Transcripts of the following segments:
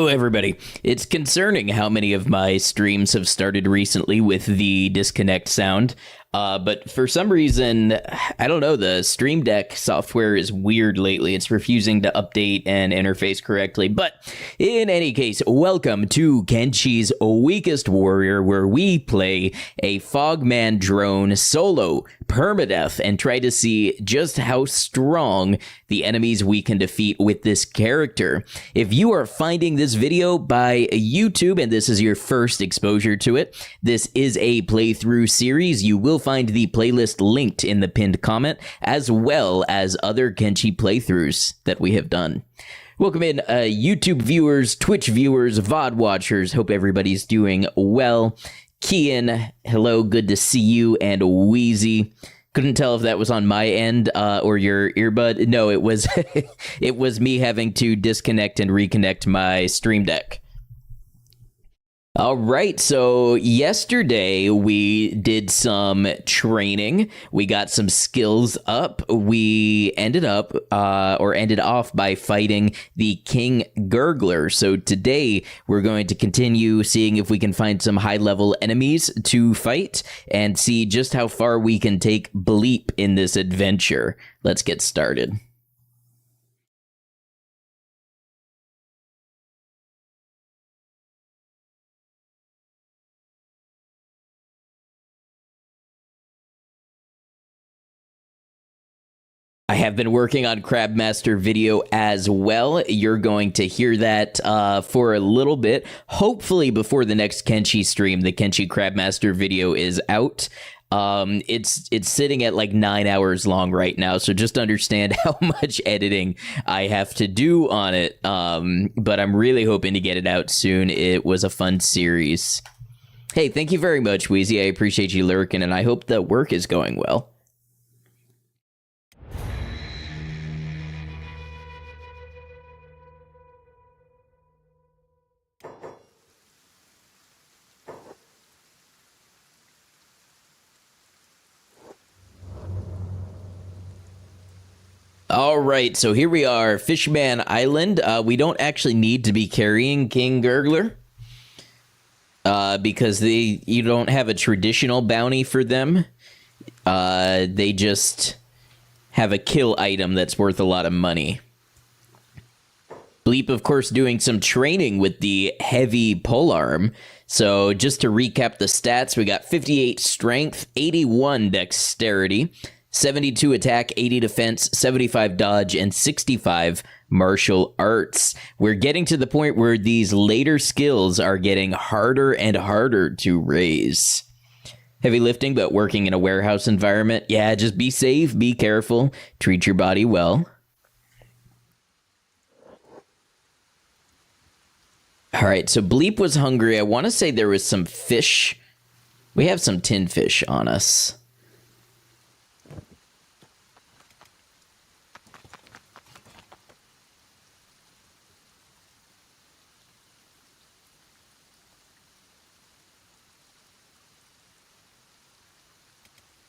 Hello, everybody. It's concerning how many of my streams have started recently with the disconnect sound. But for some reason, I don't know, the Stream Deck software is weird lately. It's refusing to update and interface correctly. But in any case, welcome to Kenshi's Weakest Warrior, where we play a Fogman drone solo permadeath and try to see just how strong the enemies we can defeat with this character. If you are finding this video by YouTube and this is your first exposure to it, this is a playthrough series. You will find the playlist linked in the pinned comment, as well as other Kenshi playthroughs that we have done. Welcome in, YouTube viewers, Twitch viewers, VOD watchers. Hope everybody's doing well. Kian, hello, good to see you, and Wheezy. Couldn't tell if that was on my end or your earbud. No, it was it was me having to disconnect and reconnect my Stream Deck. All right, so yesterday we did some training. We got some skills up. We ended off by fighting the King Gurgler. So today we're going to continue seeing if we can find some high-level enemies to fight and see just how far we can take Bleep in this adventure. Let's get started. I have been working on Crabmaster video as well. You're going to hear that for a little bit. Hopefully before the next Kenshi stream, the Kenshi Crabmaster video is out. It's sitting at like 9 hours long right now, so just understand how much editing I have to do on it. But I'm really hoping to get it out soon. It was a fun series. Hey, thank you very much, Wheezy. I appreciate you lurking, and I hope the work is going well. All right, so here we are, Fishman Island. We don't actually need to be carrying King Gurgler because you don't have a traditional bounty for them. They just have a kill item that's worth a lot of money. Bleep, of course, doing some training with the heavy polearm. So just to recap the stats, we got 58 strength, 81 dexterity, 72 attack, 80 defense, 75 dodge, and 65 martial arts. We're getting to the point where these later skills are getting harder and harder to raise. Heavy lifting, but working in a warehouse environment. Yeah, just be safe, be careful, treat your body well. All right, so Bleep was hungry. I want to say there was some fish. We have some tin fish on us.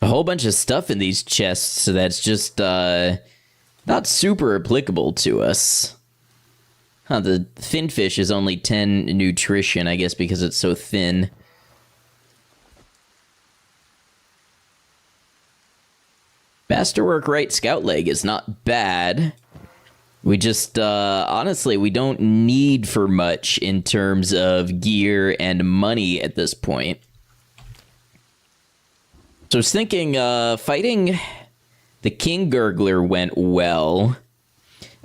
A whole bunch of stuff in these chests, so that's just not super applicable to us. Huh, the finfish is only 10 nutrition, I guess because it's so thin. Masterwork right scout leg is not bad. We just, honestly, we don't need for much in terms of gear and money at this point. So I was thinking, fighting the King Gurgler went well.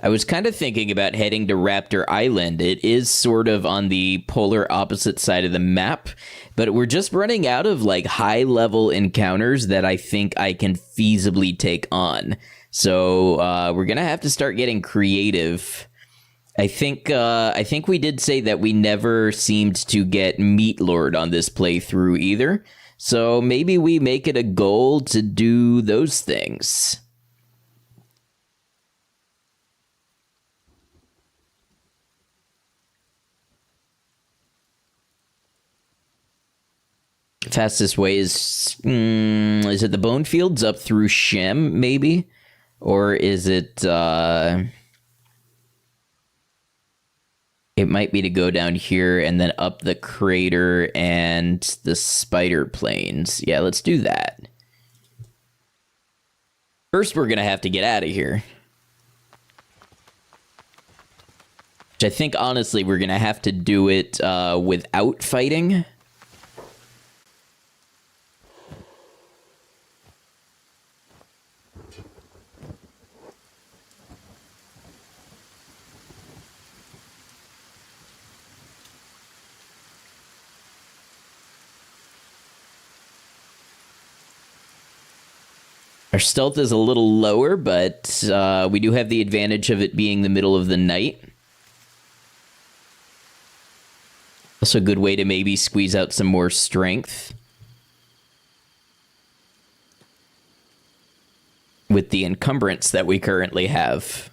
I was kind of thinking about heading to Raptor Island. It is sort of on the polar opposite side of the map, but we're just running out of like high-level encounters that I think I can feasibly take on. So we're gonna have to start getting creative. I think we did say that we never seemed to get Meat Lord on this playthrough either. So maybe we make it a goal to do those things. Fastest way is it the Bone Fields up through Shem, maybe? Or is it, It might be to go down here and then up the crater and the spider planes. Yeah, let's do that. First, we're going to have to get out of here. Which I think, honestly, we're going to have to do it without fighting. Our stealth is a little lower, but we do have the advantage of it being the middle of the night. Also a good way to maybe squeeze out some more strength with the encumbrance that we currently have.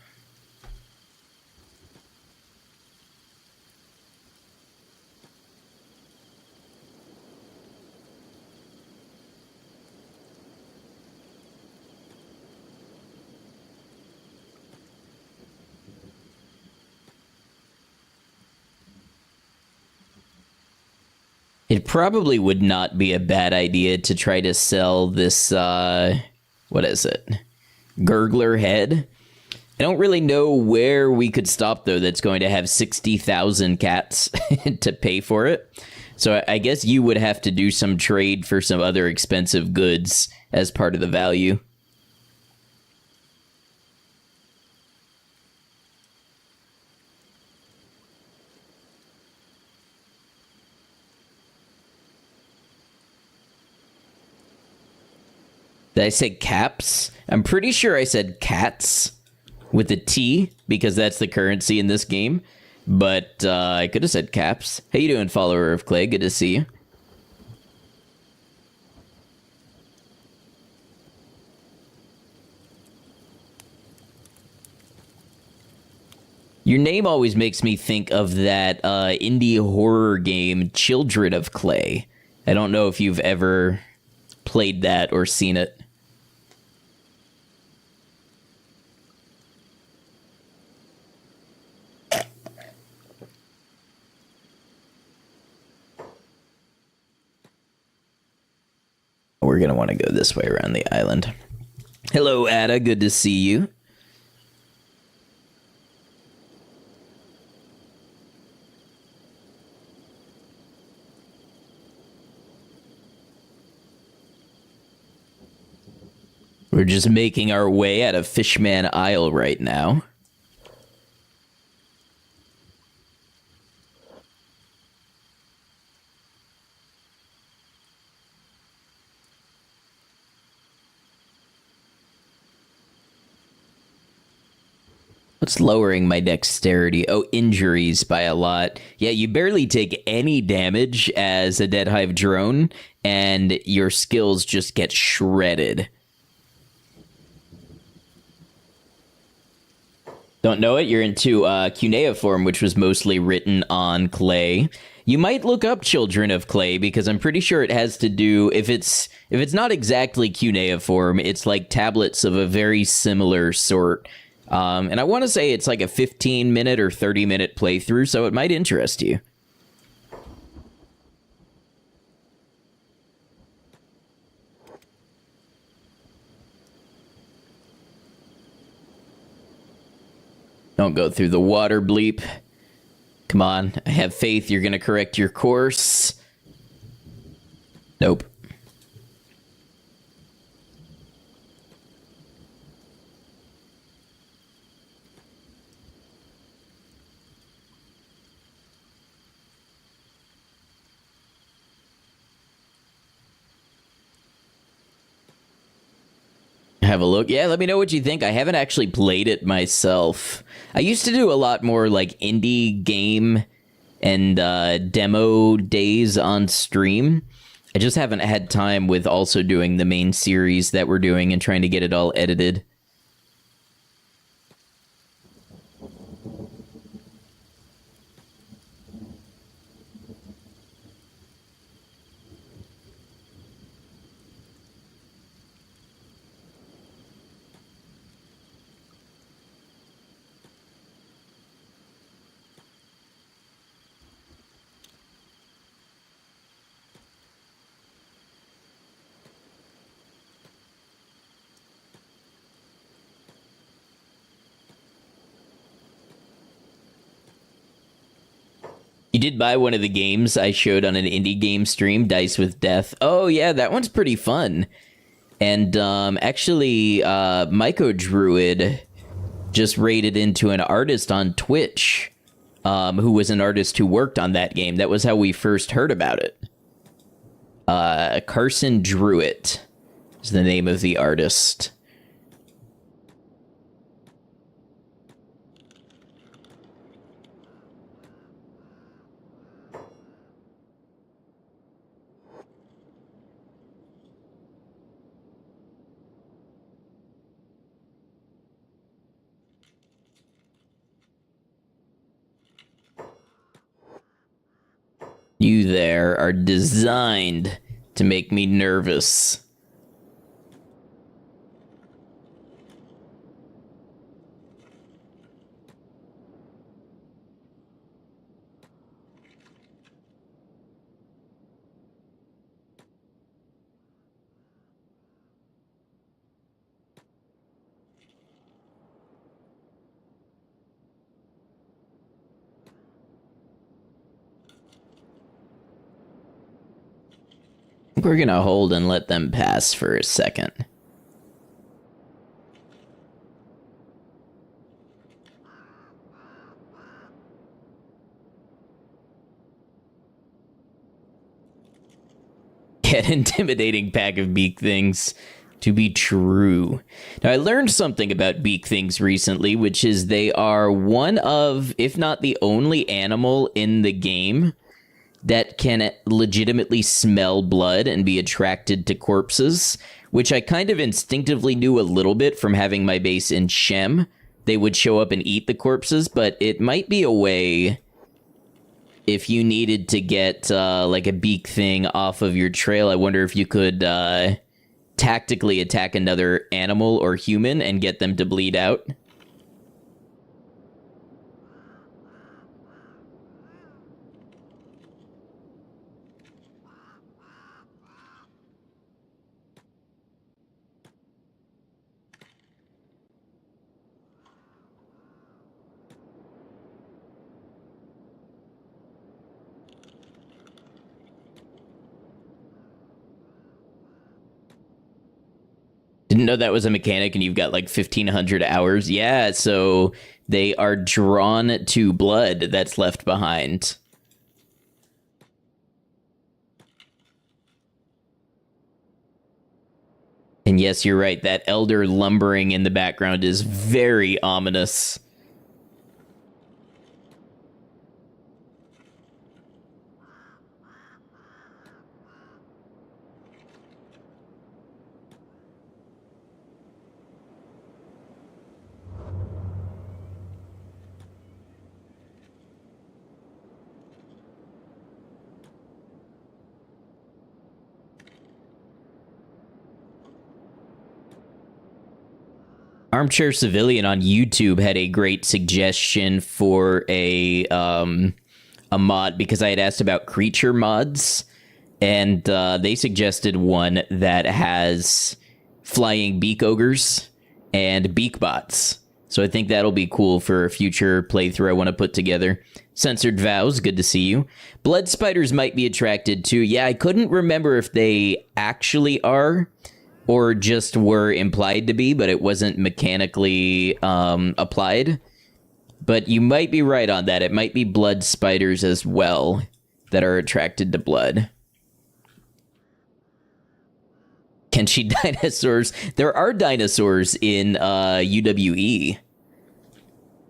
It probably would not be a bad idea to try to sell this, what is it? Gurgler head. I don't really know where we could stop, though, that's going to have 60,000 cats to pay for it. So I guess you would have to do some trade for some other expensive goods as part of the value. Did I say caps? I'm pretty sure I said cats with a T because that's the currency in this game. But I could have said caps. How you doing, follower of Clay? Good to see you. Your name always makes me think of that indie horror game, Children of Clay. I don't know if you've ever played that or seen it. We're going to want to go this way around the island. Hello, Ada. Good to see you. We're just making our way out of Fishman Isle right now. What's lowering my dexterity? Oh, injuries by a lot. Yeah, you barely take any damage as a Deadhive drone, and your skills just get shredded. Don't know it? You're into cuneiform, which was mostly written on clay. You might look up Children of Clay, because I'm pretty sure it has to do, if it's not exactly cuneiform, it's like tablets of a very similar sort. And I want to say it's like a 15-minute or 30-minute playthrough, so it might interest you. Don't go through the water, Bleep. Come on, I have faith you're going to correct your course. Nope. Have a look. Yeah, let me know what you think. I haven't actually played it myself. I used to do a lot more like indie game and demo days on stream. I just haven't had time with also doing the main series that we're doing and trying to get it all edited. did buy one of the games I showed on an indie game stream, Dice with Death. Oh, yeah, that one's pretty fun. And actually, Myco Druid just raided into an artist on Twitch who was an artist who worked on that game. That was how we first heard about it. Carson Druid is the name of the artist. You there are designed to make me nervous. We're gonna hold and let them pass for a second. An intimidating pack of beak things to be true. Now, I learned something about beak things recently, which is they are one of, if not the only animal in the game that can legitimately smell blood and be attracted to corpses, which I kind of instinctively knew a little bit from having my base in Shem. They would show up and eat the corpses, but it might be a way if you needed to get like a beak thing off of your trail. I wonder if you could tactically attack another animal or human and get them to bleed out. Didn't know that was a mechanic and you've got like 1,500 hours. Yeah, so they are drawn to blood that's left behind. And yes, you're right. That elder lumbering in the background is very ominous. Armchair Civilian on YouTube had a great suggestion for a mod, because I had asked about creature mods, and they suggested one that has flying beak ogres and beak bots. So I think that'll be cool for a future playthrough I want to put together. Censored Vows, good to see you. Blood spiders might be attracted to. Yeah, I couldn't remember if they actually are or just were implied to be, but it wasn't mechanically applied. But you might be right on that. It might be blood spiders as well that are attracted to blood. Kenshi dinosaurs. There are dinosaurs in UWE,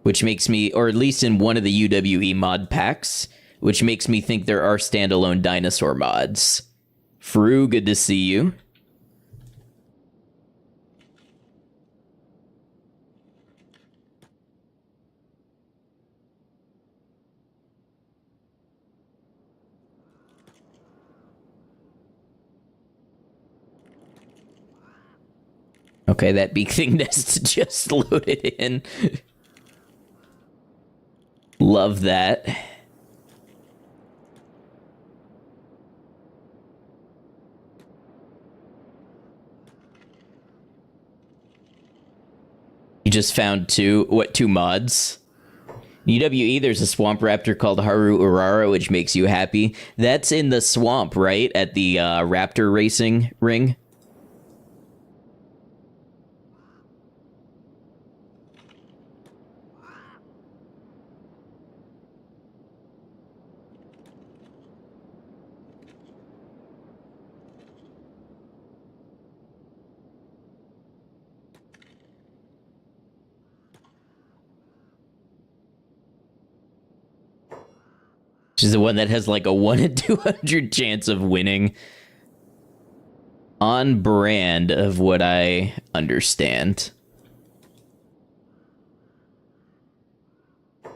which makes me, or at least in one of the UWE mod packs, which makes me think there are standalone dinosaur mods. Fru, good to see you. Okay, that beak thing nest just loaded in. Love that. You just found two mods? UWE, there's a swamp raptor called Haru Urara, which makes you happy. That's in the swamp, right? At the raptor racing ring. Which is the one that has like a 1 in 200 chance of winning. On brand of what I understand. Is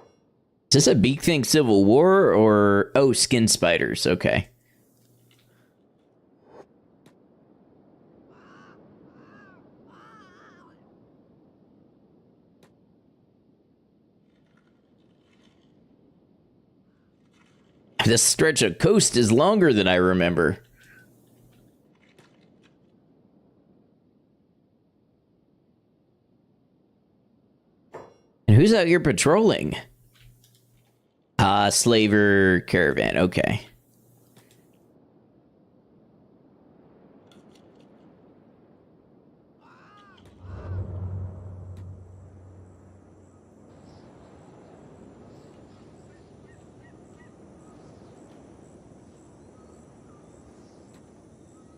this a Beak Thing Civil War or... Oh, skin spiders. Okay. This stretch of coast is longer than I remember. And who's out here patrolling? Slaver caravan. Okay.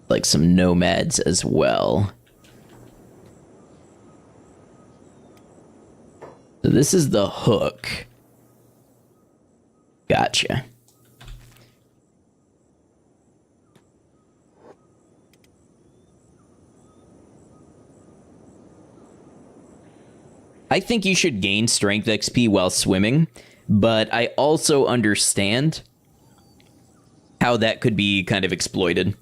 Like some nomads as well. So this is the hook. Gotcha. I think you should gain strength XP while swimming, but I also understand how that could be kind of exploited.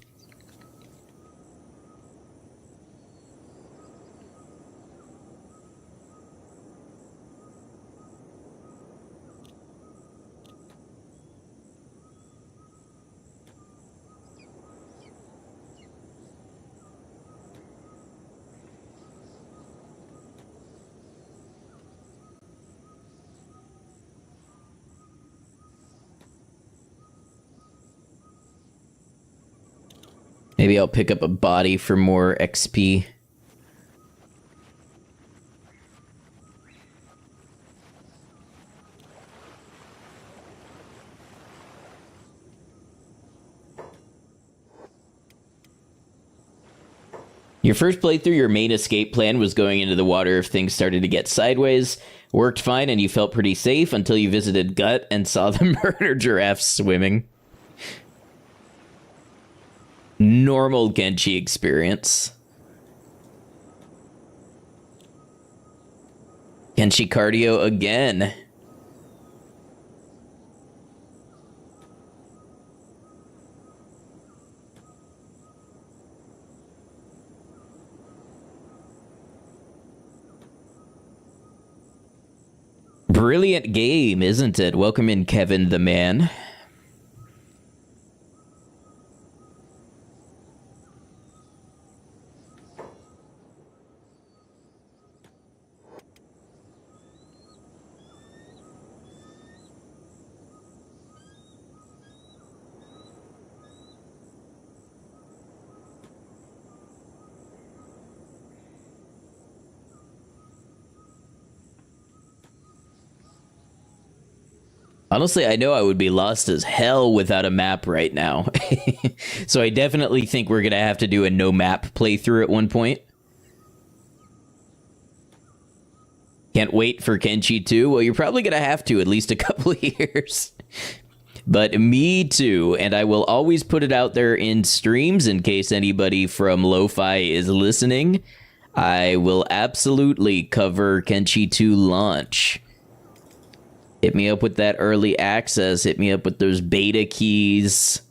Maybe I'll pick up a body for more XP. Your first playthrough, your main escape plan was going into the water if things started to get sideways. Worked fine and you felt pretty safe until you visited Gut and saw the murder giraffe swimming. Normal Kenshi experience. Kenshi cardio again. Brilliant game, isn't it? Welcome in, Kevin the Man. Honestly, I know I would be lost as hell without a map right now. So I definitely think we're going to have to do a no map playthrough at one point. Can't wait for Kenshi 2. Well, you're probably going to have to at least a couple of years. But me too, and I will always put it out there in streams in case anybody from Lo-Fi is listening. I will absolutely cover Kenshi 2 launch. Hit me up with that early access. Hit me up with those beta keys.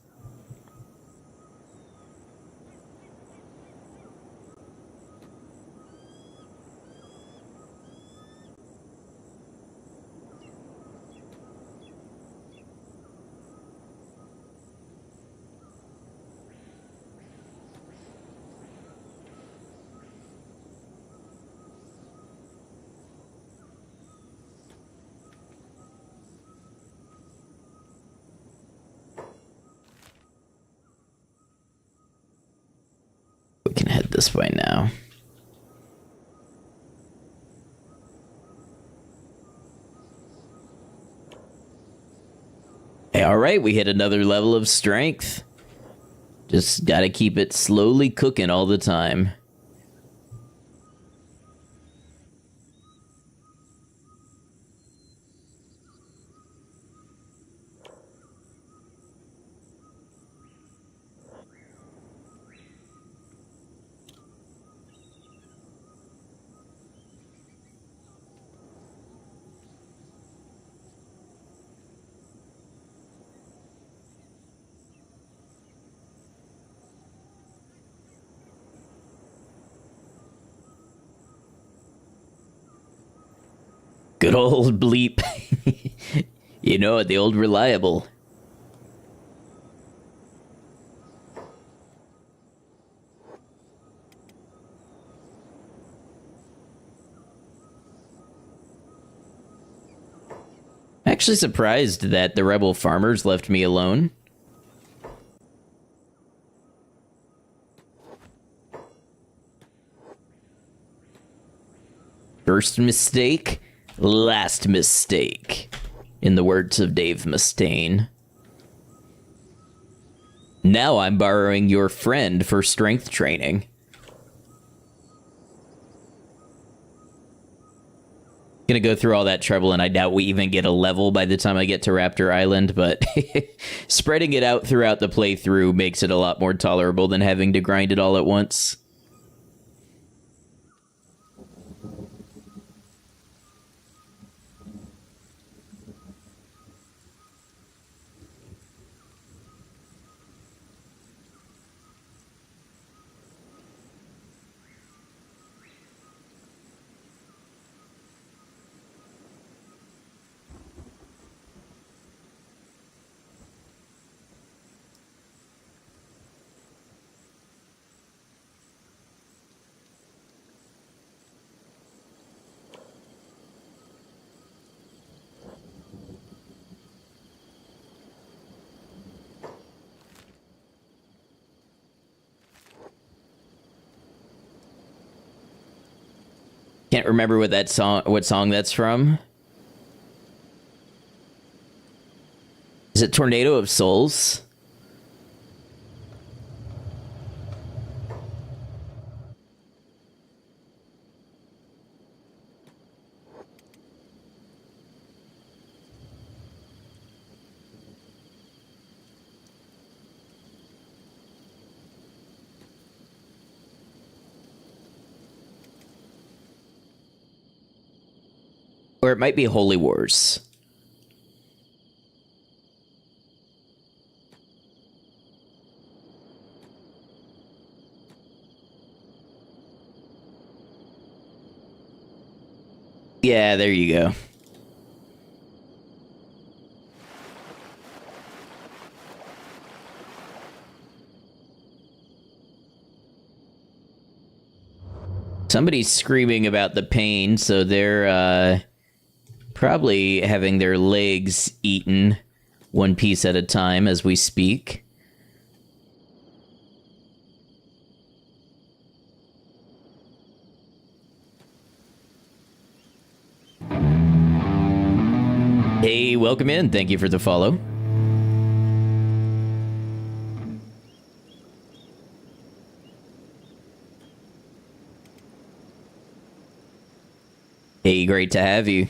this by now. Hey, all right, we hit another level of strength. Just gotta keep it slowly cooking all the time. Good old Bleep. You know it, the old reliable. Actually surprised that the rebel farmers left me alone. First mistake, last mistake, in the words of Dave Mustaine. Now I'm borrowing your friend for strength training. Gonna go through all that trouble, and I doubt we even get a level by the time I get to Raptor Island, but spreading it out throughout the playthrough makes it a lot more tolerable than having to grind it all at once. Can't remember what song that's from. Is it Tornado of Souls? Or it might be Holy Wars. Yeah, there you go. Somebody's screaming about the pain, so they're probably having their legs eaten one piece at a time as we speak. Hey, welcome in. Thank you for the follow. Hey, great to have you.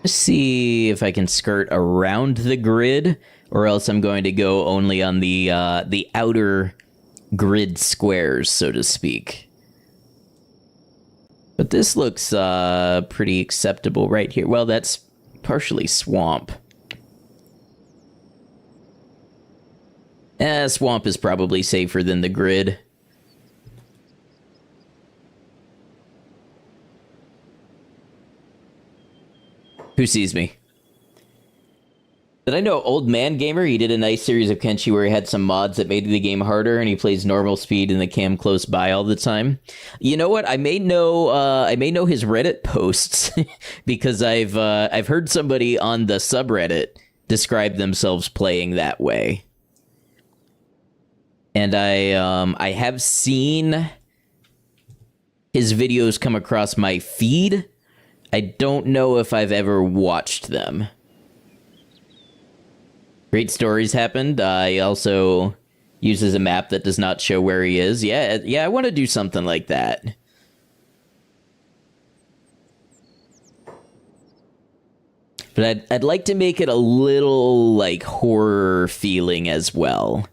Let's see if I can skirt around the grid, or else I'm going to go only on the outer grid squares, so to speak. But this looks pretty acceptable right here. Well, that's partially swamp. Swamp is probably safer than the grid. Who sees me? But I know Old Man Gamer, he did a nice series of Kenshi where he had some mods that made the game harder, and he plays normal speed in the cam close by all the time. You know what? I may know his Reddit posts because I've heard somebody on the subreddit describe themselves playing that way. And I have seen his videos come across my feed. I don't know if I've ever watched them. Great stories happened. He also uses a map that does not show where he is. Yeah, I want to do something like that. But I'd like to make it a little, like, horror feeling as well.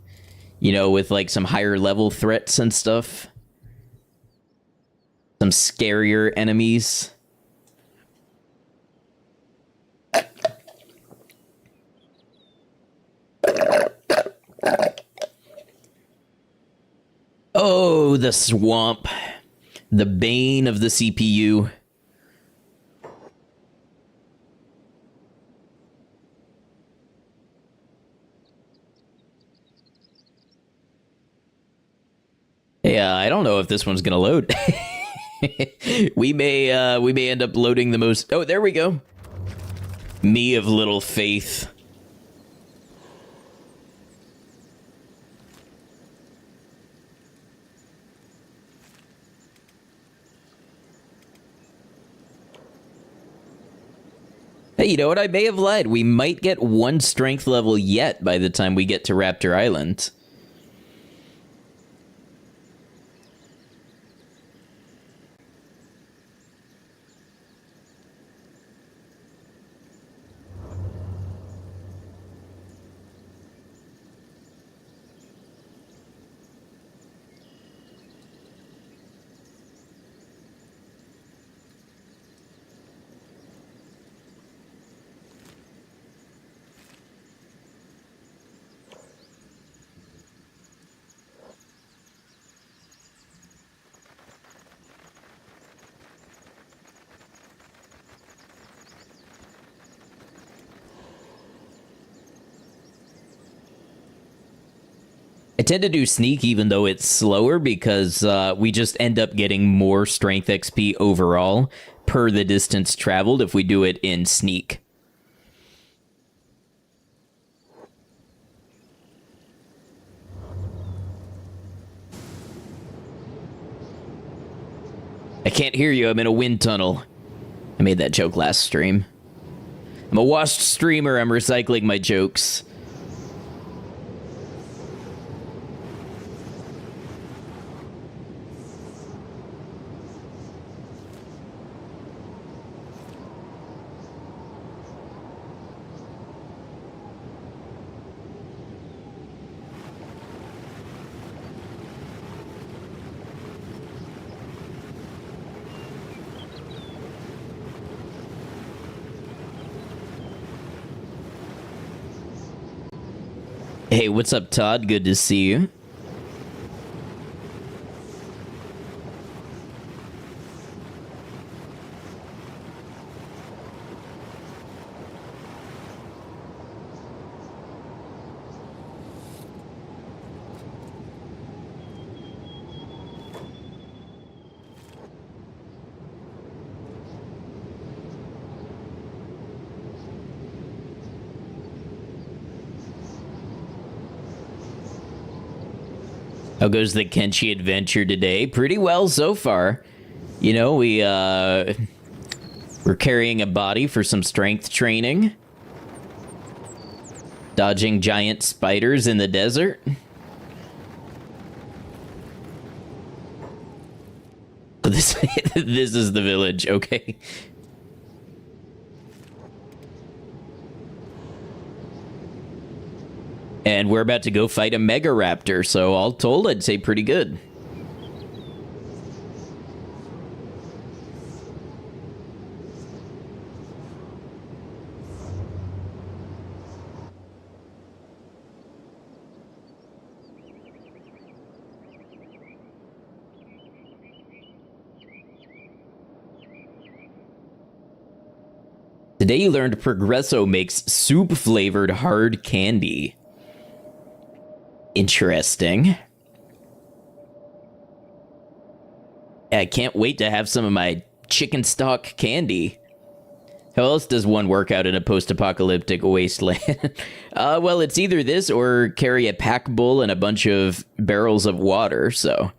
You know, with, like, some higher level threats and stuff. Some scarier enemies. Oh, the swamp. The bane of the CPU. Yeah, I don't know if this one's gonna load. we may end up loading the most. Oh, there we go. Me of little faith. Hey, you know what? I may have lied. We might get one strength level yet by the time we get to Raptor Island. I tend to do sneak even though it's slower because we just end up getting more strength XP overall per the distance traveled if we do it in sneak. I can't hear you. I'm in a wind tunnel. I made that joke last stream. I'm a washed streamer. I'm recycling my jokes. Hey, what's up, Todd? Good to see you. How goes the Kenshi adventure today? Pretty well so far. You know, we're carrying a body for some strength training. Dodging giant spiders in the desert. This is the village, okay. And we're about to go fight a Mega Raptor, so all told, I'd say pretty good. Today you learned Progresso makes soup-flavored hard candy. Interesting. Yeah, I can't wait to have some of my chicken stock candy. How else does one work out in a post-apocalyptic wasteland? Well, it's either this or carry a pack bull and a bunch of barrels of water, so...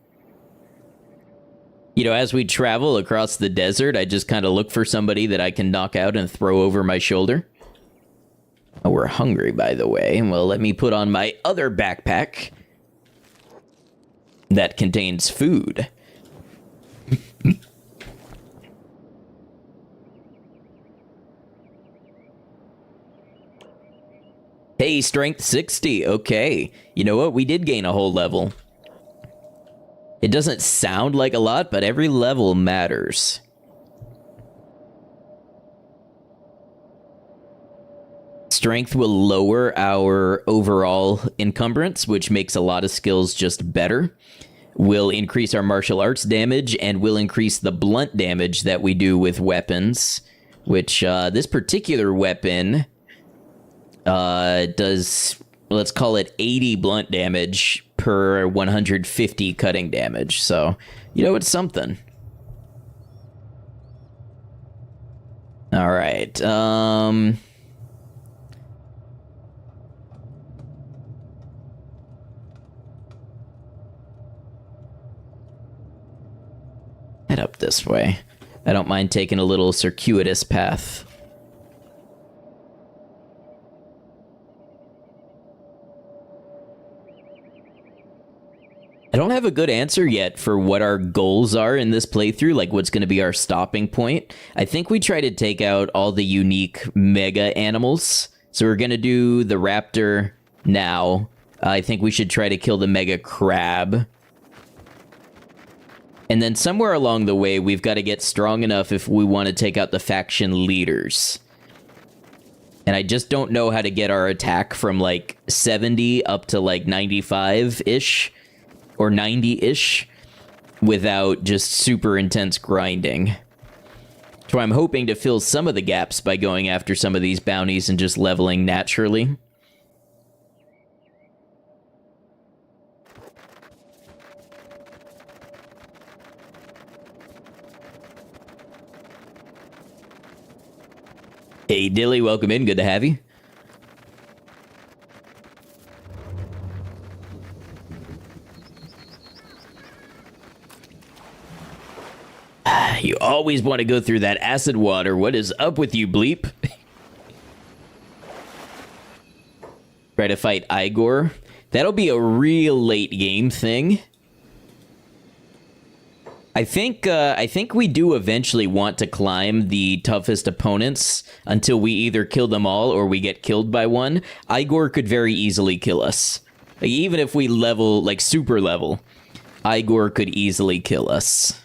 You know, as we travel across the desert, I just kind of look for somebody that I can knock out and throw over my shoulder. Oh, we're hungry, by the way. Well, let me put on my other backpack that contains food. Hey, strength 60. Okay. You know what? We did gain a whole level. It doesn't sound like a lot, but every level matters. Strength will lower our overall encumbrance, which makes a lot of skills just better. Will increase our martial arts damage, and will increase the blunt damage that we do with weapons, which this particular weapon does, let's call it 80 blunt damage per 150 cutting damage. So, you know, it's something. All right. Head up this way. I don't mind taking a little circuitous path. I don't have a good answer yet for what our goals are in this playthrough, like what's going to be our stopping point. I think we try to take out all the unique mega animals. So we're going to do the raptor now. I think we should try to kill the mega crab. And then somewhere along the way, we've got to get strong enough if we want to take out the faction leaders. And I just don't know how to get our attack from like 70 up to like 95-ish. Or 90-ish, without just super intense grinding. So I'm hoping to fill some of the gaps by going after some of these bounties and just leveling naturally. Hey Dilly, welcome in, good to have you. You always want to go through that acid water. What is up with you, Bleep? Try to fight Igor. That'll be a real late game thing. I think we do eventually want to climb the toughest opponents until we either kill them all or we get killed by one. Igor could very easily kill us. Like, even if we level, like super level, Igor could easily kill us.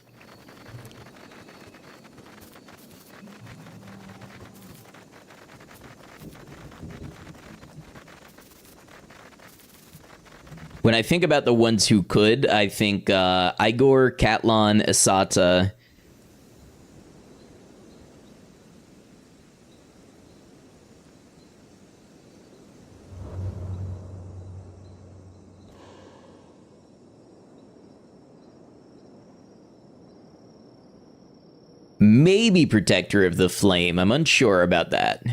When I think about the ones who could, I think Igor, Katlon, Asata. Maybe Protector of the Flame. I'm unsure about that.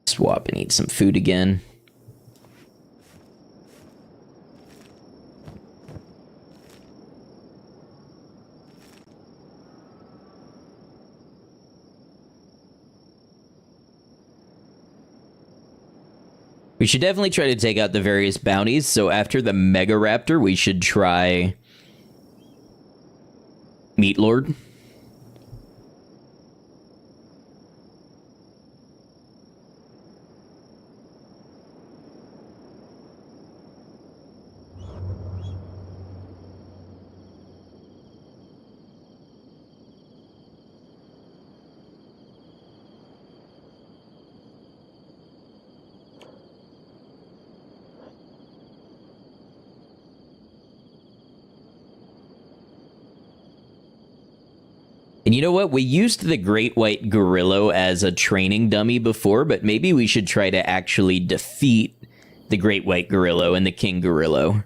Swap and eat some food again. We should definitely try to take out the various bounties, so after the Mega Raptor, we should try Meat Lord. And you know what? We used the Great White Gorillo as a training dummy before, but maybe we should try to actually defeat the Great White Gorillo and the King Gorillo.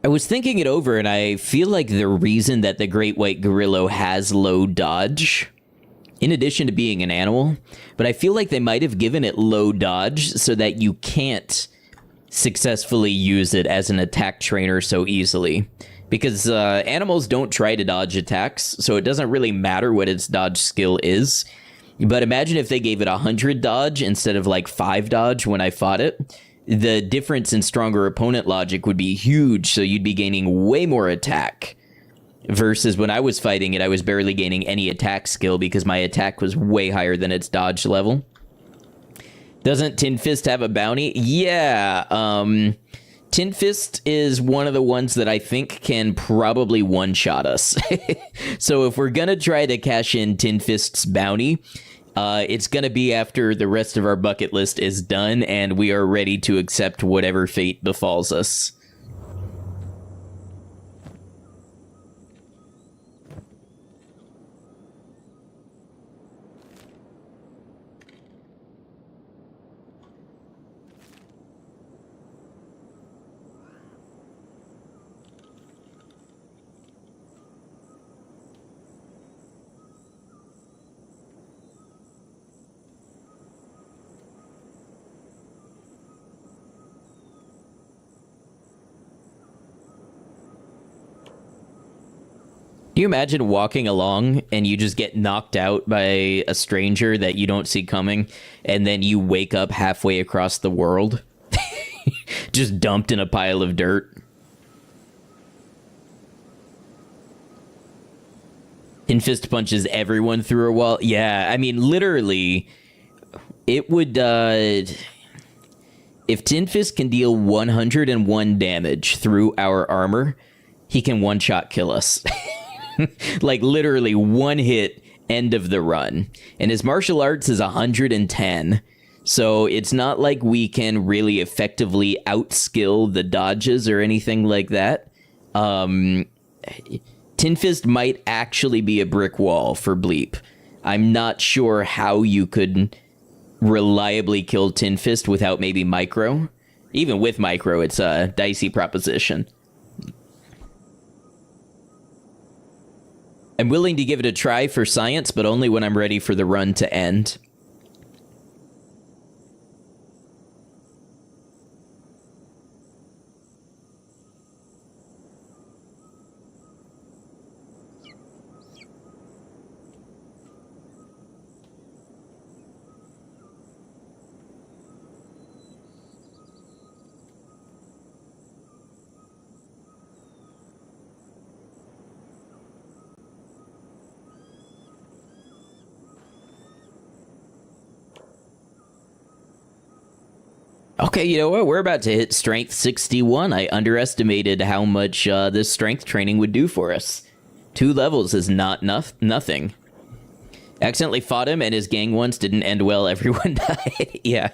I was thinking it over, and I feel like the reason that the Great White Gorillo has low dodge, in addition to being an animal, but I feel like they might have given it low dodge so that you can't successfully use it as an attack trainer so easily. Because animals don't try to dodge attacks, so it doesn't really matter what its dodge skill is. But imagine if they gave it 100 dodge instead of like 5 dodge when I fought it. The difference in stronger opponent logic would be huge, so you'd be gaining way more attack. Versus when I was fighting it, I was barely gaining any attack skill because my attack was way higher than its dodge level. Doesn't Tin Fist have a bounty? Yeah, Tin Fist is one of the ones that I think can probably one-shot us. So if we're gonna try to cash in Tin Fist's bounty, it's going to be after the rest of our bucket list is done and we are ready to accept whatever fate befalls us. Do you imagine walking along and you just get knocked out by a stranger that you don't see coming, and then you wake up halfway across the world? Just dumped in a pile of dirt. Tin Fist punches everyone through a wall. Yeah, I mean, literally, it would, if Tin Fist can deal 101 damage through our armor, he can one-shot kill us. Like, literally, one hit, end of the run. And his martial arts is 110. So it's not like we can really effectively outskill the dodges or anything like that. Tin Fist might actually be a brick wall for Bleep. I'm not sure how you could reliably kill Tin Fist without maybe Micro. Even with Micro, it's a dicey proposition. I'm willing to give it a try for science, but only when I'm ready for the run to end. Okay, you know what? We're about to hit strength 61. I underestimated how much this strength training would do for us. 2 levels is not nothing. Accidentally fought him and his gang once, didn't end well. Everyone died. Yeah.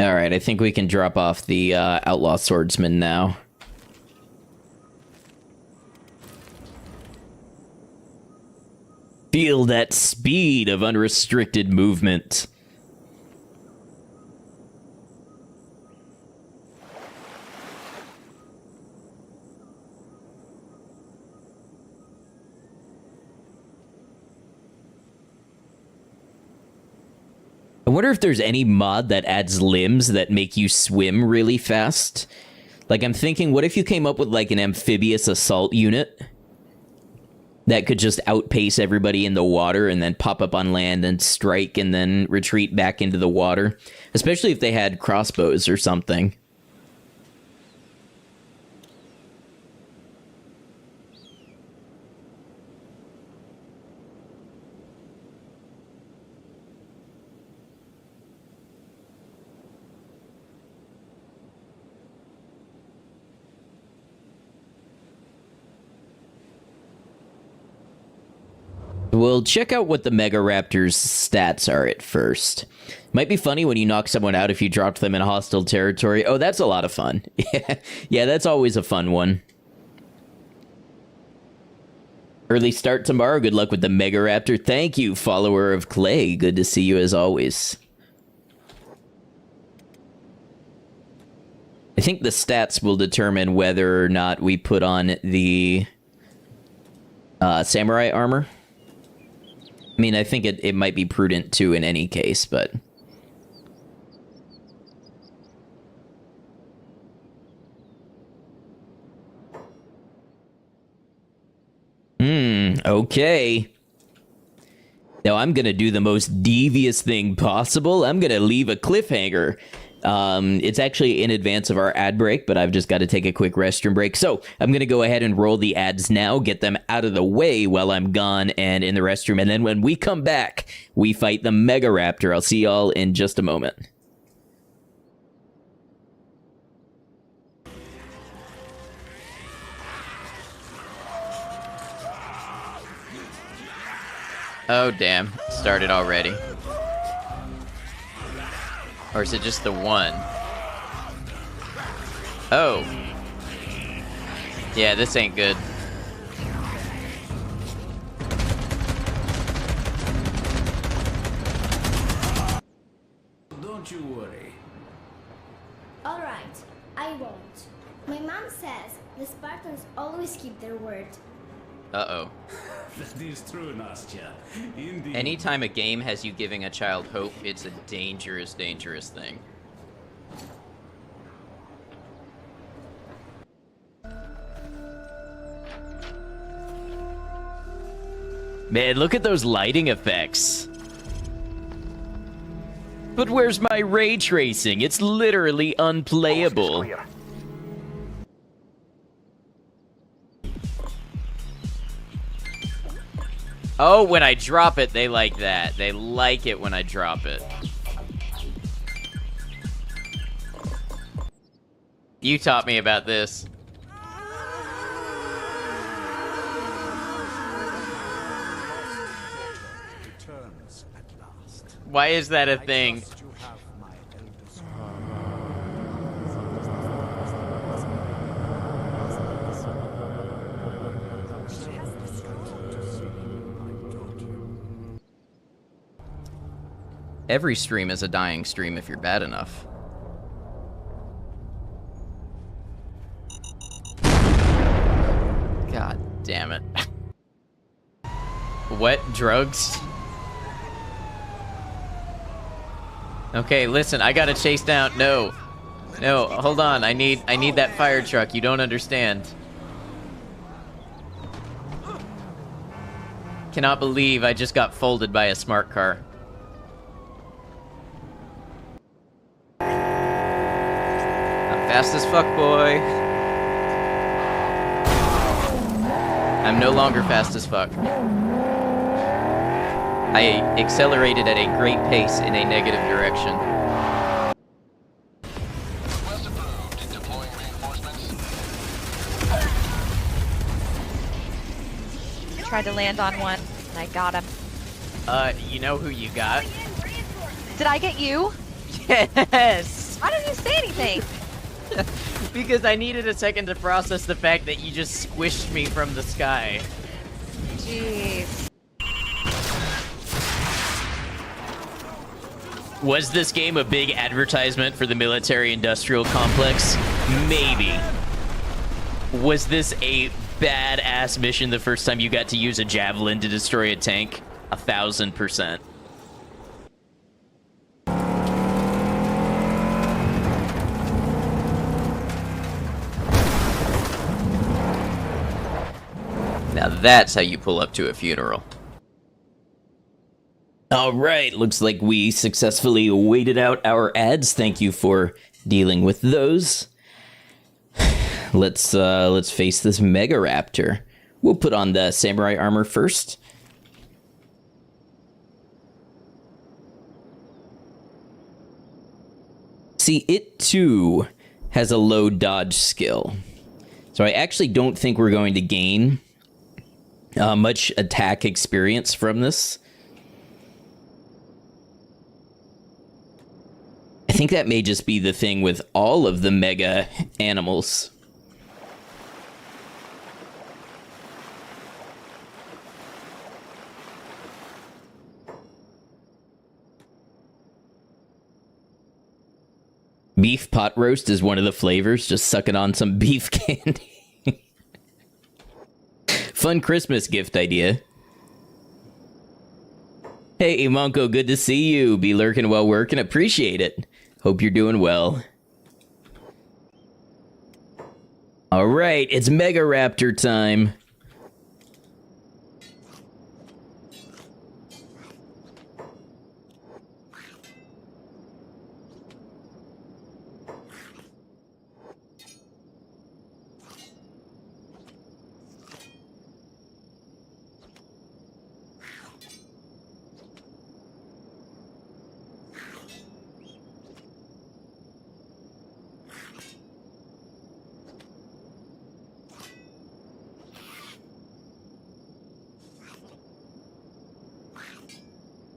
All right, I think we can drop off the Outlaw Swordsman now. Feel that speed of unrestricted movement. I wonder if there's any mod that adds limbs that make you swim really fast. Like, I'm thinking, what if you came up with, like, an amphibious assault unit that could just outpace everybody in the water and then pop up on land and strike and then retreat back into the water? Especially if they had crossbows or something. We'll check out what the Mega Raptor's stats are at first. Might be funny when you knock someone out if you dropped them in hostile territory. Oh, that's a lot of fun. Yeah, that's always a fun one. Early start tomorrow. Good luck with the Mega Raptor. Thank you, follower of Clay. Good to see you as always. I think the stats will determine whether or not we put on the samurai armor. I mean, I think it might be prudent too in any case, but... Okay. Now I'm gonna do the most devious thing possible. I'm gonna leave a cliffhanger. It's actually in advance of our ad break, but I've just got to take a quick restroom break. So I'm going to go ahead and roll the ads now, get them out of the way while I'm gone and in the restroom. And then when we come back, we fight the Mega Raptor. I'll see y'all in just a moment. Oh, damn. Started already. Or is it just the one? Oh. Yeah, this ain't good. Don't you worry. Alright, I won't. My mom says the Spartans always keep their word. Uh-oh. That is true, Nastya. Indeed. Anytime a game has you giving a child hope, it's a dangerous, dangerous thing. Man, look at those lighting effects. But where's my ray tracing? It's literally unplayable. Oh, when I drop it, they like that. They like it when I drop it. You taught me about this. Why is that a thing? Every stream is a dying stream if you're bad enough. God damn it. What? Drugs? Okay, listen, I gotta chase down. No. No, hold on. I need that fire truck. You don't understand. Cannot believe I just got folded by a smart car. Fast as fuck, boy. I'm no longer fast as fuck. I accelerated at a great pace in a negative direction. Request approved. Deploying reinforcements. I tried to land on one, and I got him. You know who you got? Did I get you? Yes! Why didn't you say anything? Because I needed a second to process the fact that you just squished me from the sky. Jeez. Was this game a big advertisement for the military-industrial complex? Maybe. Was this a badass mission the first time you got to use a javelin to destroy a tank? 1000%. Now that's how you pull up to a funeral. All right, looks like we successfully waited out our ads. Thank you for dealing with those. Let's face this Mega Raptor. We'll put on the samurai armor first. See, it too has a low dodge skill. So I actually don't think we're going to gain much attack experience from this. I think that may just be the thing with all of the mega animals. Beef pot roast is one of the flavors. Just sucking on some beef candy. Fun Christmas gift idea. Hey, Imonko, good to see you. Be lurking while working. Appreciate it. Hope you're doing well. All right, it's Mega Raptor time.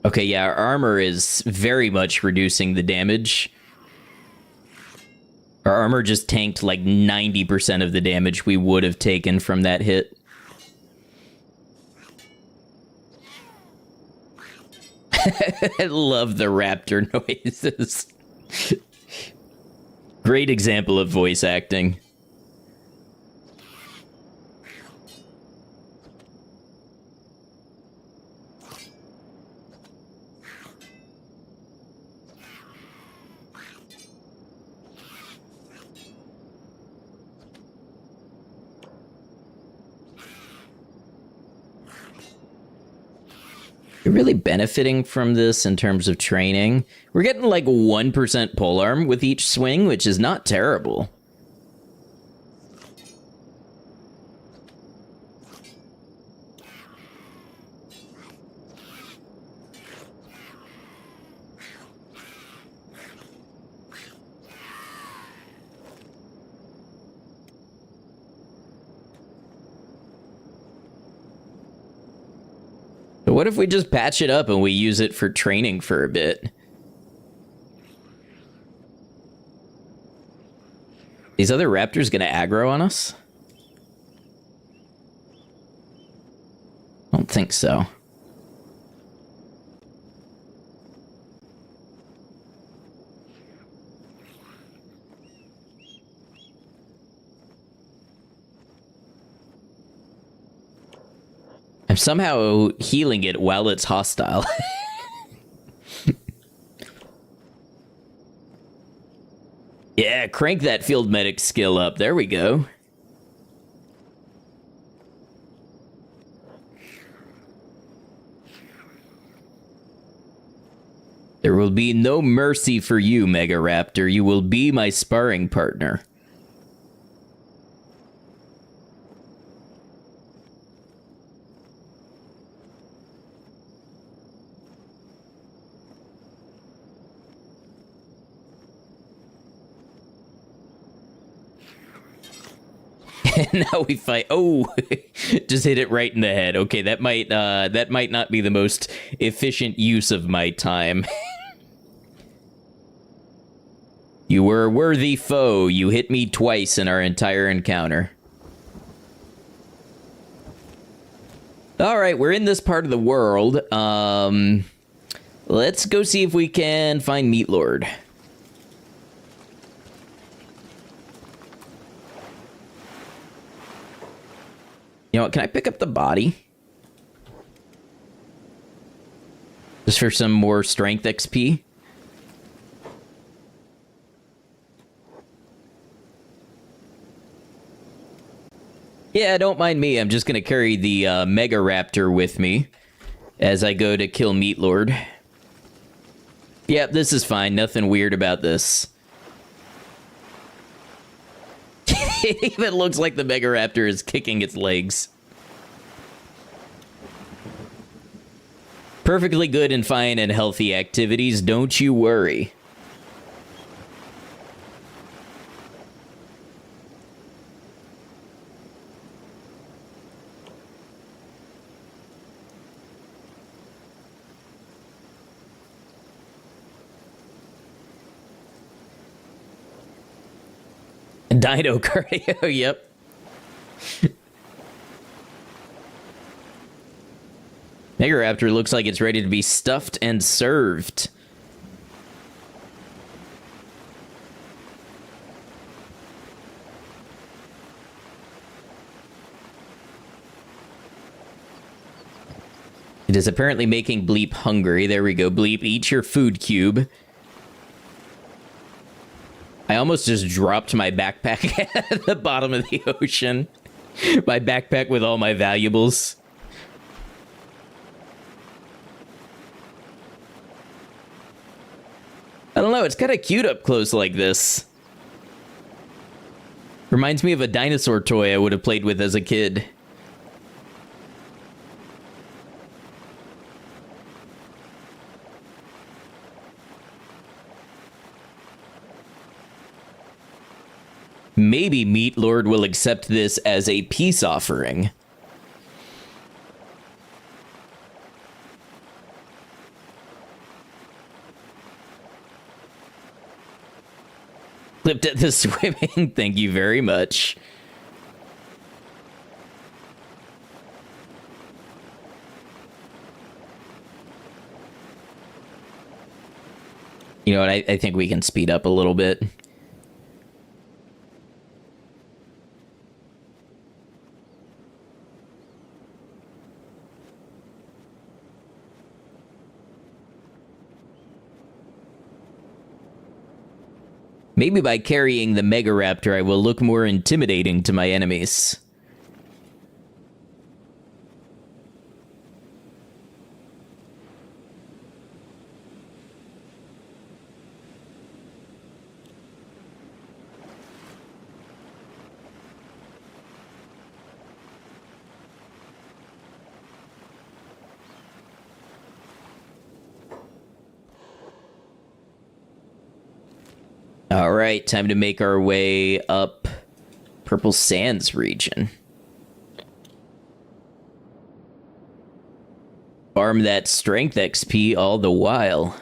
Okay, yeah, our armor is very much reducing the damage. Our armor just tanked like 90% of the damage we would have taken from that hit. I love the raptor noises. Great example of voice acting. You're really benefiting from this in terms of training. We're getting like 1% polearm with each swing, which is not terrible. What if we just patch it up and we use it for training for a bit? These other raptors gonna aggro on us? I don't think so. I'm somehow healing it while it's hostile. Yeah, crank that field medic skill up. There we go. There will be no mercy for you, Mega Raptor. You will be my sparring partner. And now we fight. Oh, just hit it right in the head. Okay, that might not be the most efficient use of my time. You were a worthy foe. You hit me twice in our entire encounter. All right, we're in this part of the world. Let's go see if we can find Meat Lord. You know what, can I pick up the body? Just for some more strength XP? Yeah, don't mind me. I'm just gonna carry the Mega Raptor with me as I go to kill Meat Lord. Yep, this is fine. Nothing weird about this. It even looks like the Mega Raptor is kicking its legs. Perfectly good and fine and healthy activities, don't you worry. Dino cardio, yep. Mega Raptor looks like it's ready to be stuffed and served. It is apparently making Bleep hungry. There we go. Bleep, eat your food cube. I almost just dropped my backpack at the bottom of the ocean. My backpack with all my valuables. I don't know, it's kind of cute up close like this. Reminds me of a dinosaur toy I would have played with as a kid. Maybe Meat Lord will accept this as a peace offering. Flipped at the swimming. Thank you very much. You know what? I think we can speed up a little bit. Maybe by carrying the Mega Raptor, I will look more intimidating to my enemies. All right, time to make our way up Purple Sands region. Farm that strength XP all the while.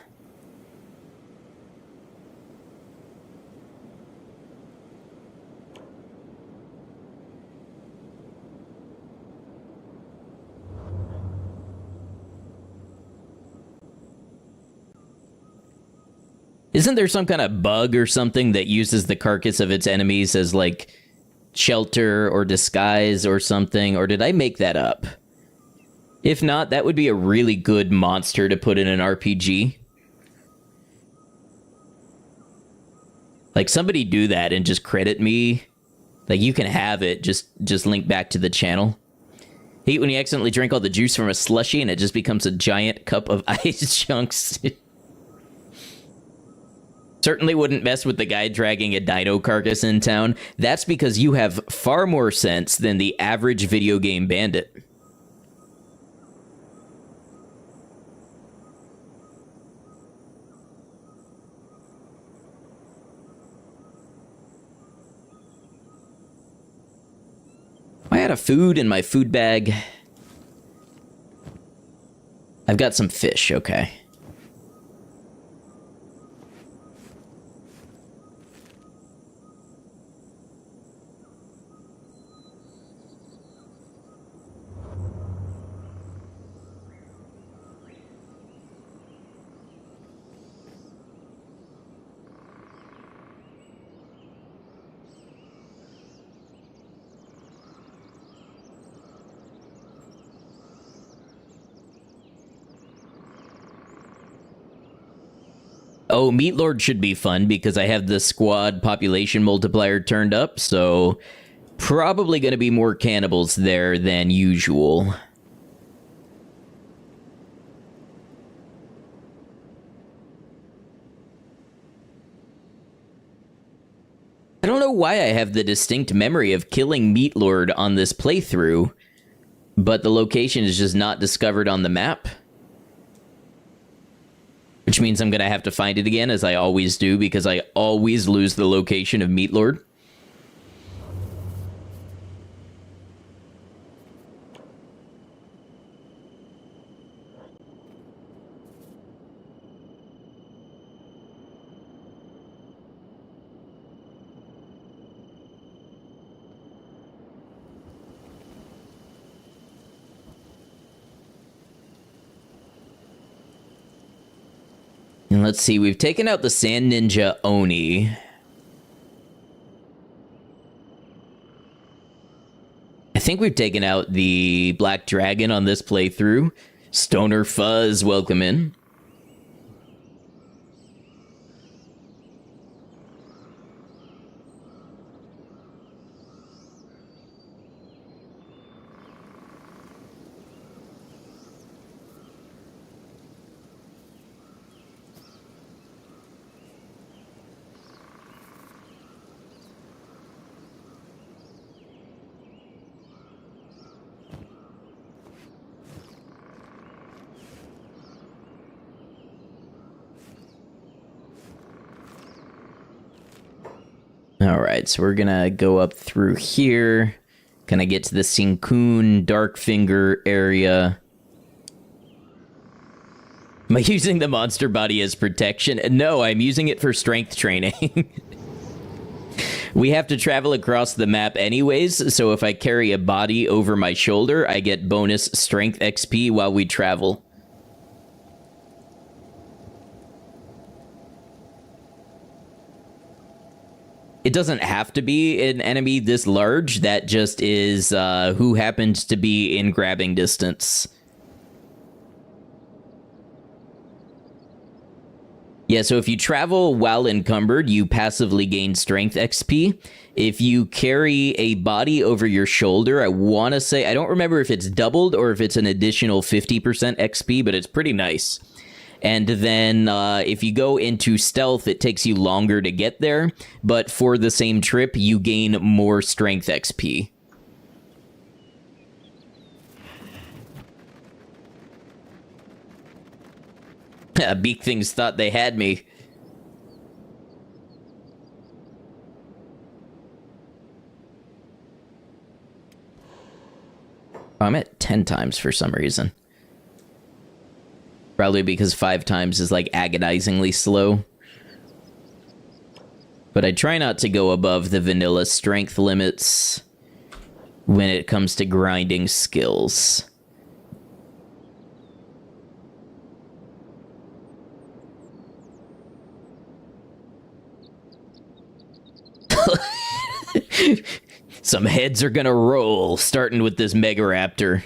Isn't there some kind of bug or something that uses the carcass of its enemies as, like, shelter or disguise or something? Or did I make that up? If not, that would be a really good monster to put in an RPG. Like, somebody do that and just credit me. Like, you can have it, just link back to the channel. Hate when you accidentally drink all the juice from a slushie and it just becomes a giant cup of ice chunks. Certainly wouldn't mess with the guy dragging a dino carcass in town. That's because you have far more sense than the average video game bandit. I had a food in my food bag. I've got some fish, okay. Oh, Meat Lord should be fun because I have the squad population multiplier turned up, so probably going to be more cannibals there than usual. I don't know why I have the distinct memory of killing Meat Lord on this playthrough, but the location is just not discovered on the map. Which means I'm going to have to find it again, as I always do, because I always lose the location of Meat Lord. And let's see, we've taken out the Sand Ninja Oni. I think we've taken out the Black Dragon on this playthrough. Stoner Fuzz, welcome in. Alright, so we're gonna go up through here. Gonna get to the Sinkun Darkfinger area. Am I using the monster body as protection? No, I'm using it for strength training. We have to travel across the map anyways, so if I carry a body over my shoulder, I get bonus strength XP while we travel. It doesn't have to be an enemy this large, that just is who happens to be in grabbing distance. Yeah, so if you travel while encumbered, you passively gain strength XP. If you carry a body over your shoulder, I want to say, I don't remember if it's doubled or if it's an additional 50% XP, but it's pretty nice. And then if you go into stealth, it takes you longer to get there, but for the same trip, you gain more strength XP. Beak things thought they had me. Oh, I'm at 10 times for some reason. Probably because 5 times is like agonizingly slow. But I try not to go above the vanilla strength limits when it comes to grinding skills. Some heads are gonna roll, starting with this Mega Raptor.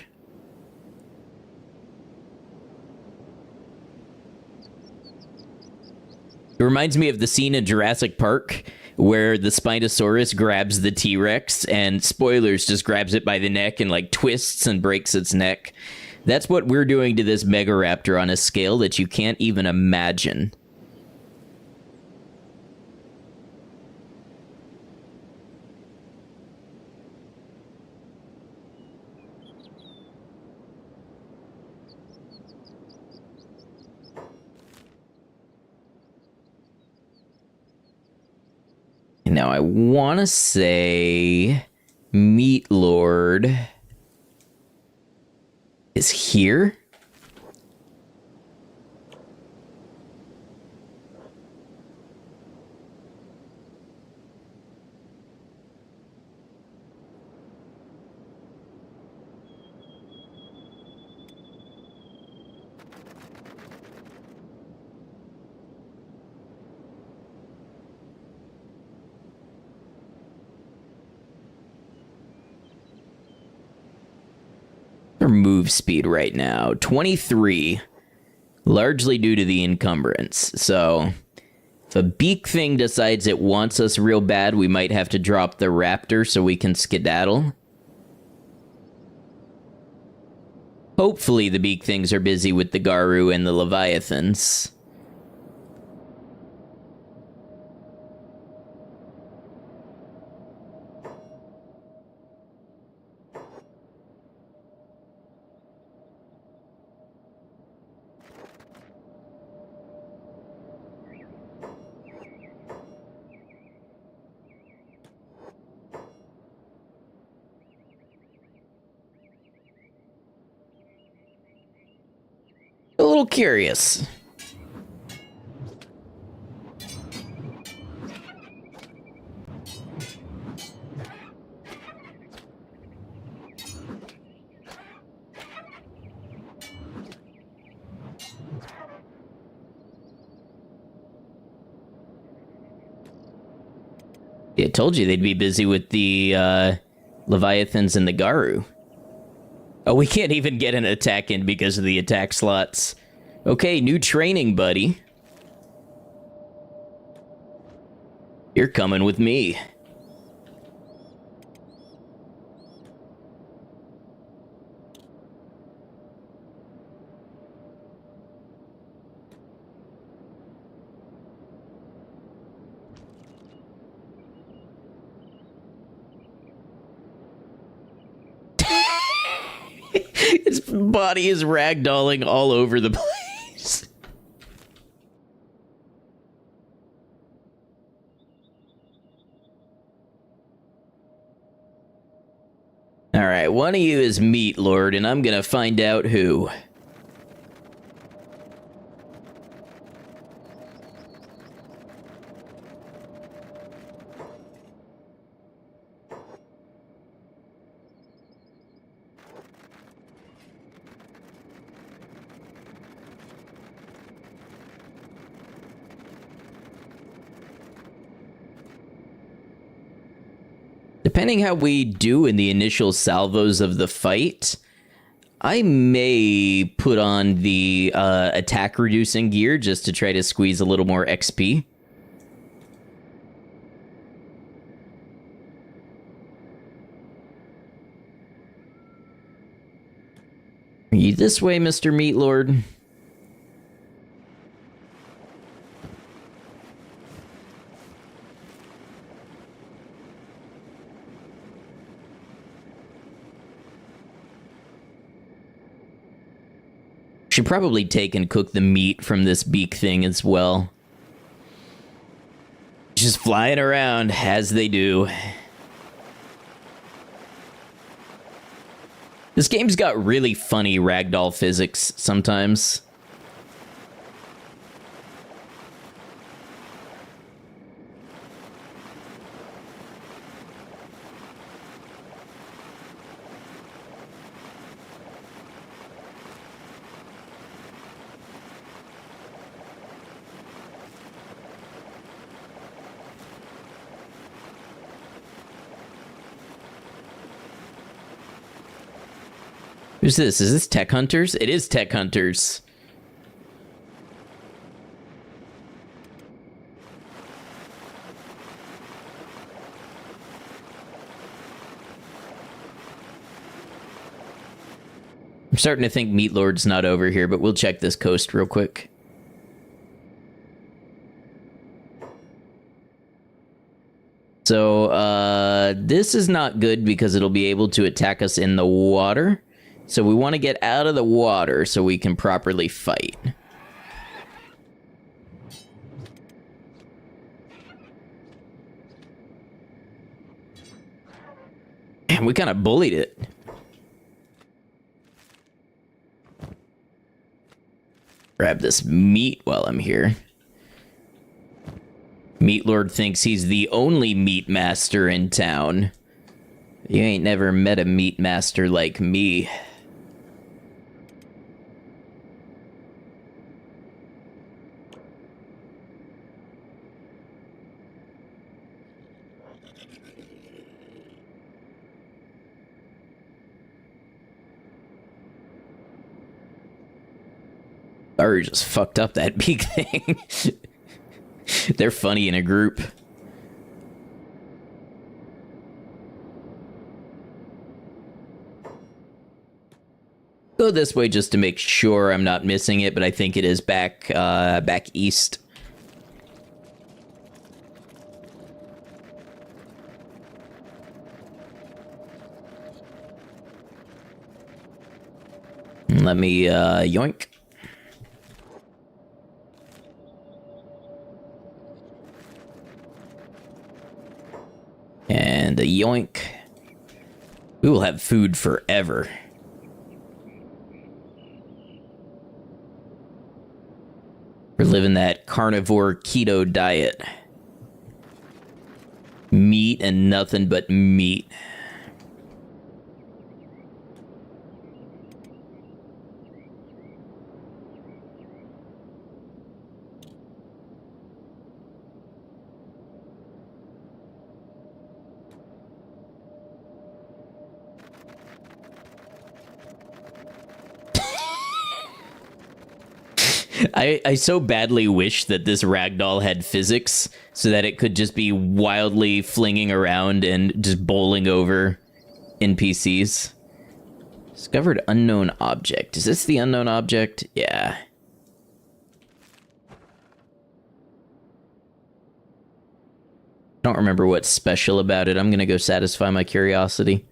It reminds me of the scene in Jurassic Park where the Spinosaurus grabs the T-Rex and, spoilers, just grabs it by the neck and like twists and breaks its neck. That's what we're doing to this Mega Raptor on a scale that you can't even imagine. Now, I want to say Meat Lord is here. Our move speed right now, 23, largely due to the encumbrance. So a beak thing decides it wants us real bad, we might have to drop the Raptor so we can skedaddle. Hopefully the beak things are busy with the Garu and the Leviathans. A little curious. Yeah, I told you they'd be busy with the Leviathans and the Garu. Oh, we can't even get an attack in because of the attack slots. Okay, new training, buddy. You're coming with me. Its body is ragdolling all over the place. Alright, one of you is Meat Lord, and I'm gonna find out who. Depending how we do in the initial salvos of the fight, I may put on the attack reducing gear just to try to squeeze a little more XP. Are you this way, Mr. Meat Lord? Should probably take and cook the meat from this beak thing as well. Just flying around as they do. This game's got really funny ragdoll physics sometimes. Who's this? Is this Tech Hunters? It is Tech Hunters. I'm starting to think Meat Lord's not over here, but we'll check this coast real quick. So, this is not good because it'll be able to attack us in the water. So we want to get out of the water so we can properly fight. Man, we kind of bullied it. Grab this meat while I'm here. Meat Lord thinks he's the only meat master in town. You ain't never met a meat master like me. Or just fucked up that beak thing. They're funny in a group. Go this way just to make sure I'm not missing it, but I think it is back east. Let me yoink. And a yoink. We will have food forever. We're living that carnivore keto diet. Meat and nothing but meat. I so badly wish that this ragdoll had physics so that it could just be wildly flinging around and just bowling over NPCs. Discovered unknown object. Is this the unknown object? Yeah. Don't remember what's special about it. I'm gonna go satisfy my curiosity.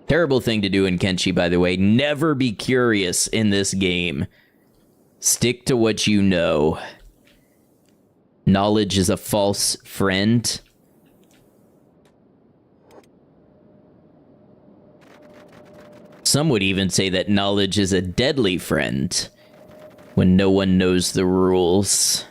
Terrible thing to do in Kenshi, by the way. Never be curious in this game. Stick to what you know. Knowledge is a false friend. Some would even say that knowledge is a deadly friend when no one knows the rules.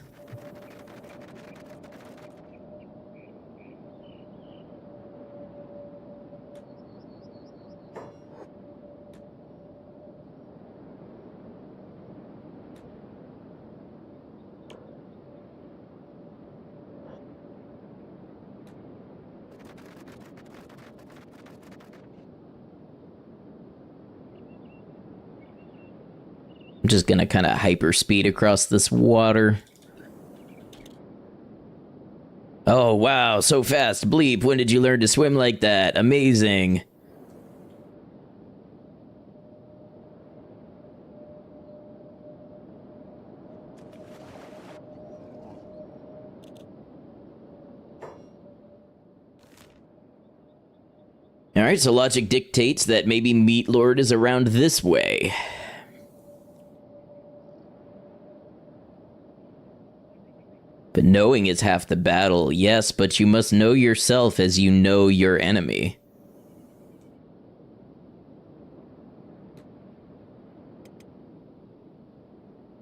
I'm just gonna kind of hyperspeed across this water. Oh, wow, so fast. Bleep, when did you learn to swim like that? Amazing. Alright, so logic dictates that maybe Meat Lord is around this way. But knowing is half the battle. Yes, but you must know yourself as you know your enemy.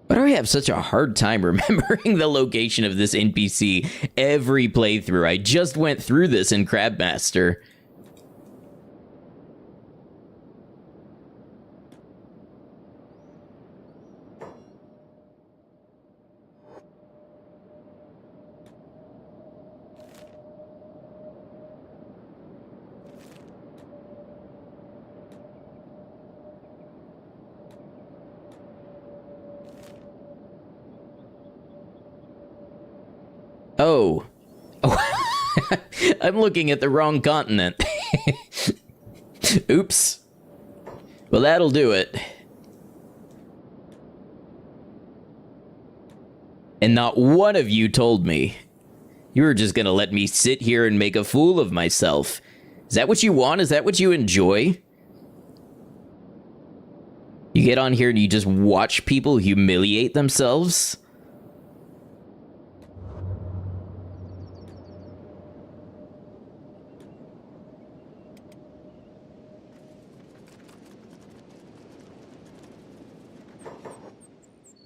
Why do I have such a hard time remembering the location of this NPC every playthrough? I just went through this in Crabmaster. Oh. Oh. I'm looking at the wrong continent. Oops. Well, that'll do it. And not one of you told me. You were just gonna let me sit here and make a fool of myself. Is that what you want? Is that what you enjoy? You get on here and you just watch people humiliate themselves?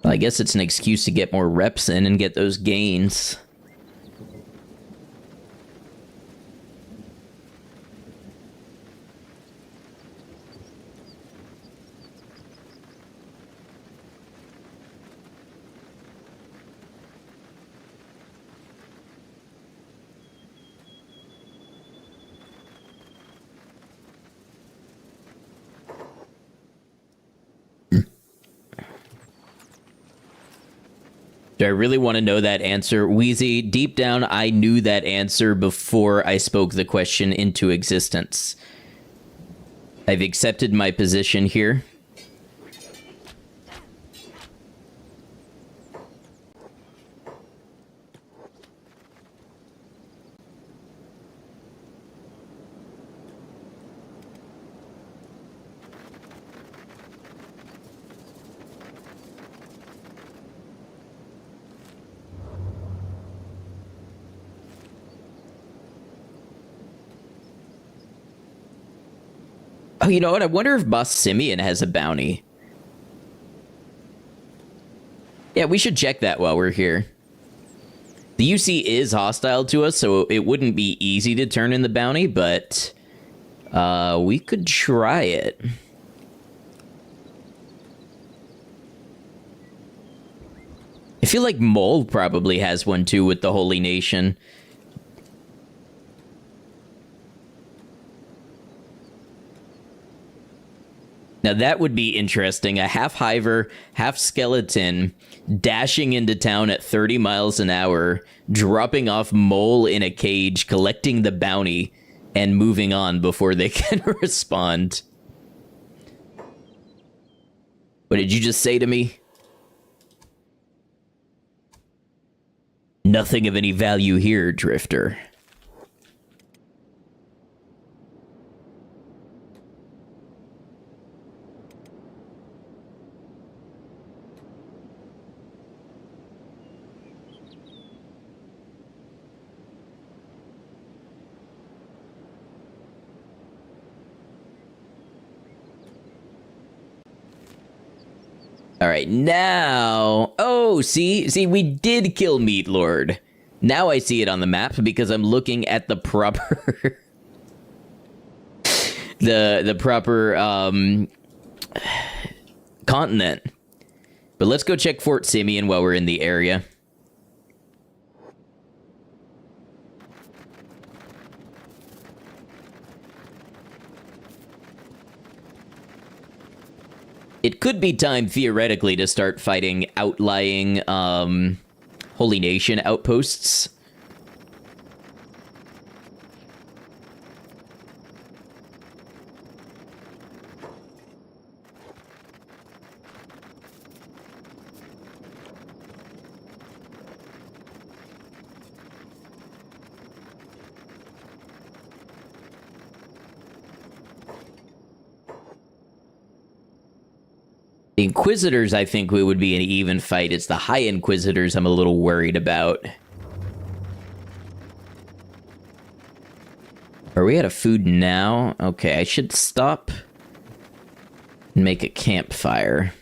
Well, I guess it's an excuse to get more reps in and get those gains. Do I really want to know that answer? Wheezy, deep down, I knew that answer before I spoke the question into existence. I've accepted my position here. Oh, you know what? I wonder if Boss Simeon has a bounty. Yeah, we should check that while we're here. The UC is hostile to us, so it wouldn't be easy to turn in the bounty, but we could try it. I feel like Mole probably has one too with the Holy Nation. Now that would be interesting. A half hiver, half skeleton, dashing into town at 30 miles an hour, dropping off Mole in a cage, collecting the bounty, and moving on before they can respond. What did you just say to me? Nothing of any value here, Drifter. All right, now... Oh, see, we did kill Meat Lord. Now I see it on the map because I'm looking at the proper... the proper, continent. But let's go check Fort Simeon while we're in the area. It could be time, theoretically, to start fighting outlying, Holy Nation outposts. The Inquisitors, I think we would be an even fight. It's the High Inquisitors I'm a little worried about. Are we out of food now? Okay, I should stop and make a campfire.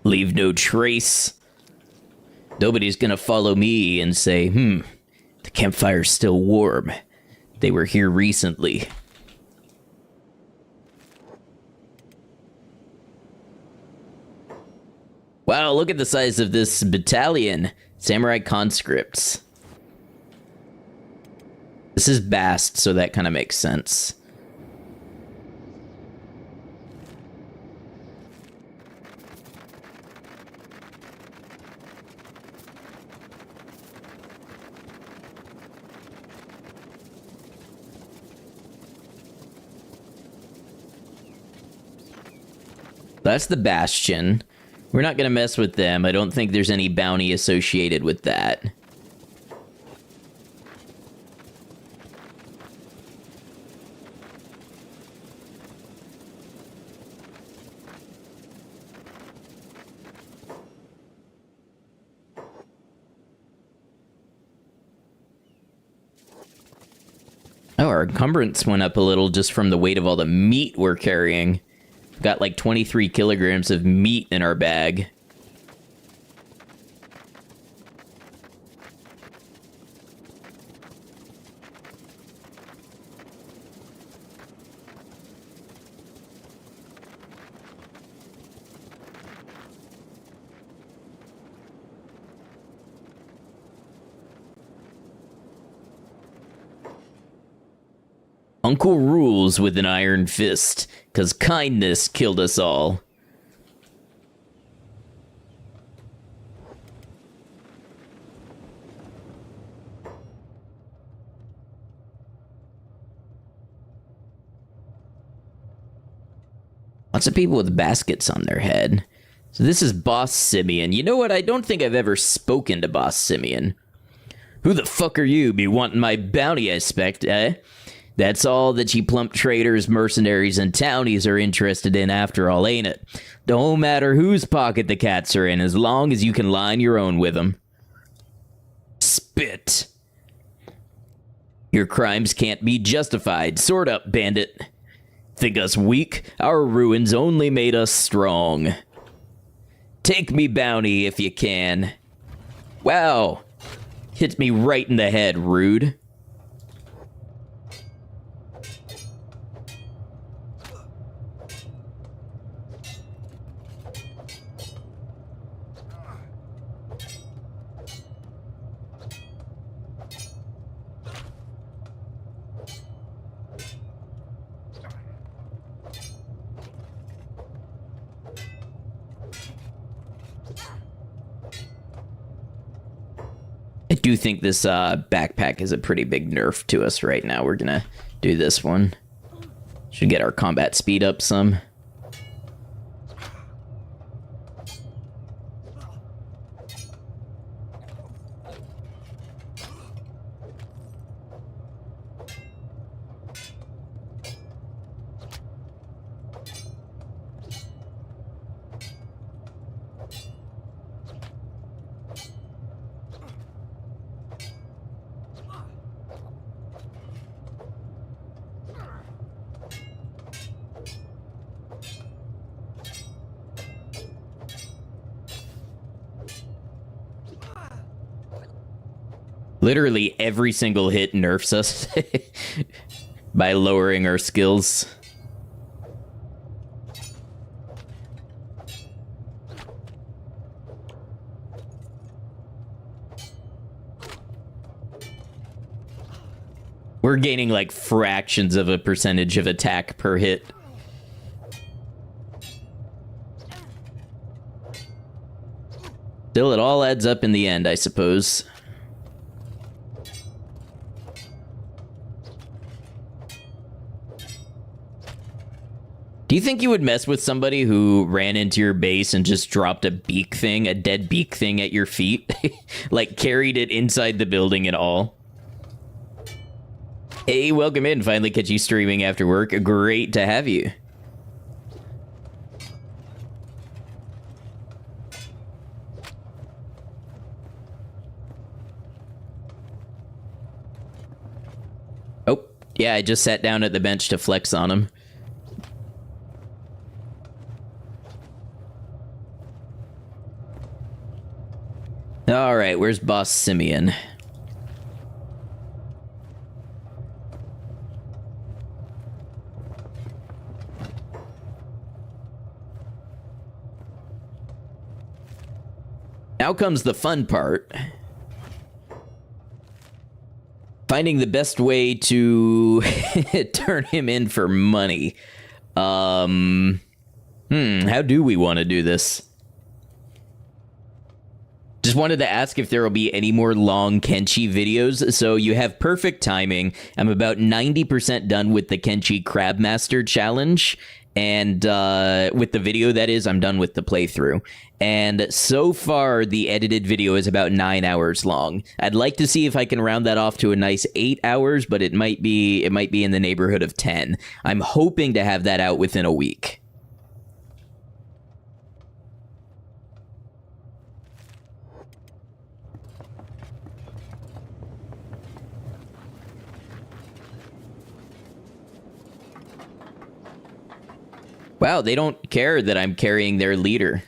Leave no trace. Nobody's gonna follow me and say, the campfire's still warm. They were here recently. Wow, look at the size of this battalion. Samurai conscripts. This is Bast, so that kind of makes sense. That's the Bastion. We're not going to mess with them. I don't think there's any bounty associated with that. Oh, our encumbrance went up a little just from the weight of all the meat we're carrying. Got like 23 kilograms of meat in our bag. Uncle rules with an iron fist, 'cause kindness killed us all. Lots of people with baskets on their head. So this is Boss Simeon. You know what? I don't think I've ever spoken to Boss Simeon. Who the fuck are you? Be wanting my bounty, I expect, eh? That's all that you plump traders, mercenaries, and townies are interested in after all, ain't it? Don't matter whose pocket the cats are in, as long as you can line your own with them. Spit. Your crimes can't be justified. Sword up, bandit. Think us weak? Our ruins only made us strong. Take me bounty if you can. Wow. Hit me right in the head, rude. I do think this backpack is a pretty big nerf to us right now. We're gonna do this one. Should get our combat speed up some. Literally every single hit nerfs us by lowering our skills. We're gaining like fractions of a percentage of attack per hit. Still, it all adds up in the end, I suppose. Do you think you would mess with somebody who ran into your base and just dropped a beak thing, a dead beak thing at your feet? Like, carried it inside the building and all? Hey, welcome in. Finally catch you streaming after work. Great to have you. Oh, yeah, I just sat down at the bench to flex on him. Alright, where's Boss Simeon? Now comes the fun part. Finding the best way to turn him in for money. How do we want to do this? Just wanted to ask if there will be any more long Kenshi videos. So you have perfect timing. I'm about 90% done with the Kenshi Crabmaster challenge. And with the video, that is, I'm done with the playthrough. And so far, the edited video is about 9 hours long. I'd like to see if I can round that off to a nice 8 hours, but it might be in the neighborhood of 10. I'm hoping to have that out within a week. Wow, they don't care that I'm carrying their leader.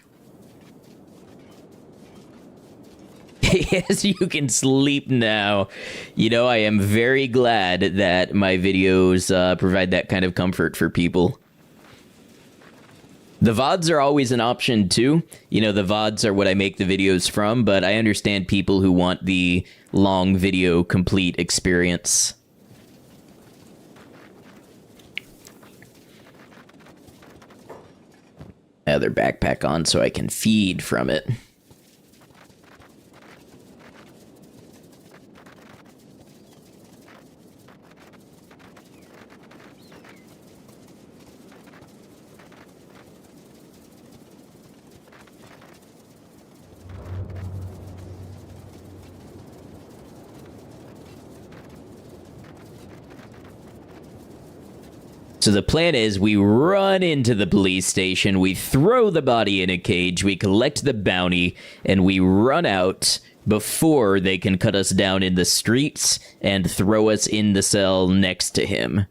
Yes, you can sleep now. You know, I am very glad that my videos provide that kind of comfort for people. The VODs are always an option too. You know, the VODs are what I make the videos from, but I understand people who want the long video complete experience. Other backpack on so I can feed from it. So the plan is we run into the police station, we throw the body in a cage, we collect the bounty, and we run out before they can cut us down in the streets and throw us in the cell next to him.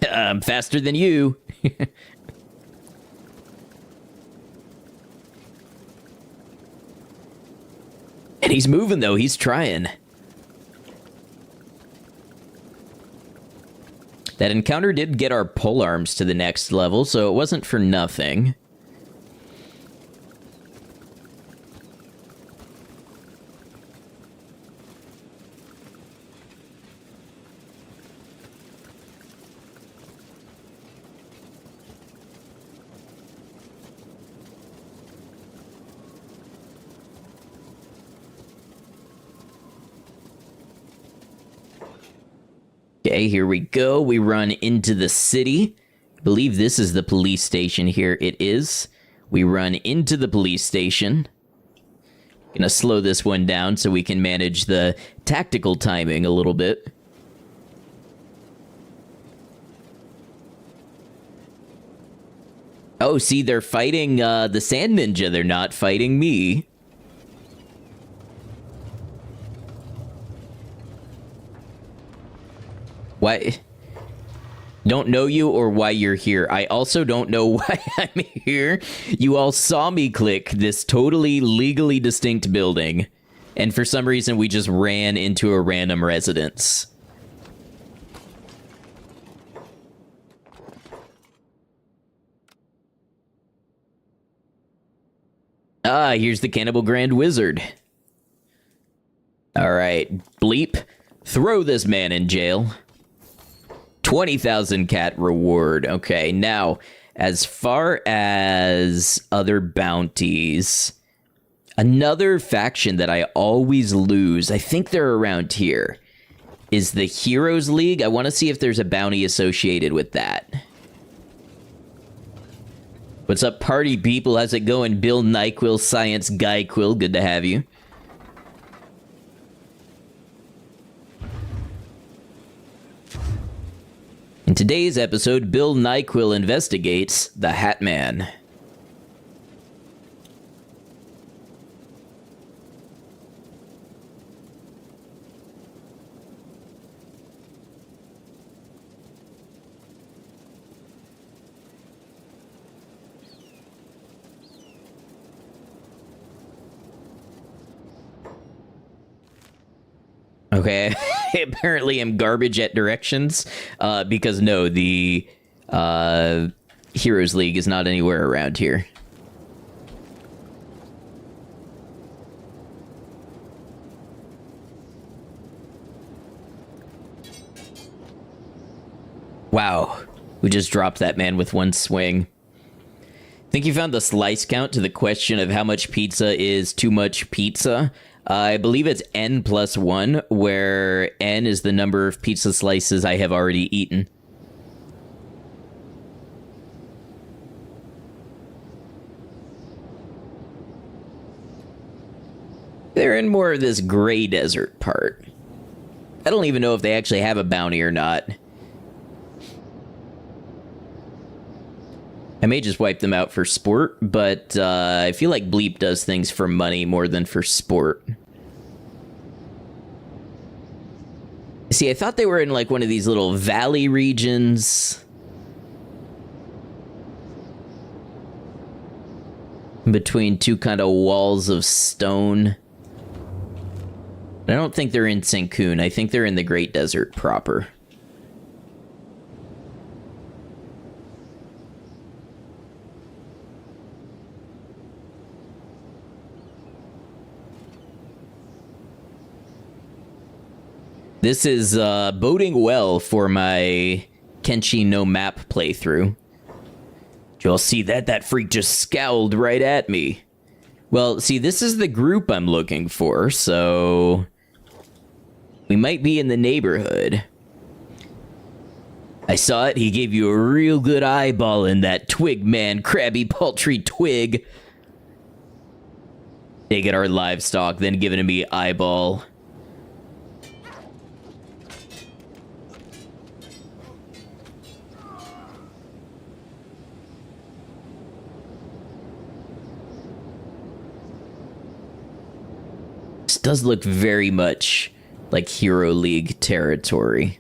I'm faster than you. And he's moving, though. He's trying. That encounter did get our polearms to the next level, so it wasn't for nothing. Okay, here we go. We run into the city. I believe this is the police station here. It is. We run into the police station. Gonna slow this one down so we can manage the tactical timing a little bit. Oh, see, they're fighting the Sand Ninja. They're not fighting me. Why? Don't know you or why you're here. I also don't know why I'm here. You all saw me click this totally legally distinct building, and for some reason we just ran into a random residence. Ah, here's the Cannibal Grand Wizard. Alright, Bleep, throw this man in jail. 20,000 cat reward. Okay, now, as far as other bounties, another faction that I always lose, I think they're around here, is the Heroes League. I want to see if there's a bounty associated with that. What's up, party people? How's it going? Bill Nyquil, Science Guy Quill, good to have you. In today's episode, Bill Nyquil investigates the Hat Man. Okay, I apparently am garbage at directions, because no, the Heroes League is not anywhere around here. Wow, we just dropped that man with one swing. Think you found the slice count to the question of how much pizza is too much pizza? I believe it's n+1, where n is the number of pizza slices I have already eaten. They're in more of this gray desert part. I don't even know if they actually have a bounty or not. I may just wipe them out for sport, but I feel like Bleep does things for money more than for sport. See, I thought they were in like one of these little valley regions. Between two kind of walls of stone. I don't think they're in Cancun. I think they're in the Great Desert proper. This is boding well for my Kenshi no map playthrough. Did you all see that? That freak just scowled right at me. Well, see, this is the group I'm looking for, so we might be in the neighborhood. I saw it. He gave you a real good eyeball in that twig, man. Crabby, paltry twig. Taking our livestock, then giving me eyeball. This does look very much like Hero League territory.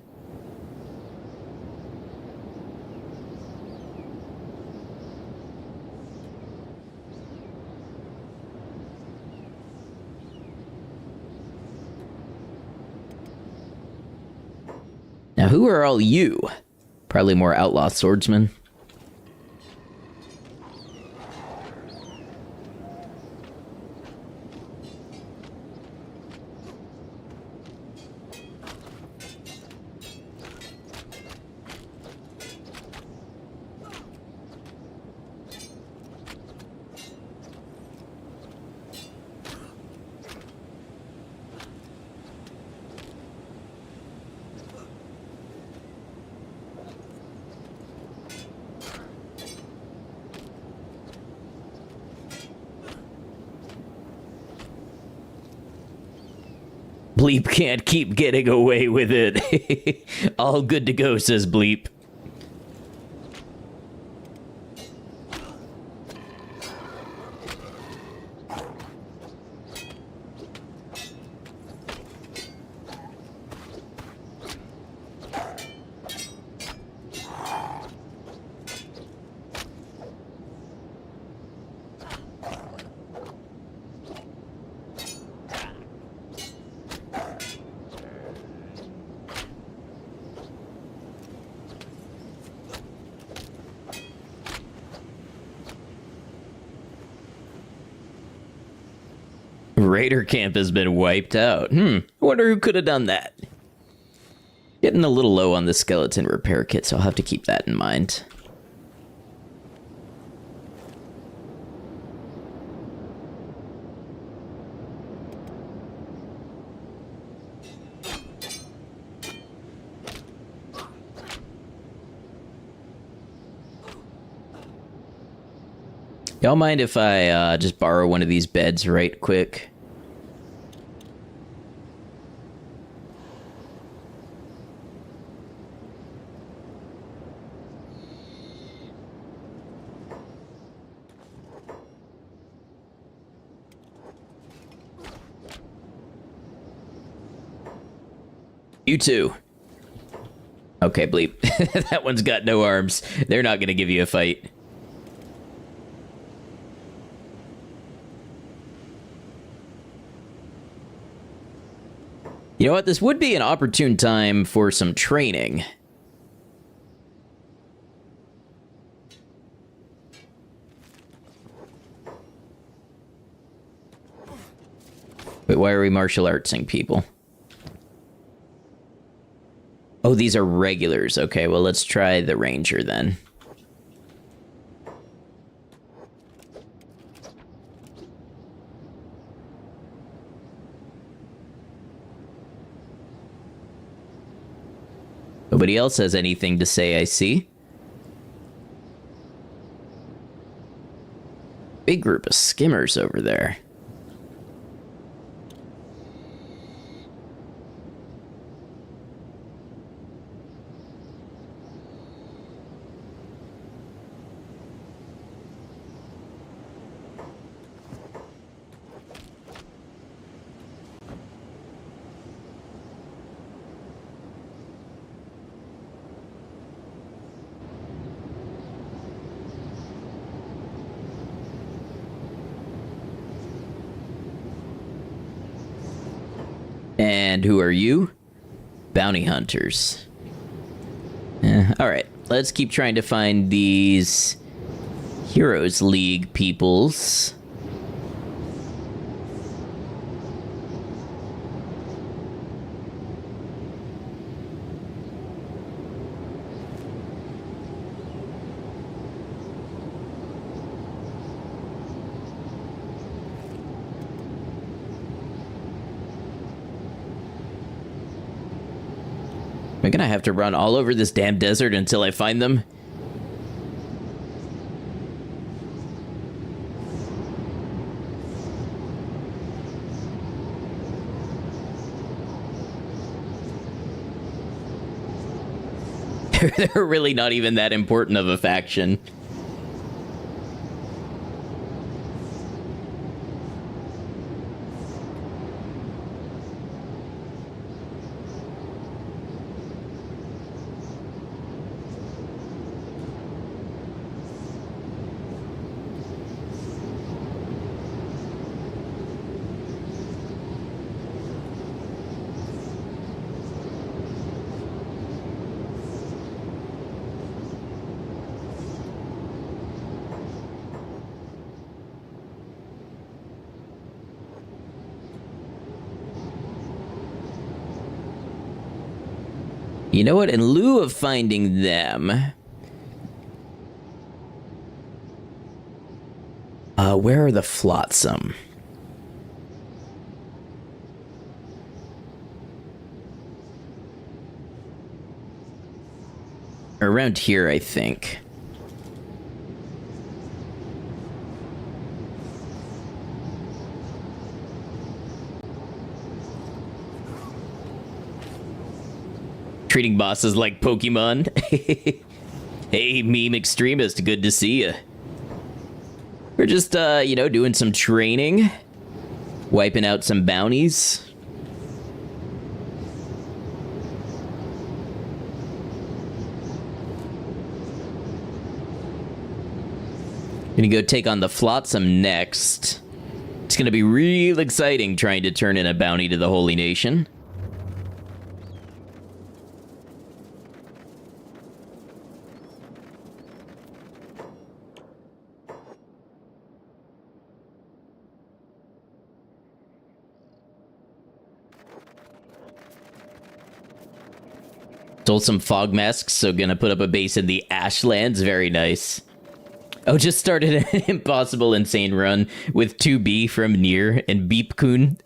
Now, who are all you? Probably more outlaw swordsmen. Bleep can't keep getting away with it. All good to go, says Bleep. Raider camp has been wiped out. I wonder who could have done that. Getting a little low on the skeleton repair kit, so I'll have to keep that in mind. Y'all mind if I just borrow one of these beds right quick? You too. Okay, Bleep. That one's got no arms. They're not gonna give you a fight. You know what? This would be an opportune time for some training. Wait, why are we martial artsing people? Oh, these are regulars. Okay, well, let's try the ranger then. Nobody else has anything to say, I see. Big group of skimmers over there. And who are you? Bounty hunters. Alright, let's keep trying to find these Heroes League peoples. I'm gonna have to run all over this damn desert until I find them. They're really not even that important of a faction. You know what? In lieu of finding them... where are the Flatsome? Around here, I think. Treating bosses like Pokemon. Hey, meme extremist, good to see ya. We're just, you know, doing some training. Wiping out some bounties. Gonna go take on the Flatsome next. It's gonna be real exciting trying to turn in a bounty to the Holy Nation. Stole some fog masks, so gonna put up a base in the Ashlands. Very nice. Oh, just started an impossible insane run with 2B from Nier and Beep-kun.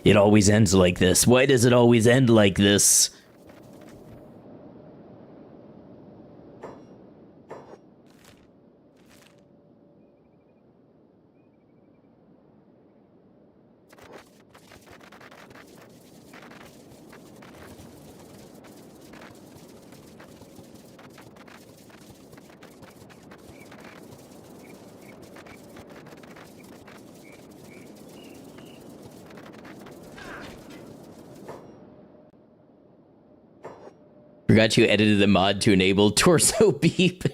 It always ends like this. Why does it always end like this? Forgot you edited the mod to enable torso beep.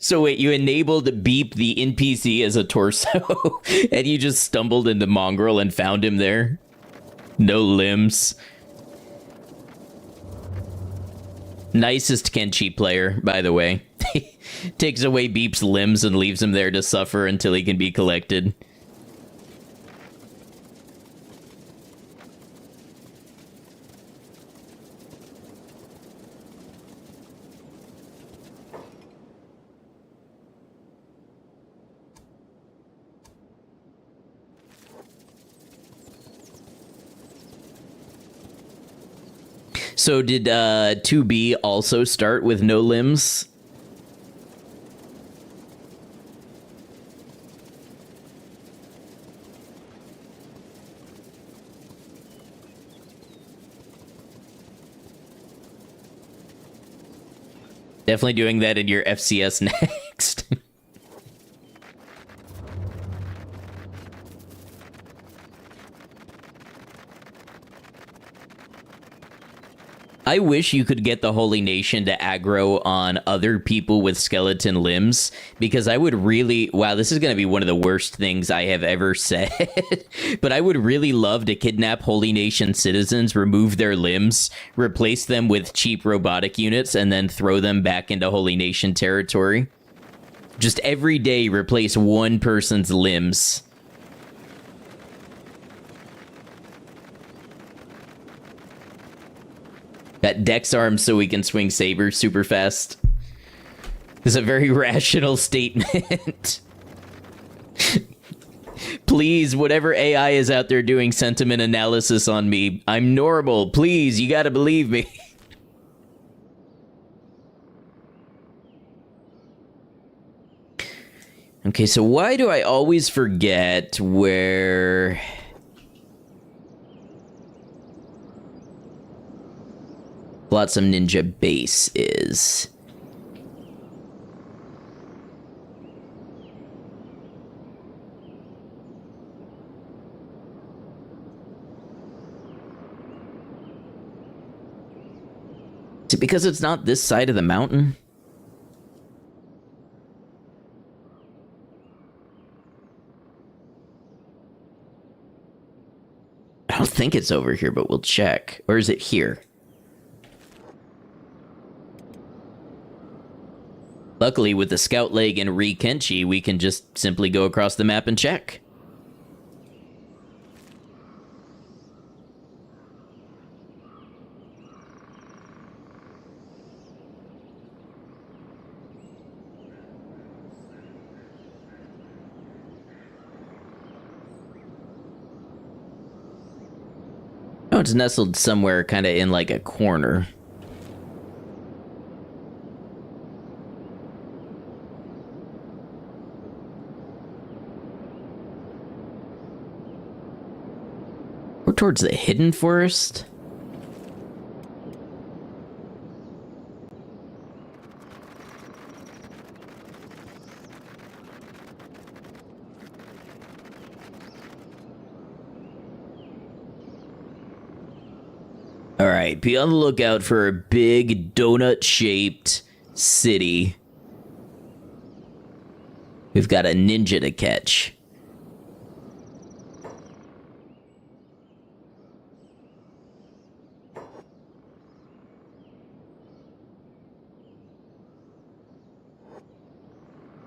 So wait, you enabled beep the NPC as a torso, and you just stumbled into Mongrel and found him there? No limbs. Nicest Kenshi player, by the way. Takes away Beep's limbs and leaves him there to suffer until he can be collected. So did 2B also start with no limbs? Definitely doing that in your FCS next. I wish you could get the Holy Nation to aggro on other people with skeleton limbs, because I would really... Wow, this is going to be one of the worst things I have ever said. But I would really love to kidnap Holy Nation citizens, remove their limbs, replace them with cheap robotic units, and then throw them back into Holy Nation territory. Just every day replace one person's limbs. Got Dex arms so we can swing sabers super fast. This is a very rational statement. Please, whatever AI is out there doing sentiment analysis on me, I'm normal. Please, you gotta believe me. Okay, so why do I always forget where... Flatsome Ninja base is? Is it because it's not this side of the mountain? I don't think it's over here, but we'll check. Or is it here? Luckily, with the scout leg and Kenshi, we can just simply go across the map and check. Oh, it's nestled somewhere kind of in like a corner. We're towards the hidden forest. All right, be on the lookout for a big donut-shaped city. We've got a ninja to catch.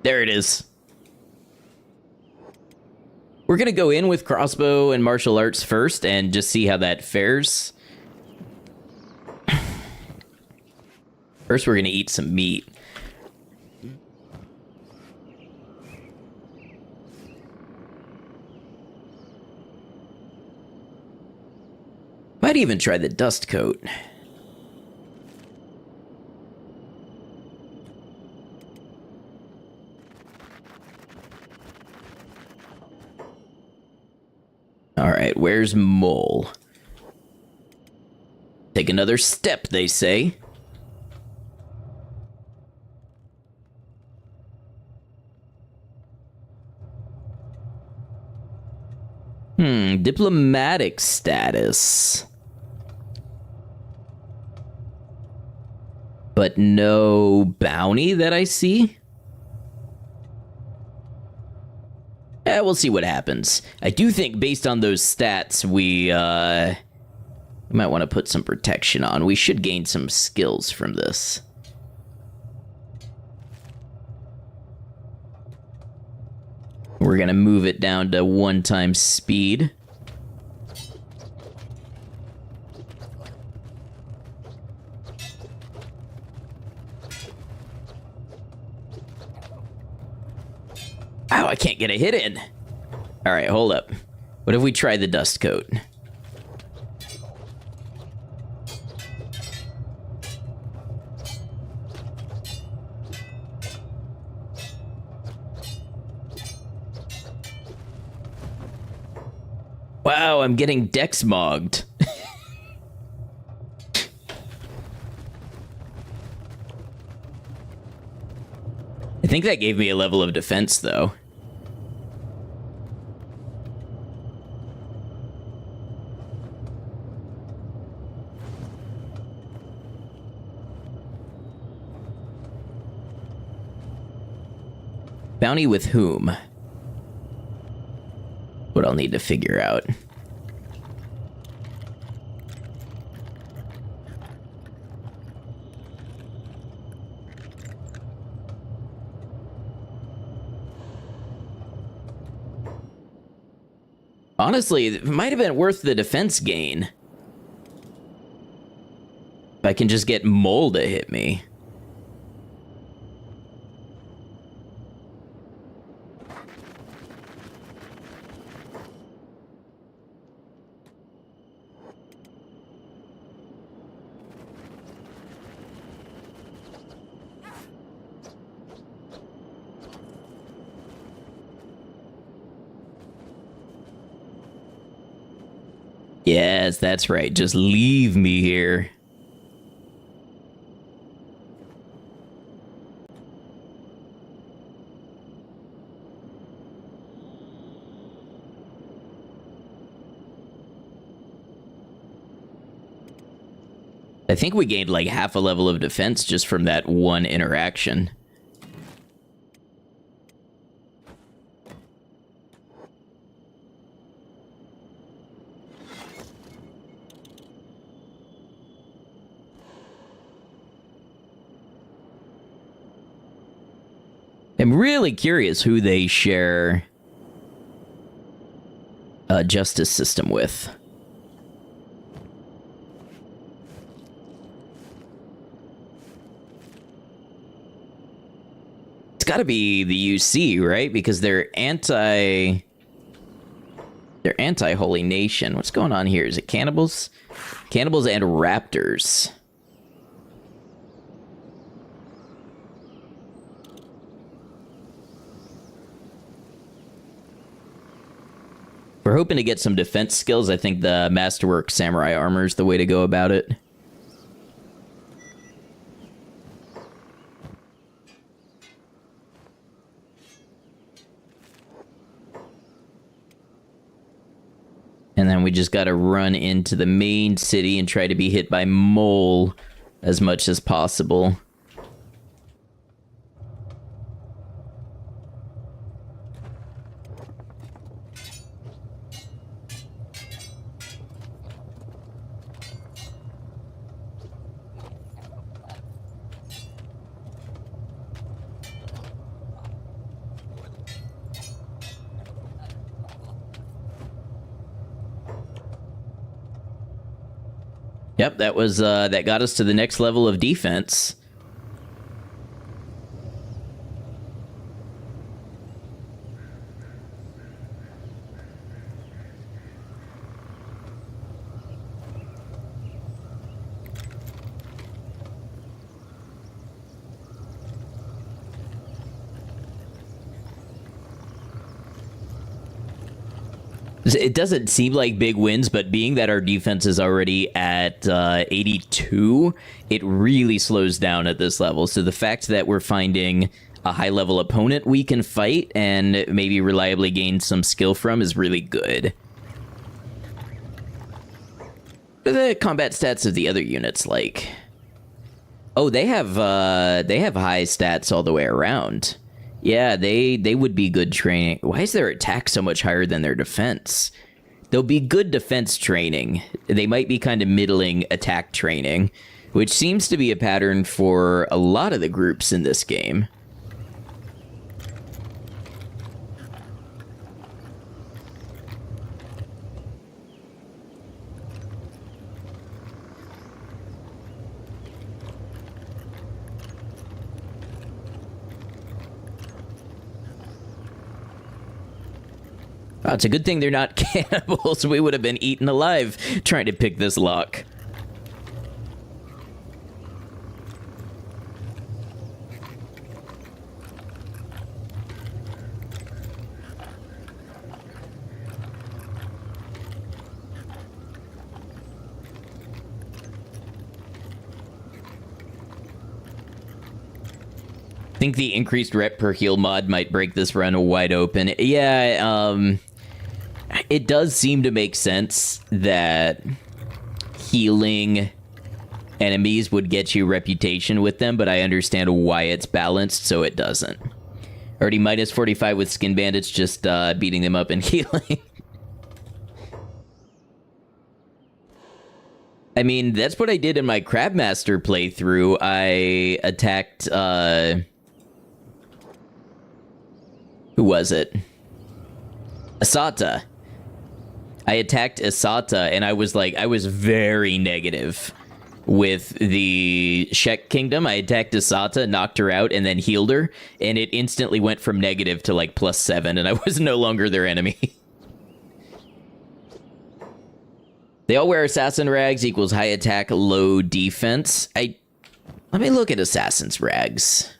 There it is. We're gonna go in with crossbow and martial arts first and just see how that fares. First, we're gonna eat some meat. Might even try the dust coat. All right, where's Mole? Take another step, they say. Diplomatic status. But no bounty that I see? Yeah, we'll see what happens. I do think based on those stats, we might want to put some protection on. We should gain some skills from this. We're gonna move it down to 1x speed. Wow, I can't get a hit in. All right, hold up. What if we try the dust coat? Wow, I'm getting dex mogged. I think that gave me a level of defense, though. Bounty with whom? What I'll need to figure out. Honestly, it might have been worth the defense gain. If I can just get Mole to hit me. Yes, that's right. Just leave me here. I think we gained like half a level of defense just from that one interaction. I'm really curious who they share a justice system with. It's got to be the UC, right? Because they're anti-Holy Nation. What's going on here? Is it cannibals? Cannibals and raptors. We're hoping to get some defense skills. I think the Masterwork Samurai Armor is the way to go about it. And then we just gotta run into the main city and try to be hit by Mole as much as possible. Yep, that was that got us to the next level of defense. It doesn't seem like big wins, but being that our defense is already at 82, it really slows down at this level. So the fact that we're finding a high-level opponent we can fight and maybe reliably gain some skill from is really good. What are the combat stats of the other units like? Oh, they have high stats all the way around. Yeah, they would be good training. Why is their attack so much higher than their defense? They'll be good defense training. They might be kind of middling attack training, which seems to be a pattern for a lot of the groups in this game. Oh, it's a good thing they're not cannibals. We would have been eaten alive trying to pick this lock. I think the increased rep per heal mod might break this run wide open. Yeah, it does seem to make sense that healing enemies would get you reputation with them, but I understand why it's balanced, so it doesn't. Already minus 45 with skin bandits, just beating them up and healing. I mean, that's what I did in my Crabmaster playthrough. I attacked, who was it? Asata. I attacked Asata, and I was very negative with the Shek Kingdom. I attacked Asata, knocked her out, and then healed her, and it instantly went from negative to, like, +7, and I was no longer their enemy. They all wear assassin rags equals high attack, low defense. Let me look at assassin's rags.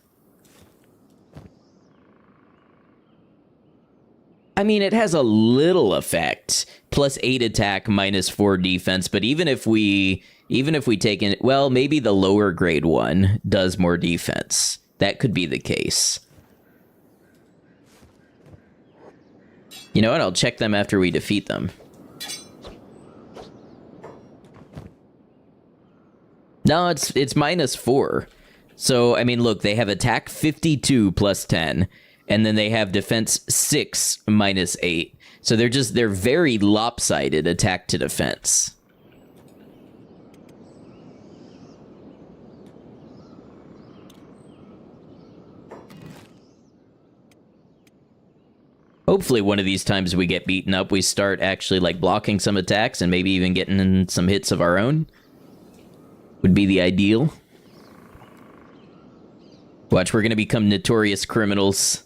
I mean, it has a little effect. +8 attack, -4 defense, but even if we take in, well, maybe the lower grade one does more defense. That could be the case. You know what? I'll check them after we defeat them. No, it's -4. So, I mean, look, they have attack 52 +10, and then they have defense 6 -8. So they're very lopsided attack to defense. Hopefully one of these times we get beaten up, we start actually, like, blocking some attacks and maybe even getting in some hits of our own. Would be the ideal. Watch, we're gonna become notorious criminals.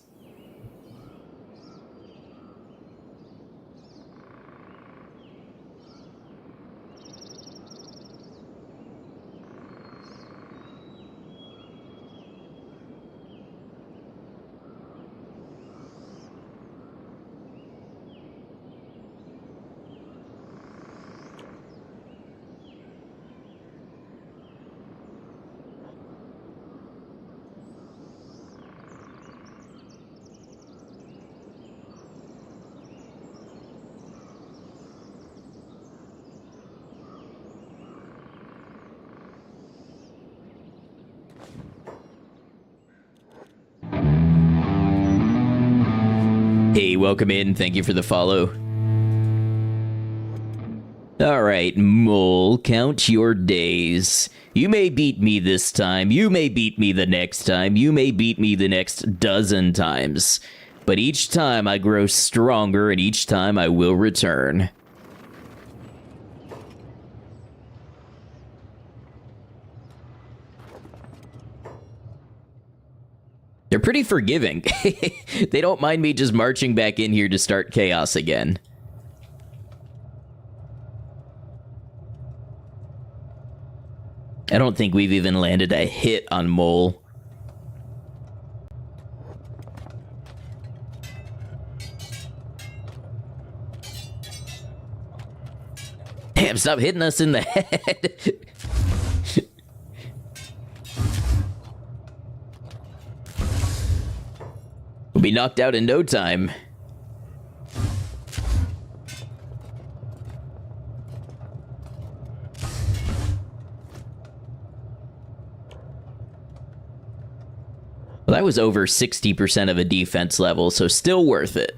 Hey, welcome in. Thank you for the follow. Alright, Mole, count your days. You may beat me this time, you may beat me the next time, you may beat me the next dozen times. But each time I grow stronger, and each time I will return. They're pretty forgiving. They don't mind me just marching back in here to start chaos again. I don't think we've even landed a hit on Mole. Damn, stop hitting us in the head. We'll be knocked out in no time. Well, that was over 60% of a defense level, so still worth it.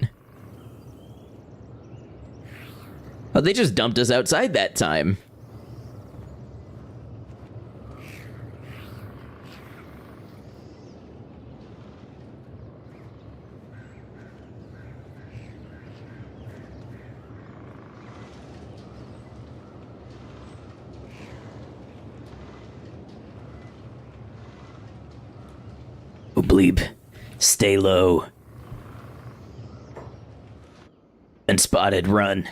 Oh, they just dumped us outside that time. Oh, Bleep. Stay low. And spotted, run.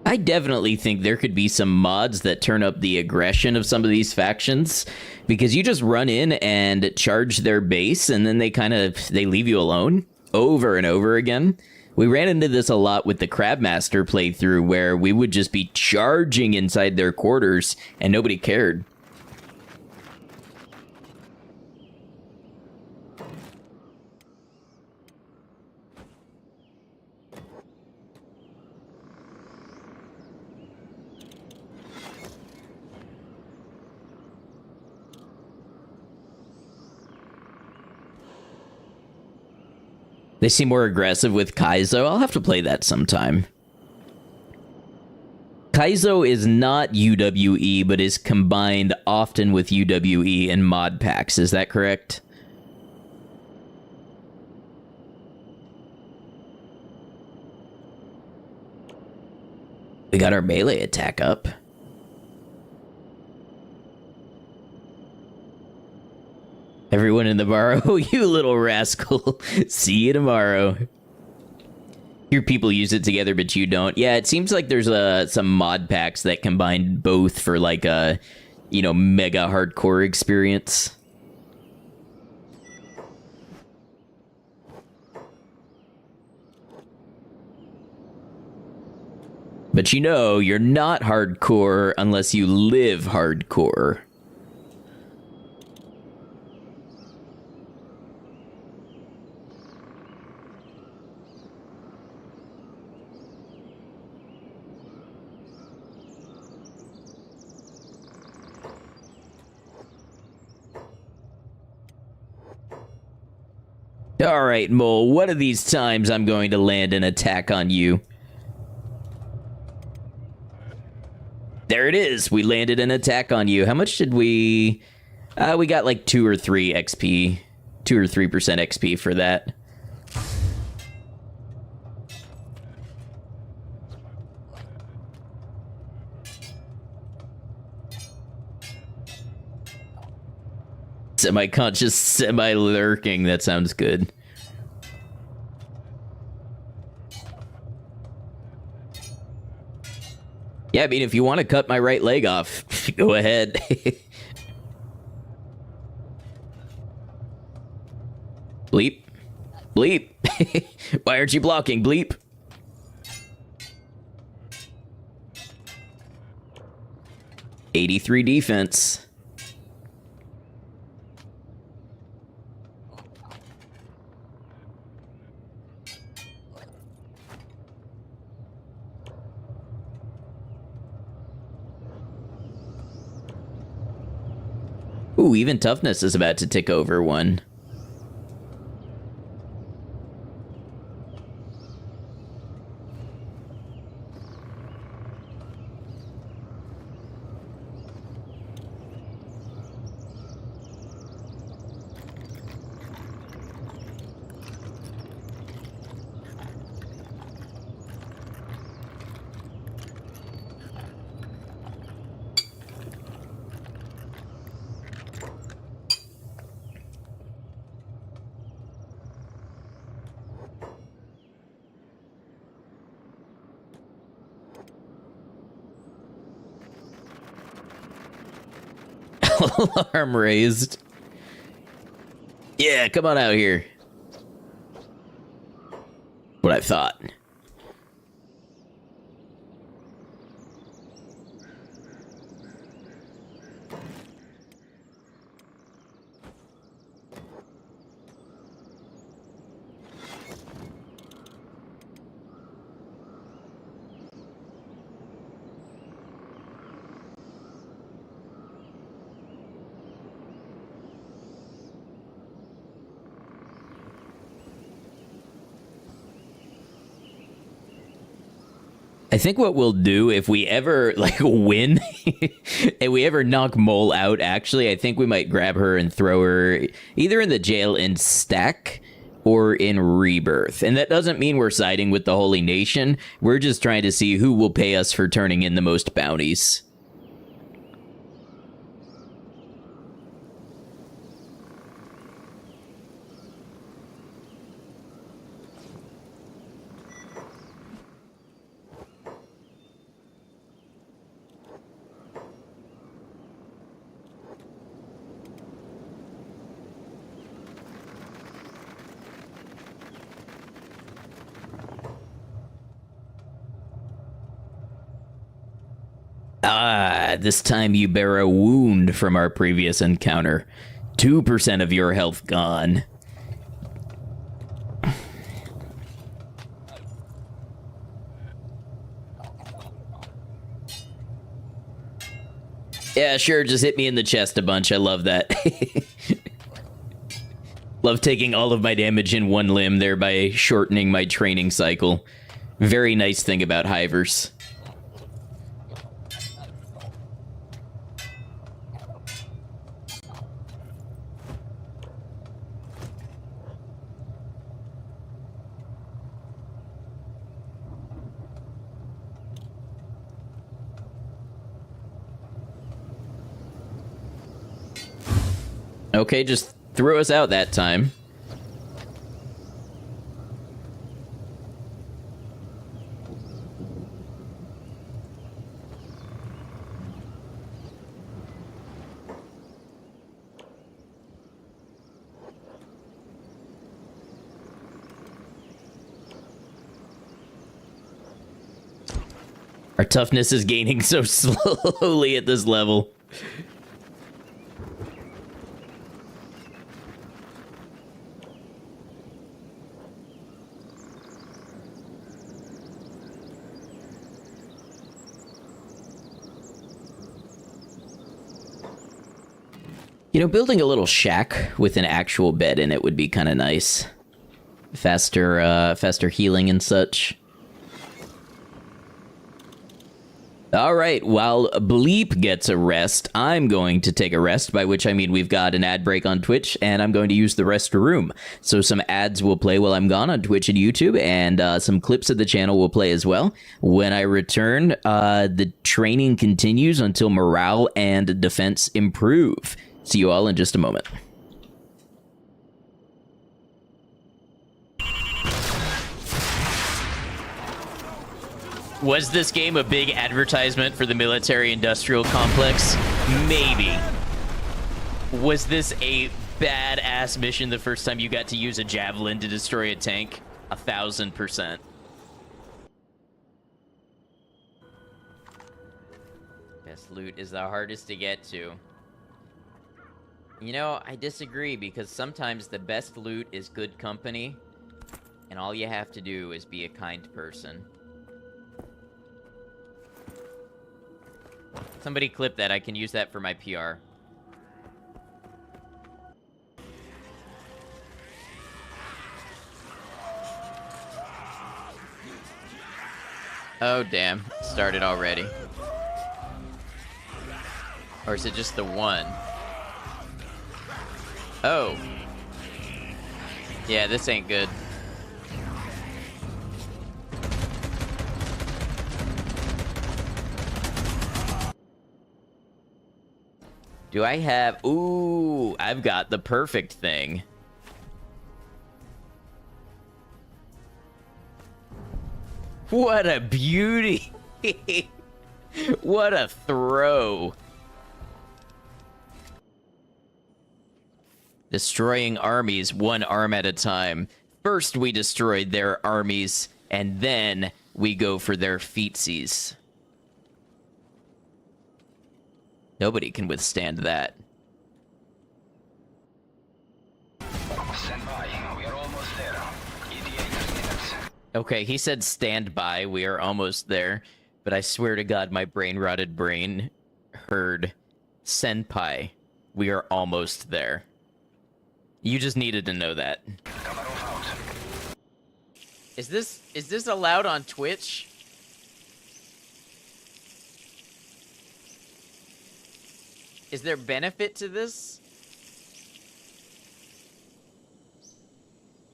I definitely think there could be some mods that turn up the aggression of some of these factions, because you just run in and charge their base, and then they leave you alone over and over again. We ran into this a lot with the Crabmaster playthrough, where we would just be charging inside their quarters, and nobody cared. They seem more aggressive with Kaizo. I'll have to play that sometime. Kaizo is not UWE, but is combined often with UWE in mod packs. Is that correct? We got our melee attack up. Everyone in the bar, oh, you little rascal. See you tomorrow. Hear people use it together, but you don't. Yeah, it seems like there's some mod packs that combine both for like a, you know, mega hardcore experience. But you know, you're not hardcore unless you live hardcore. Alright, Mole, one of these times I'm going to land an attack on you. There it is. We landed an attack on you. How much did we... we got like 2 or 3 XP. 2 or 3% XP for that. Semi-conscious, semi-lurking. That sounds good. Yeah, I mean, if you want to cut my right leg off, go ahead. Bleep. Bleep. Why aren't you blocking, Bleep? '83 defense. Ooh, even toughness is about to tick over 1. Alarm raised. Yeah, come on out here. What I thought. I think what we'll do if we ever, like, win, and we ever knock Mole out, actually, I think we might grab her and throw her either in the jail in Stack or in Rebirth. And that doesn't mean we're siding with the Holy Nation. We're just trying to see who will pay us for turning in the most bounties. Ah, this time you bear a wound from our previous encounter. 2% of your health gone. Yeah, sure, just hit me in the chest a bunch. I love that. Love taking all of my damage in one limb, thereby shortening my training cycle. Very nice thing about hivers. Okay, just threw us out that time. Our toughness is gaining so slowly at this level. You know, building a little shack with an actual bed in it would be kind of nice. Faster healing and such. All right, while Bleep gets a rest, I'm going to take a rest, by which I mean we've got an ad break on Twitch, and I'm going to use the rest room. So some ads will play while I'm gone on Twitch and YouTube, and some clips of the channel will play as well. When I return, the training continues until morale and defense improve. See you all in just a moment. Was this game a big advertisement for the military-industrial complex? Maybe. Was this a badass mission the first time you got to use a javelin to destroy a tank? 1000%. Best loot is the hardest to get to. You know, I disagree, because sometimes the best loot is good company, and all you have to do is be a kind person. Somebody clip that. I can use that for my PR. Oh, damn. Started already. Or is it just the one? Oh. Yeah, this ain't good. Do I have... Ooh, I've got the perfect thing. What a beauty! What a throw! Destroying armies one arm at a time. First we destroyed their armies, and then we go for their feetsies. Nobody can withstand that. Stand by. We are almost there. ETA minutes. Okay, he said stand by, we are almost there. But I swear to God, my brain-rotted brain heard senpai, we are almost there. You just needed to know that. Is this allowed on Twitch? Is there benefit to this?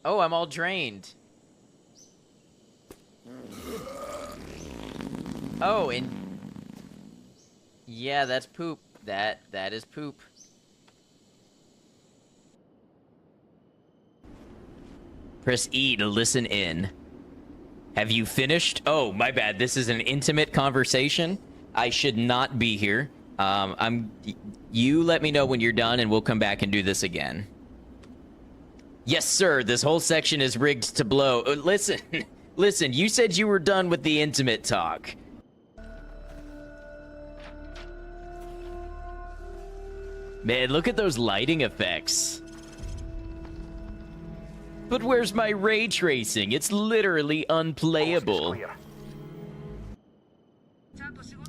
Oh, I'm all drained. Oh, and... yeah, that's poop. That is poop. Press E to listen in. Have you finished? Oh, my bad. This is an intimate conversation. I should not be here. You let me know when you're done and we'll come back and do this again. Yes, sir. This whole section is rigged to blow. Listen, listen, you said you were done with the intimate talk. Man, look at those lighting effects. But where's my ray tracing? It's literally unplayable.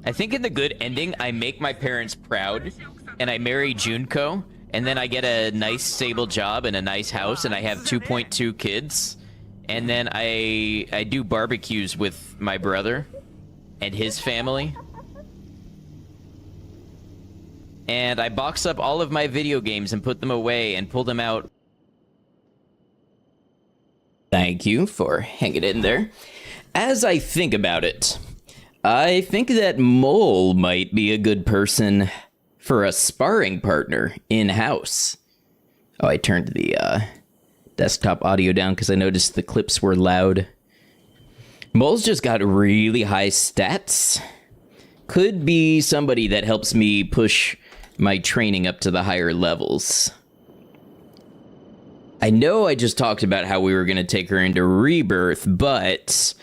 I think in the good ending, I make my parents proud, and I marry Junko, and then I get a nice stable job and a nice house, and I have 2.2 kids, and then I do barbecues with my brother and his family, and I box up all of my video games and put them away and pull them out. Thank you for hanging in there. As I think about it, I think that Mole might be a good person for a sparring partner in-house. Oh, I turned the desktop audio down because I noticed the clips were loud. Mole's just got really high stats. Could be somebody that helps me push my training up to the higher levels. I know I just talked about how we were going to take her into Rebirth, but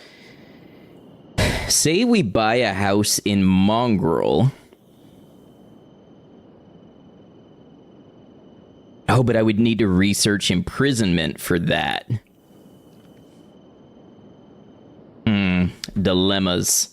say we buy a house in Mongrel. Oh, but I would need to research imprisonment for that. Dilemmas.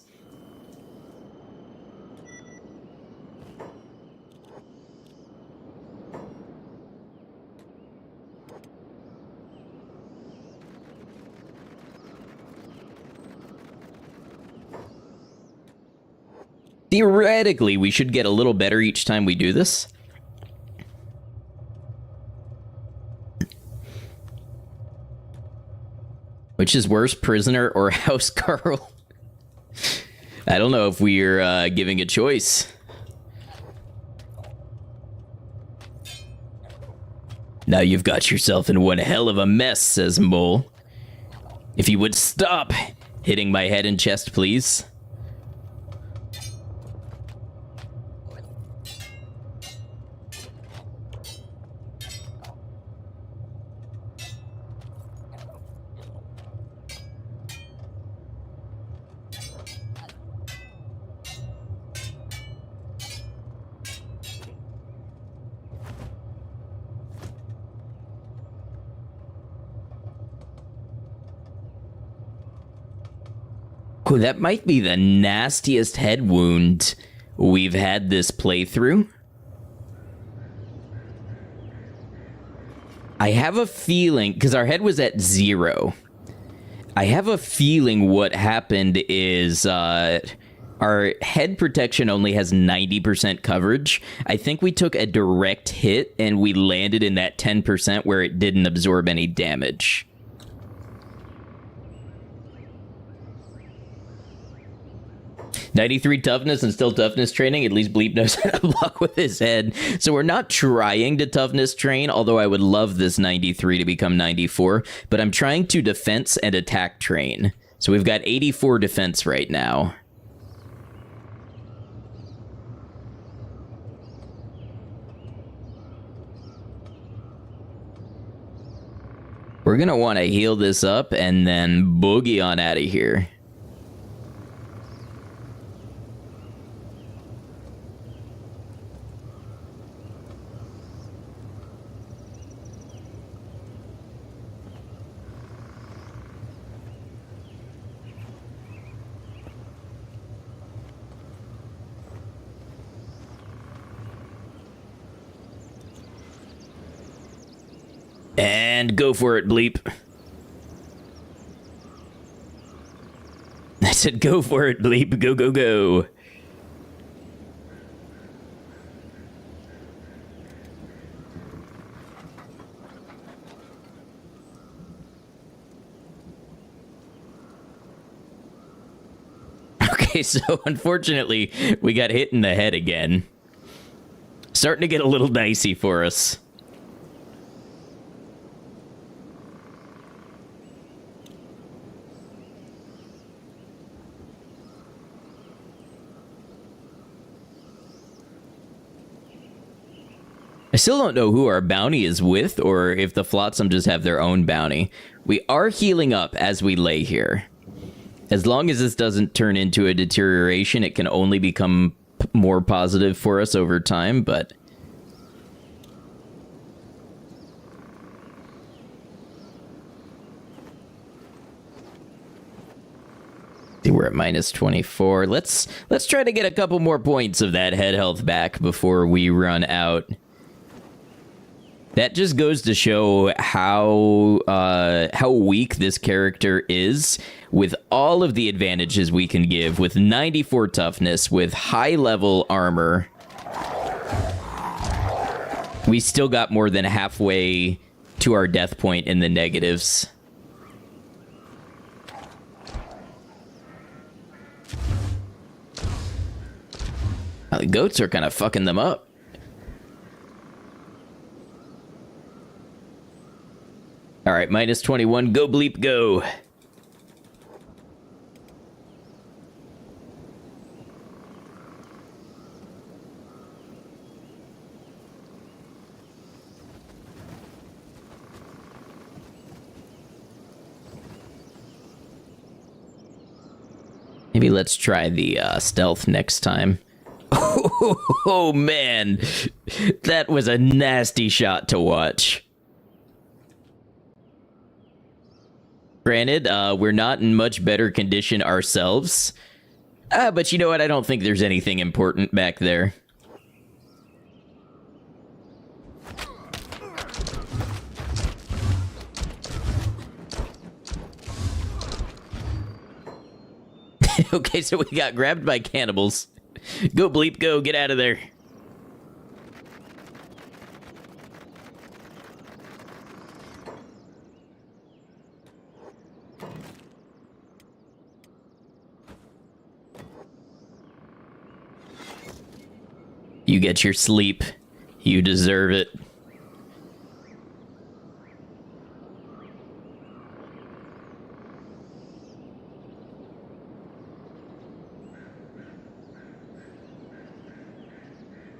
Theoretically, we should get a little better each time we do this. Which is worse, prisoner or house Carl? I don't know if we're giving a choice. Now you've got yourself in one hell of a mess, says Mole. If you would stop hitting my head and chest, please. Oh, that might be the nastiest head wound we've had this playthrough. I have a feeling, because our head was at 0. I have a feeling what happened is our head protection only has 90% coverage. I think we took a direct hit and we landed in that 10% where it didn't absorb any damage. .93 toughness and still toughness training. At least Bleep knows how to block with his head. So we're not trying to toughness train, although I would love this 93 to become 94. But I'm trying to defense and attack train. So we've got 84 defense right now. We're going to want to heal this up and then boogie on out of here. And go for it, Bleep. I said go for it, Bleep. Go, go, go. Okay, so unfortunately, we got hit in the head again. Starting to get a little dicey for us. I still don't know who our bounty is with, or if the Flatsome just have their own bounty. We are healing up as we lay here. As long as this doesn't turn into a deterioration, it can only become more positive for us over time, but... See, we're at minus 24. Let's try to get a couple more points of that head health back before we run out. That just goes to show how weak this character is, with all of the advantages we can give, with 94 toughness, with high level armor. We still got more than halfway to our death point in the negatives. The goats are kind of fucking them up. All right, minus 21. Go, Bleep, go. Maybe let's try the stealth next time. Oh, man. That was a nasty shot to watch. Granted, we're not in much better condition ourselves. But you know what? I don't think there's anything important back there. Okay, so we got grabbed by cannibals. Go, Bleep, go. Get out of there. You get your sleep. You deserve it.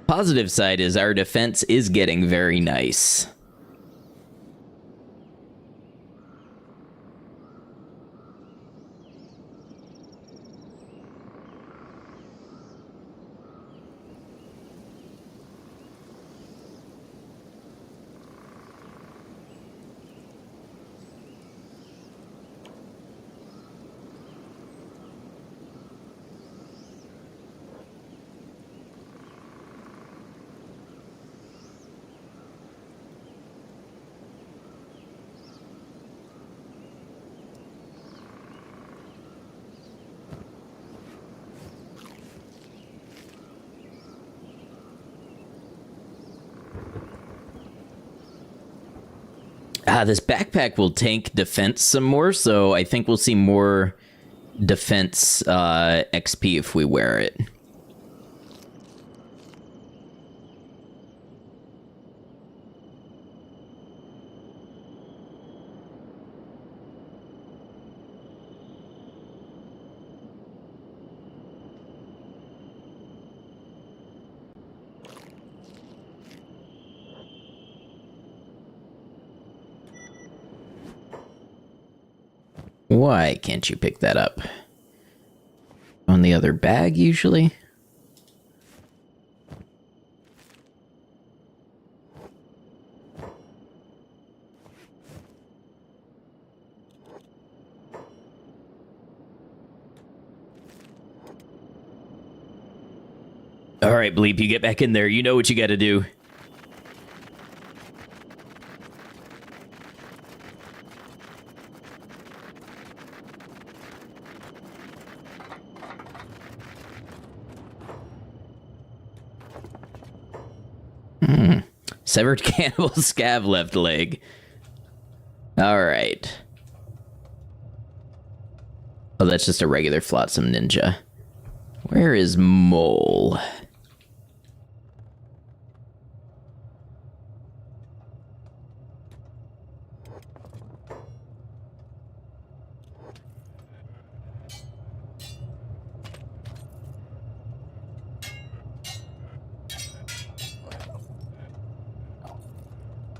Positive side is our defense is getting very nice. This backpack will tank defense some more, so I think we'll see more defense XP if we wear it. Why can't you pick that up? On the other bag, usually? All right, Bleep, you get back in there. You know what you gotta do. Severed cannibal scav left leg. Alright. Oh, that's just a regular Flatsome Ninja. Where is Mole?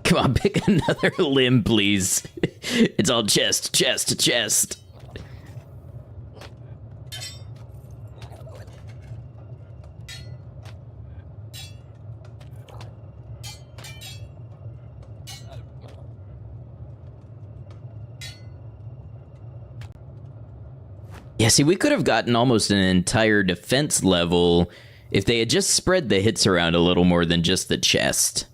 Come on, pick another limb, please. It's all chest, chest, chest. Yeah, see, we could have gotten almost an entire defense level if they had just spread the hits around a little more than just the chest.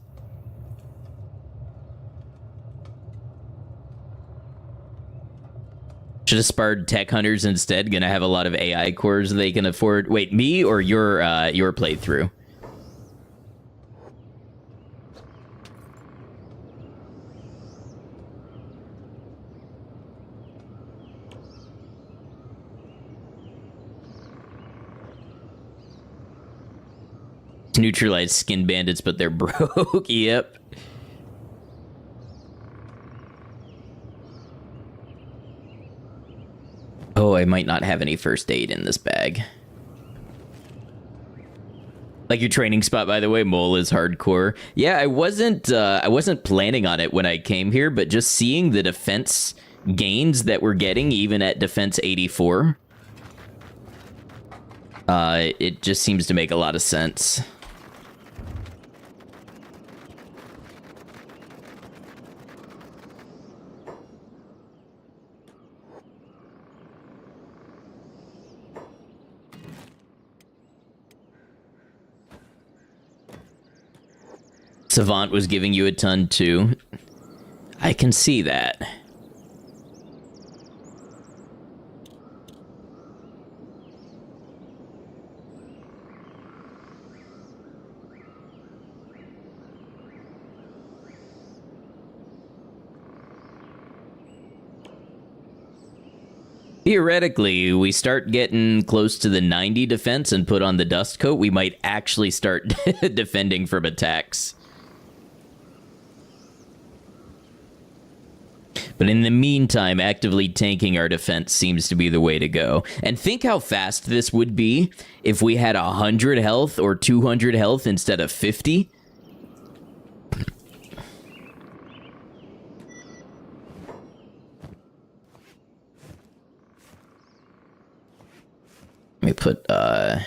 Should have sparred tech hunters instead. Gonna have a lot of AI cores they can afford. Wait, me or your playthrough? Neutralize skin bandits, but they're broke. Yep. Oh, I might not have any first aid in this bag. Like your training spot, by the way, Mole is hardcore. Yeah, I wasn't planning on it when I came here, but just seeing the defense gains that we're getting, even at defense 84, it just seems to make a lot of sense. Savant was giving you a ton too. I can see that. Theoretically, we start getting close to the 90 defense and put on the dust coat, we might actually start defending from attacks. But in the meantime, actively tanking our defense seems to be the way to go. And think how fast this would be if we had 100 health or 200 health instead of 50. Let me put, there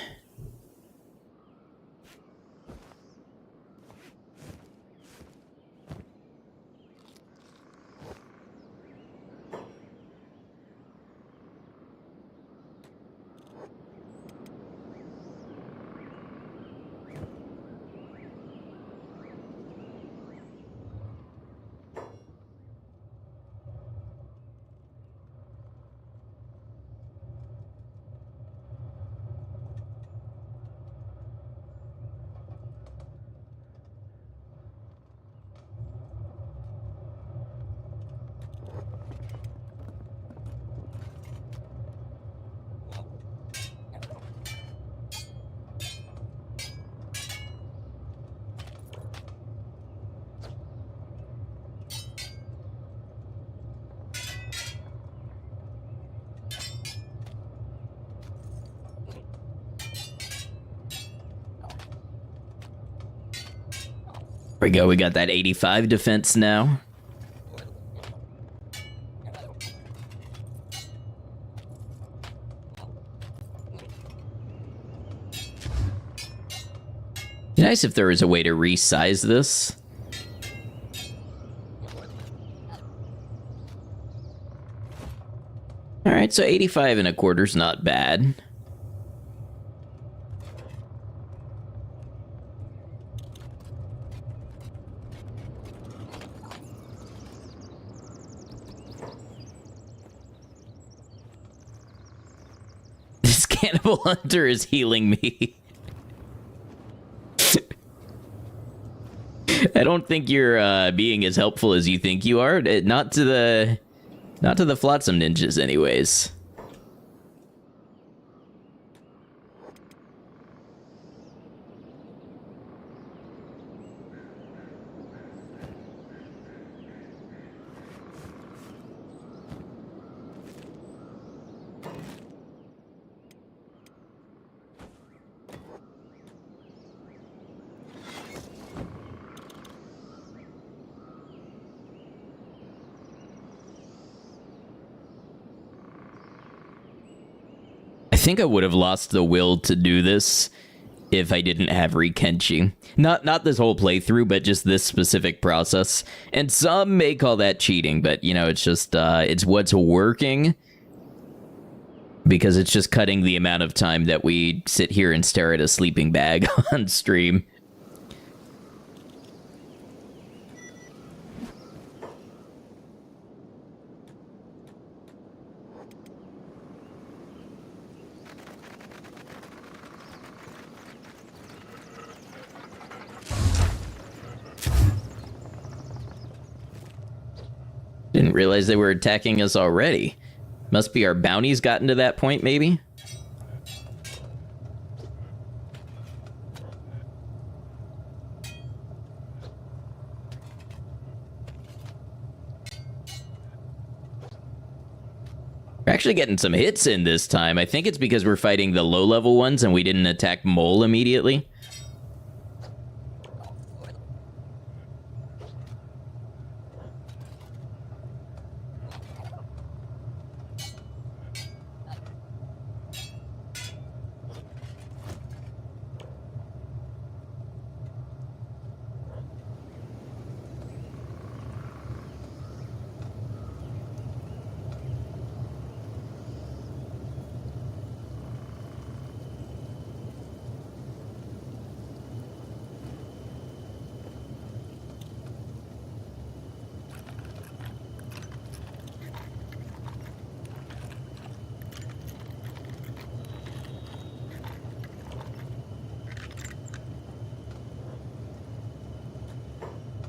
we go, we got that 85 defense now. Be nice if there was a way to resize this. Alright, so 85 and a quarter's not bad. This cannibal hunter is healing me. I don't think you're being as helpful as you think you are. Not to the Flatsome Ninjas, anyways. I think I would have lost the will to do this if I didn't have Kenshi. Not this whole playthrough, but just this specific process. And some may call that cheating, but you know, it's just it's what's working, because it's just cutting the amount of time that we sit here and stare at a sleeping bag on stream. Didn't realize they were attacking us already. Must be our bounties gotten to that point, maybe? We're actually getting some hits in this time. I think it's because we're fighting the low-level ones and we didn't attack Mole immediately.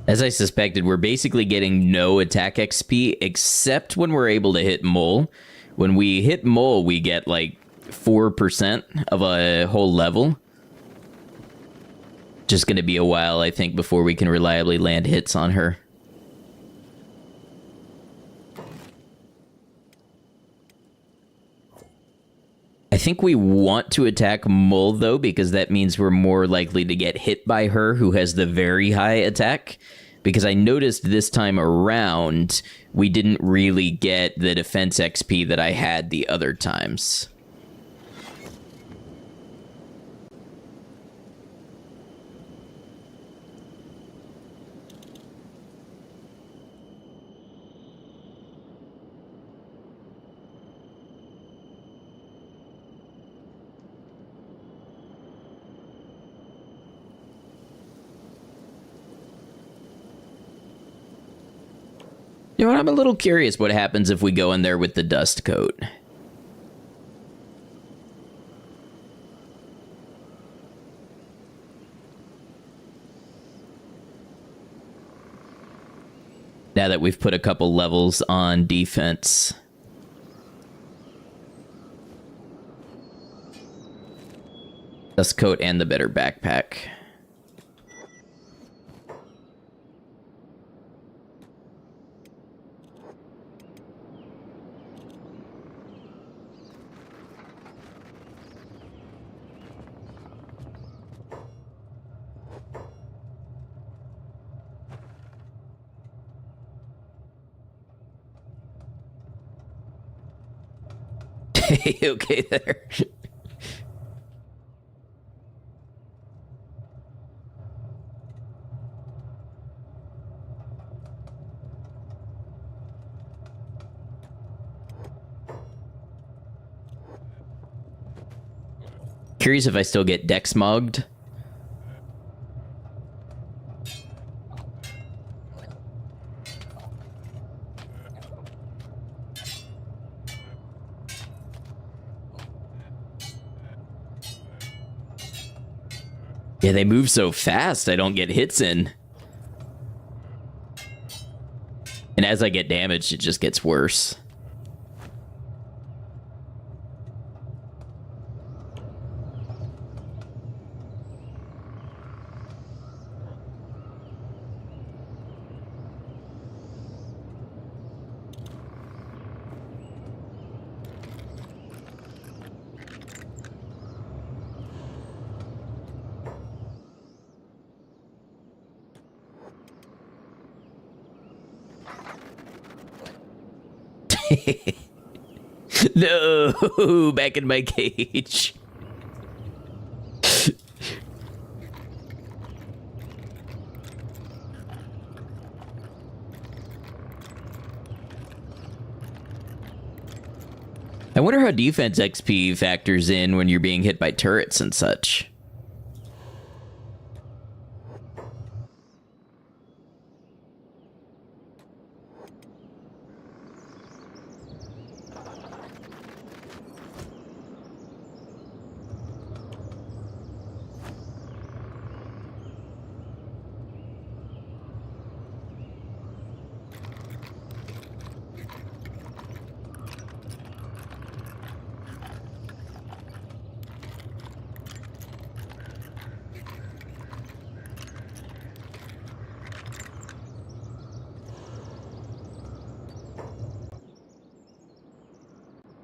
As I suspected, we're basically getting no attack XP except when we're able to hit Mole. When we hit Mole, we get like 4% of a whole level. Just gonna be a while, I think, before we can reliably land hits on her. I think we want to attack Mole, though, because that means we're more likely to get hit by her, who has the very high attack. Because I noticed this time around, we didn't really get the defense XP that I had the other times. You know what, I'm a little curious what happens if we go in there with the dust coat. Now that we've put a couple levels on defense. Dust coat and the better backpack. Okay there. Curious if I still get dex mogged. Yeah, they move so fast, I don't get hits in. And as I get damaged, it just gets worse. No, back in my cage. I wonder how defense XP factors in when you're being hit by turrets and such.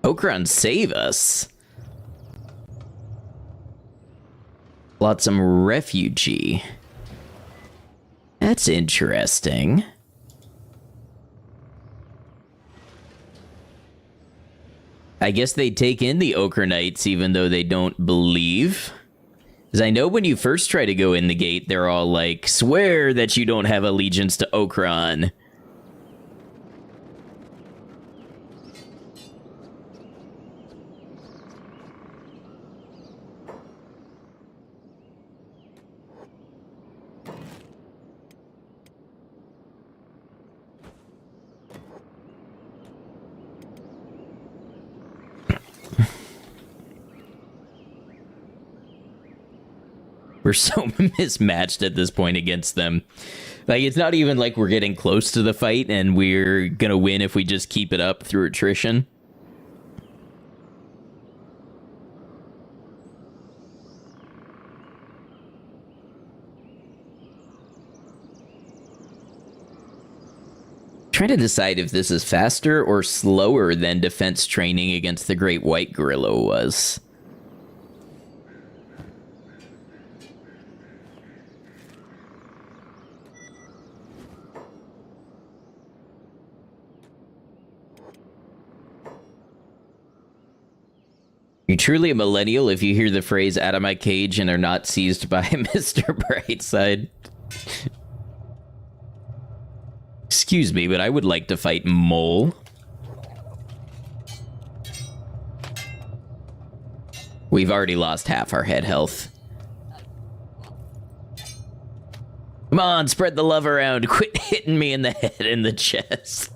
Okran, save us. Flatsome refugee. That's interesting. I guess they take in the Okranites even though they don't believe. Because I know when you first try to go in the gate, they're all like, swear that you don't have allegiance to Okran. We're so mismatched at this point against them. Like, it's not even like we're getting close to the fight and we're gonna win if we just keep it up through attrition. Trying to decide if this is faster or slower than defense training against the Great White Gorillo was. You're truly a millennial if you hear the phrase "out of my cage" and are not seized by Mr. Brightside. Excuse me, but I would like to fight Mole. We've already lost half our head health. Come on, spread the love around. Quit hitting me in the head and the chest.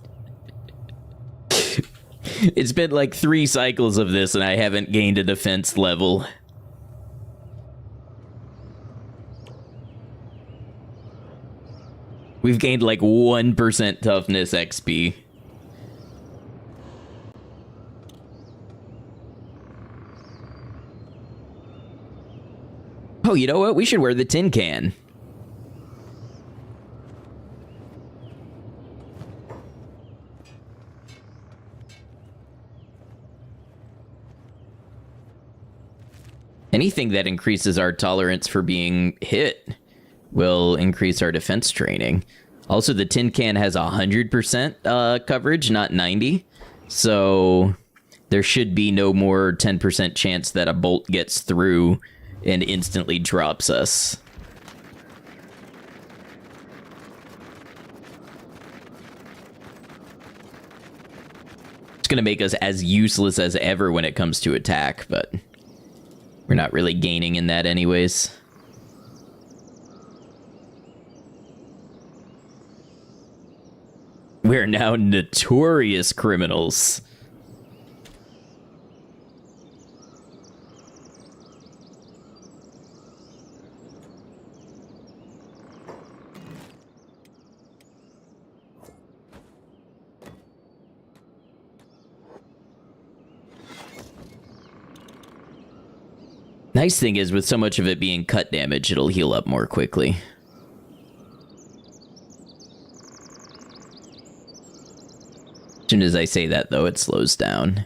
It's been like 3 cycles of this and I haven't gained a defense level. We've gained like 1% toughness XP. Oh, you know what? We should wear the tin can. Anything that increases our tolerance for being hit will increase our defense training. Also, the tin can has 100% coverage, not 90. So there should be no more 10% chance that a bolt gets through and instantly drops us. It's going to make us as useless as ever when it comes to attack, but we're not really gaining in that anyways. We're now notorious criminals. Nice thing is, with so much of it being cut damage, it'll heal up more quickly. As soon as I say that, though, it slows down.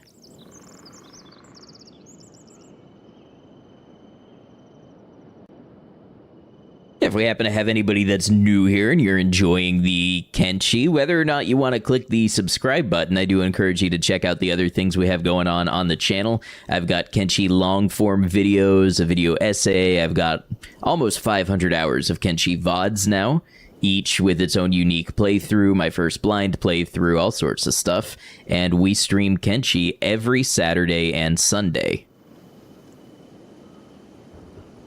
If we happen to have anybody that's new here and you're enjoying the Kenshi, whether or not you want to click the subscribe button, I do encourage you to check out the other things we have going on the channel. I've got Kenshi long-form videos, a video essay. I've got almost 500 hours of Kenshi VODs now, each with its own unique playthrough, my first blind playthrough, all sorts of stuff. And we stream Kenshi every Saturday and Sunday.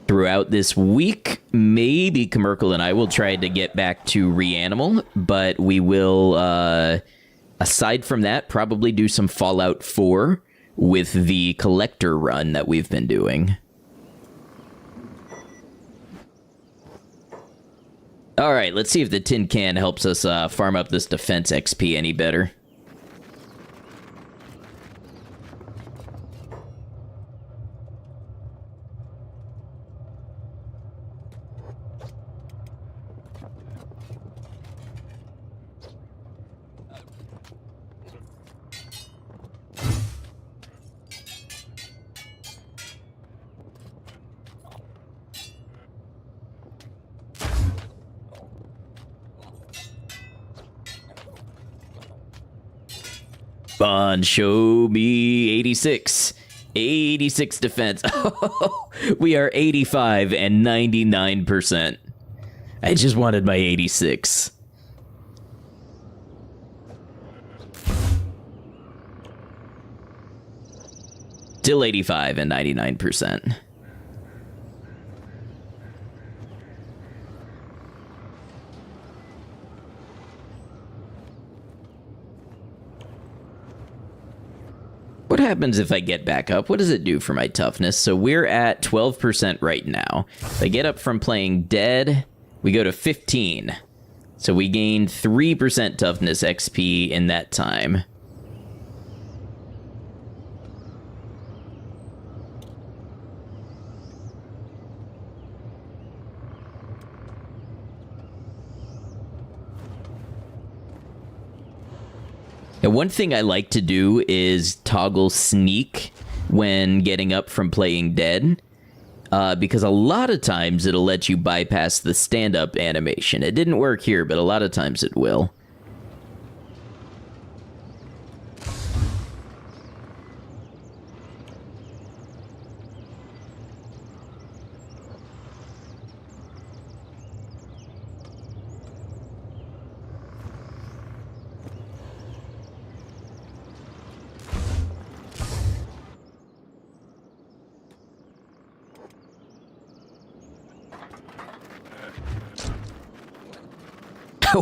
Throughout this week, maybe Commercial and I will try to get back to Reanimal, but we will, aside from that, probably do some Fallout 4 with the collector run that we've been doing. Alright, let's see if the tin can helps us farm up this defense XP any better. Come on, show me 86. 86 defense. We are 85 and 99%. I just wanted my 86. Still 85 and 99%. What happens if I get back up? What does it do for my toughness? So we're at 12% right now. If I get up from playing dead, we go to 15. So we gain 3% toughness XP in that time. Now, one thing I like to do is toggle sneak when getting up from playing dead, because a lot of times it'll let you bypass the stand-up animation. It didn't work here, but a lot of times it will.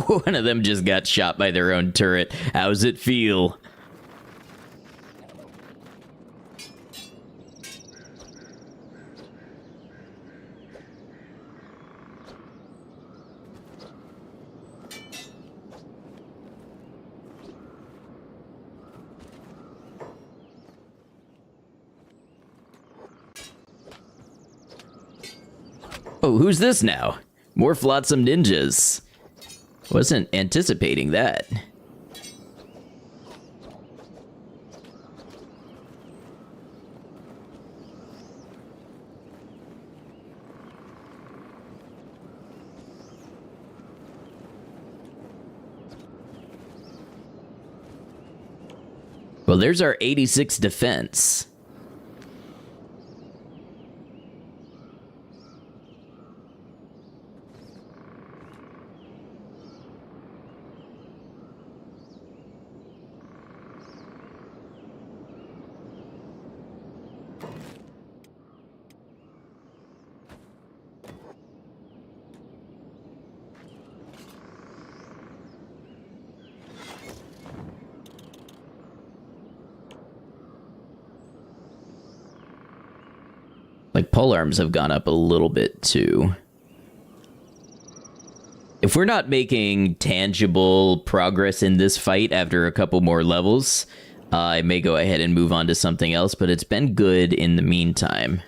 One of them just got shot by their own turret. How's it feel? Oh, who's this now? More Flatsome Ninjas. Wasn't anticipating that. Well, there's our 86 defense. Like, polearms have gone up a little bit, too. If we're not making tangible progress in this fight after a couple more levels, I may go ahead and move on to something else, but it's been good in the meantime.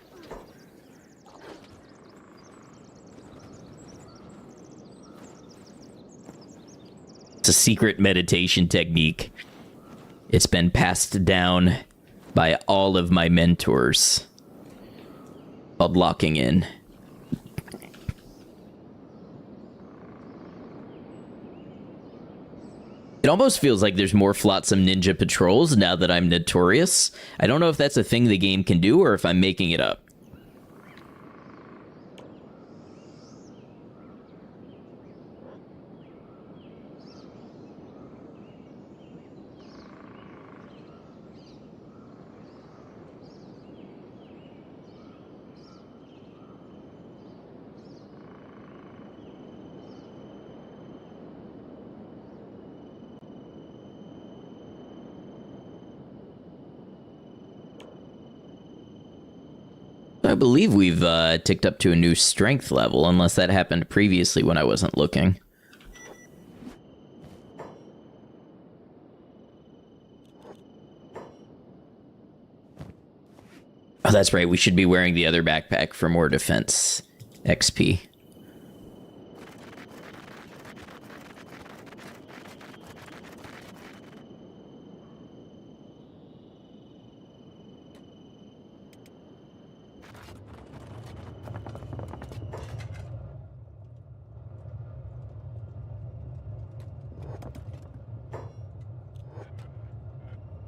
It's a secret meditation technique. It's been passed down by all of my mentors. Called locking in. It almost feels like there's more Flatsome Ninja patrols now that I'm notorious. I don't know if that's a thing the game can do or if I'm making it up. I believe we've ticked up to a new strength level, unless that happened previously when I wasn't looking. Oh, that's right. We should be wearing the other backpack for more defense XP.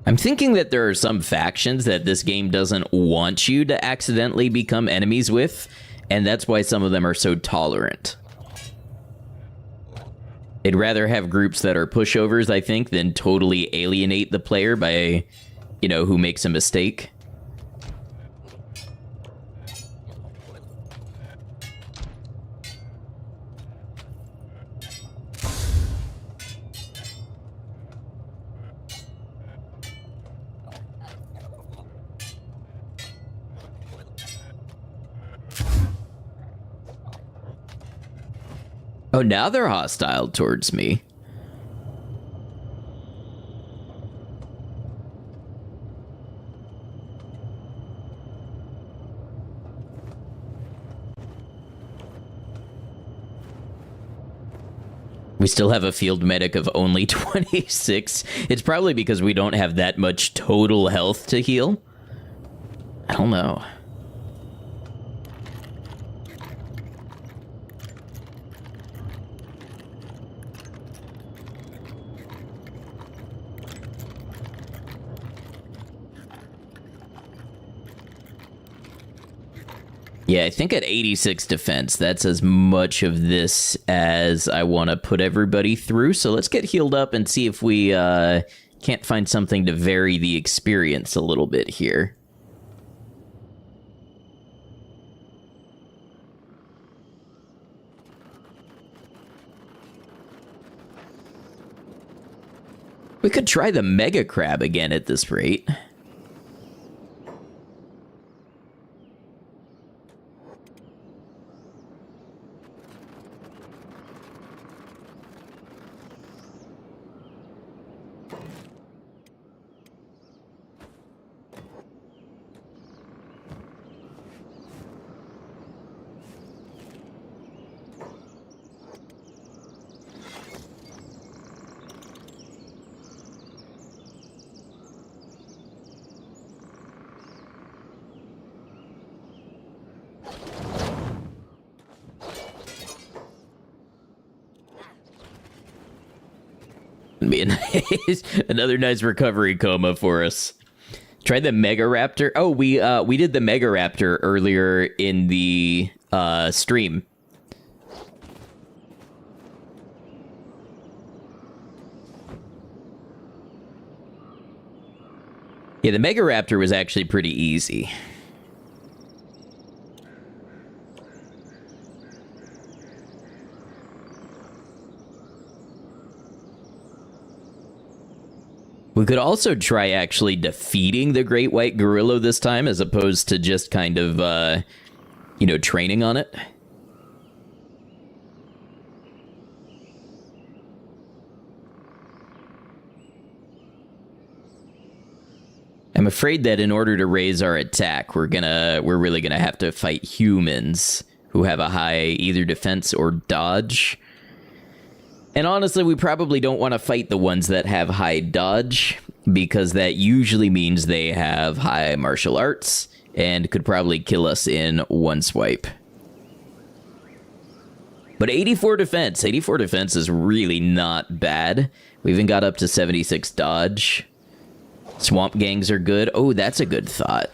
I'm thinking that there are some factions that this game doesn't want you to accidentally become enemies with, and that's why some of them are so tolerant. They'd rather have groups that are pushovers, I think, than totally alienate the player by, you know, who makes a mistake. Oh, now they're hostile towards me. We still have a field medic of only 26. It's probably because we don't have that much total health to heal. I don't know. Yeah, I think at 86 defense, that's as much of this as I want to put everybody through. So let's get healed up and see if we can't find something to vary the experience a little bit here. We could try the Mega Crab again at this rate. Be another nice recovery coma for us. Try the Mega Raptor. Oh, we did the Mega Raptor earlier in the stream. Yeah, the Mega Raptor was actually pretty easy. We could also try actually defeating the Great White Gorillo this time, as opposed to just kind of, you know, training on it. I'm afraid that in order to raise our attack, we're really gonna have to fight humans who have a high either defense or dodge. And honestly, we probably don't want to fight the ones that have high dodge, because that usually means they have high martial arts and could probably kill us in one swipe. But 84 defense. 84 defense is really not bad. We even got up to 76 dodge. Swamp gangs are good. Oh, that's a good thought.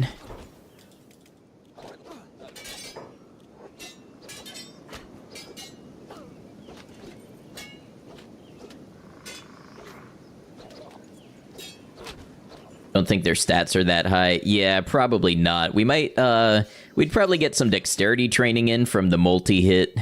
Don't think their stats are that high. Yeah, probably not. We might, we'd probably get some dexterity training in from the multi-hit.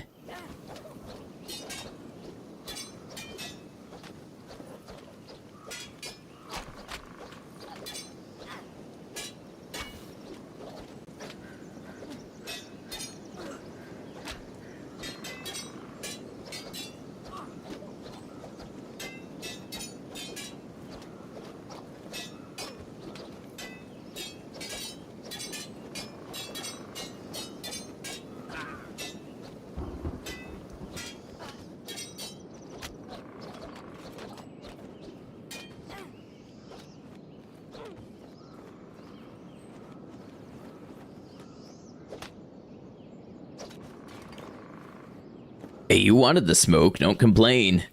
Hey, you wanted the smoke, don't complain.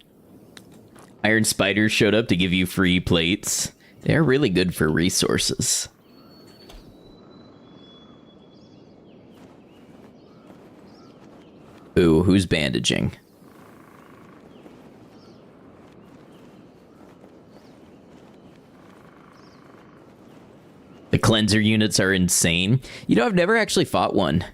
Iron Spiders showed up to give you free plates. They're really good for resources. Ooh, who's bandaging? The cleanser units are insane. You know, I've never actually fought one.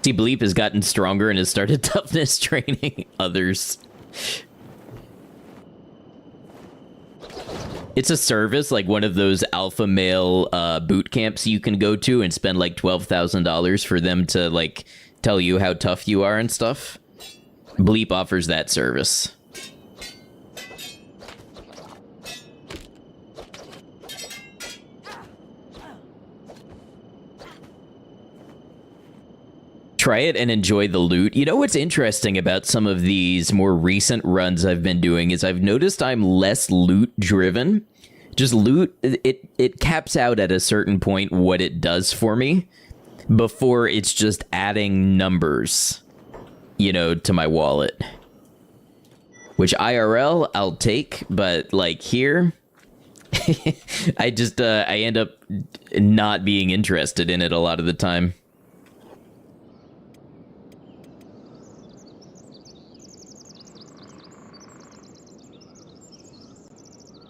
See, Bleep has gotten stronger and has started toughness training others. It's a service, like one of those alpha male boot camps you can go to and spend like $12,000 for them to like tell you how tough you are and stuff. Bleep offers that service. Try it and enjoy the loot. You know what's interesting about some of these more recent runs I've been doing is I've noticed I'm less loot driven. Just loot, it caps out at a certain point what it does for me before it's just adding numbers, you know, to my wallet. Which IRL I'll take, but like here, I end up not being interested in it a lot of the time.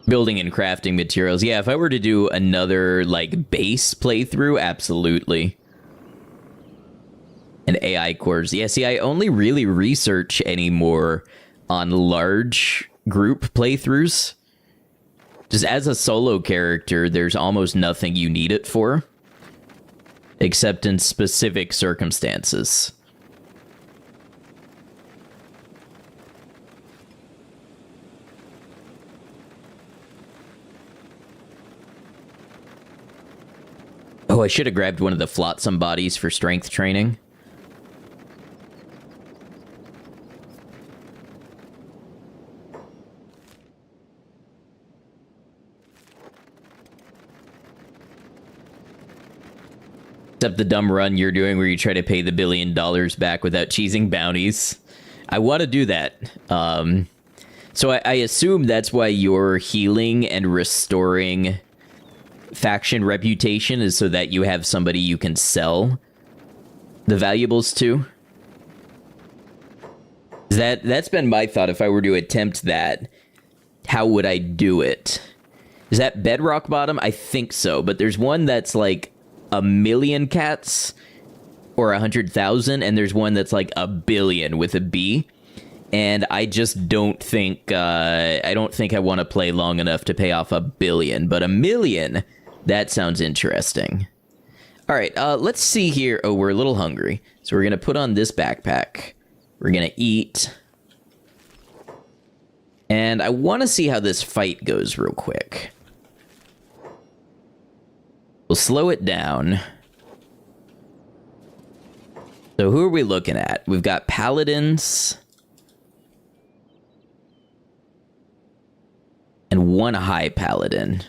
Building and crafting materials. Yeah, if I were to do another, like, base playthrough, absolutely. And AI cores. Yeah, see, I only really research anymore on large group playthroughs. Just as a solo character, there's almost nothing you need it for. Except in specific circumstances. Oh, I should have grabbed one of the Flatsome bodies for strength training. Except the dumb run you're doing where you try to pay the $1 billion back without cheesing bounties. I want to do that. So I assume that's why you're healing and restoring faction reputation, is so that you have somebody you can sell the valuables to. That's been my thought. If I were to attempt that, how would I do it? Is that bedrock bottom? I think so, but there's one that's like 1 million cats or 100,000, and there's one that's like 1 billion with a B. And I just don't think I want to play long enough to pay off 1 billion, but 1 million. That sounds interesting. All right, let's see here. Oh, we're a little hungry. So we're going to put on this backpack. We're going to eat. And I want to see how this fight goes real quick. We'll slow it down. So who are we looking at? We've got paladins. And one high paladin.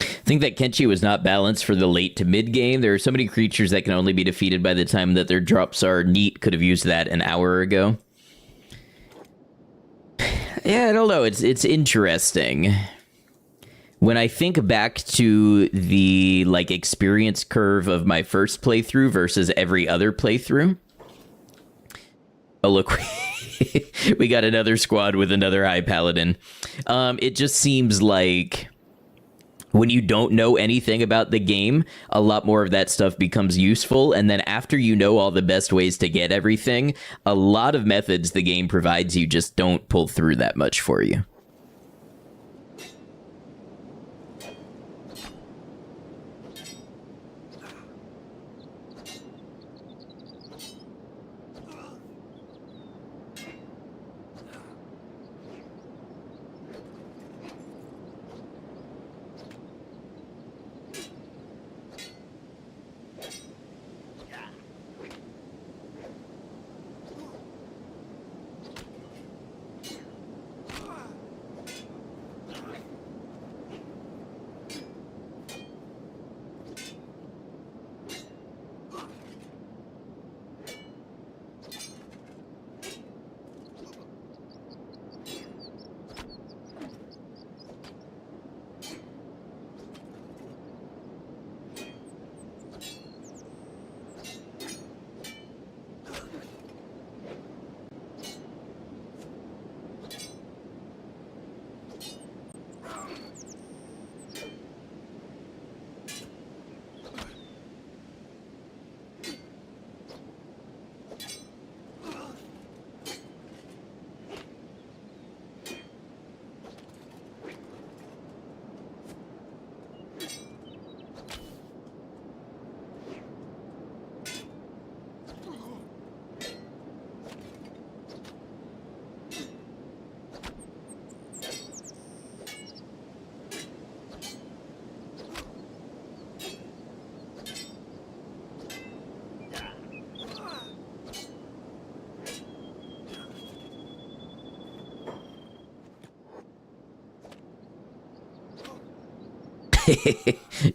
I think that Kenshi was not balanced for the late to mid game. There are so many creatures that can only be defeated by the time that their drops are neat. Could have used that an hour ago. Yeah, I don't know. It's interesting. When I think back to the like experience curve of my first playthrough versus every other playthrough. Oh, look, we got another squad with another High Paladin. It just seems like when you don't know anything about the game, a lot more of that stuff becomes useful. And then after you know all the best ways to get everything, a lot of methods the game provides you just don't pull through that much for you.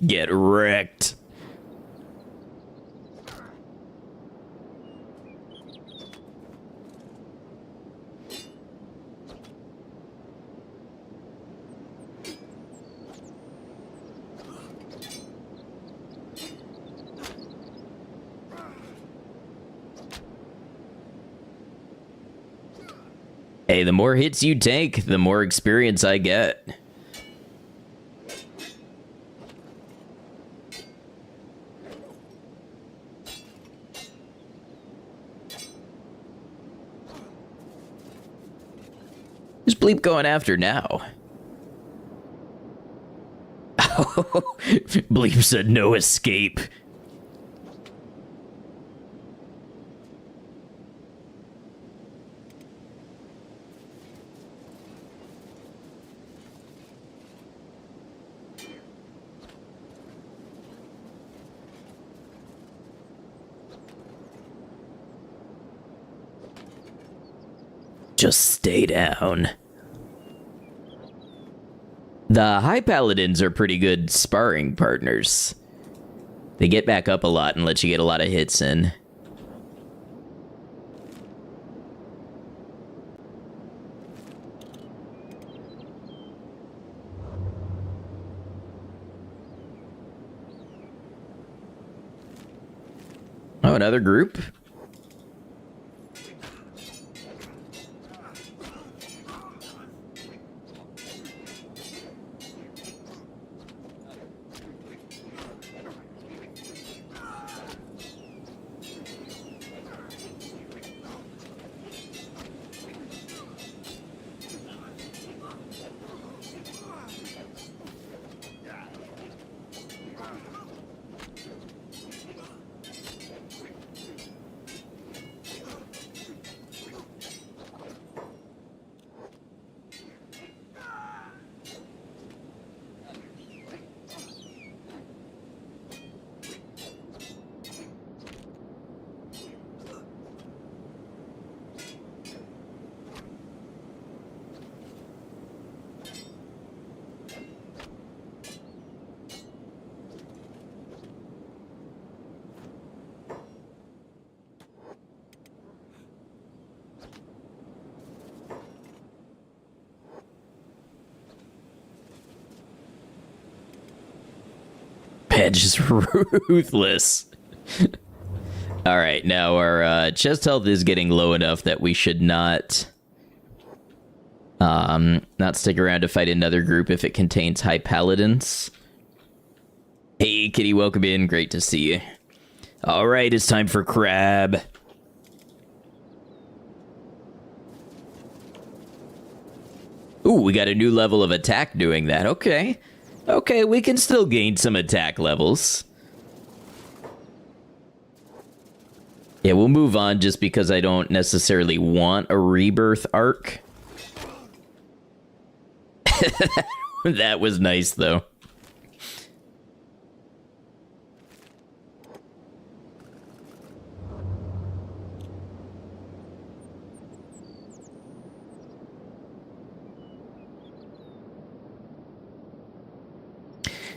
Get wrecked. Hey, the more hits you take, the more experience I get. Who's Bleep going after now? Bleep said no escape. Just stay down. The High Paladins are pretty good sparring partners. They get back up a lot and let you get a lot of hits in. Oh, another group? Yeah, just ruthless. Alright, now our chest health is getting low enough that we should not stick around to fight another group if it contains high paladins. Hey, Kitty, welcome in. Great to see you. Alright, it's time for crab. Ooh, we got a new level of attack doing that. Okay. Okay, we can still gain some attack levels. Yeah, we'll move on just because I don't necessarily want a rebirth arc. That was nice, though.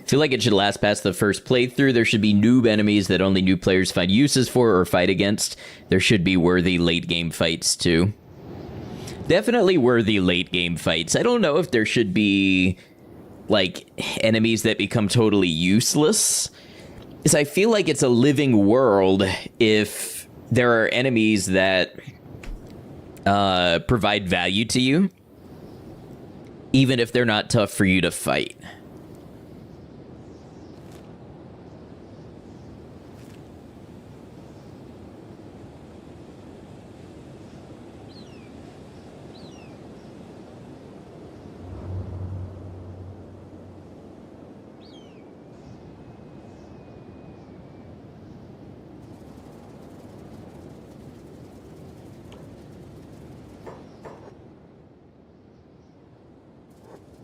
Feel like it should last past the first playthrough. There should be noob enemies that only new players find uses for or fight against. There should be worthy late game fights too. Definitely worthy late game fights. I don't know if there should be like enemies that become totally useless, because I feel like it's a living world if there are enemies that provide value to you, even if they're not tough for you to fight.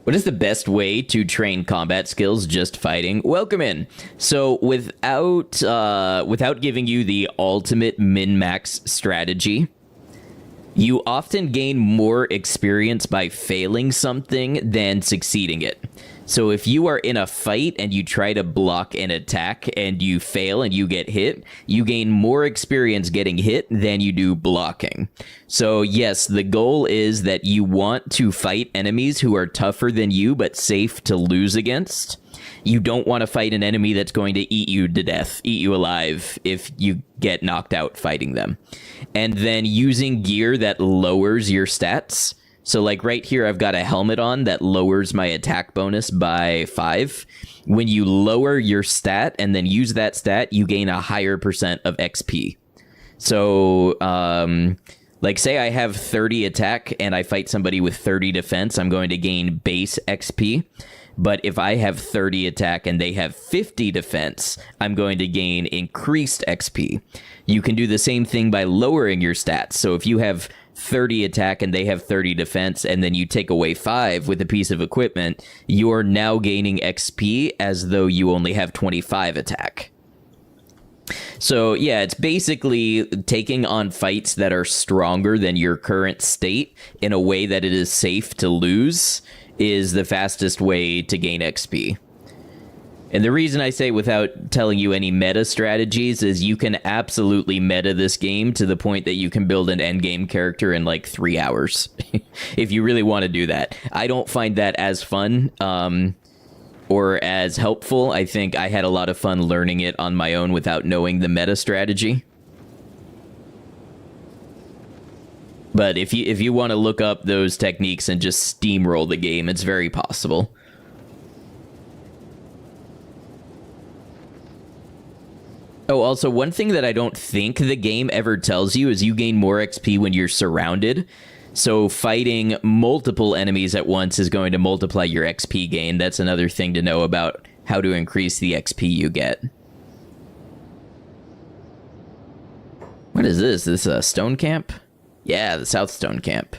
What is the best way to train combat skills? Just fighting? Welcome in. So without giving you the ultimate min-max strategy, you often gain more experience by failing something than succeeding it. So if you are in a fight and you try to block an attack and you fail and you get hit, you gain more experience getting hit than you do blocking. So yes, the goal is that you want to fight enemies who are tougher than you but safe to lose against. You don't want to fight an enemy that's going to eat you to death, eat you alive if you get knocked out fighting them. And then using gear that lowers your stats. So like right here, I've got a helmet on that lowers my attack bonus by 5. When you lower your stat and then use that stat, you gain a higher % of XP. So, like say I have 30 attack and I fight somebody with 30 defense, I'm going to gain base XP. But if I have 30 attack and they have 50 defense, I'm going to gain increased XP. You can do the same thing by lowering your stats. So if you have 30 attack and they have 30 defense, and then you take away 5 with a piece of equipment, you're now gaining XP as though you only have 25 attack. So yeah, it's basically taking on fights that are stronger than your current state in a way that it is safe to lose is the fastest way to gain XP. And the reason I say without telling you any meta strategies is you can absolutely meta this game to the point that you can build an endgame character in like 3 hours. If you really want to do that. I don't find that as fun or as helpful. I think I had a lot of fun learning it on my own without knowing the meta strategy. But if you want to look up those techniques and just steamroll the game, it's very possible. Oh, also, one thing that I don't think the game ever tells you is you gain more XP when you're surrounded. So fighting multiple enemies at once is going to multiply your XP gain. That's another thing to know about how to increase the XP you get. What is this? This a stone camp? Yeah, the South Stone Camp.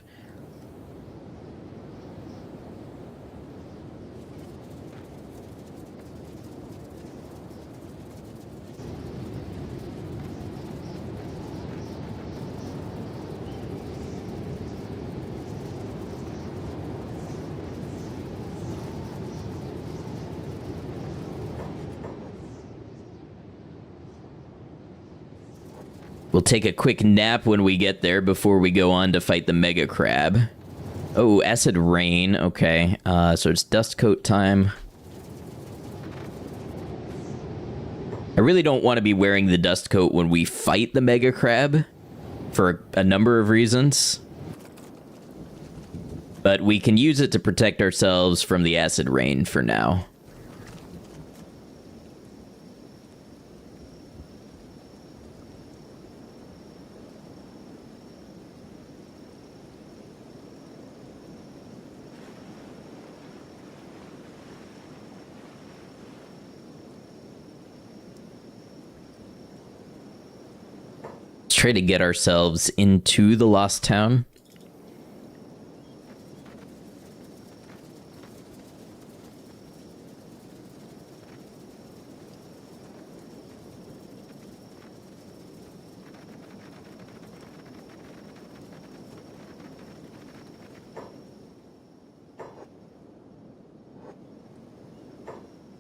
We'll take a quick nap when we get there before we go on to fight the Mega Crab. Oh, Acid Rain. Okay, so it's Dust Coat time. I really don't want to be wearing the dust coat when we fight the mega crab for a number of reasons. But we can use it to protect ourselves from the acid rain for now. Let's try to get ourselves into the lost town.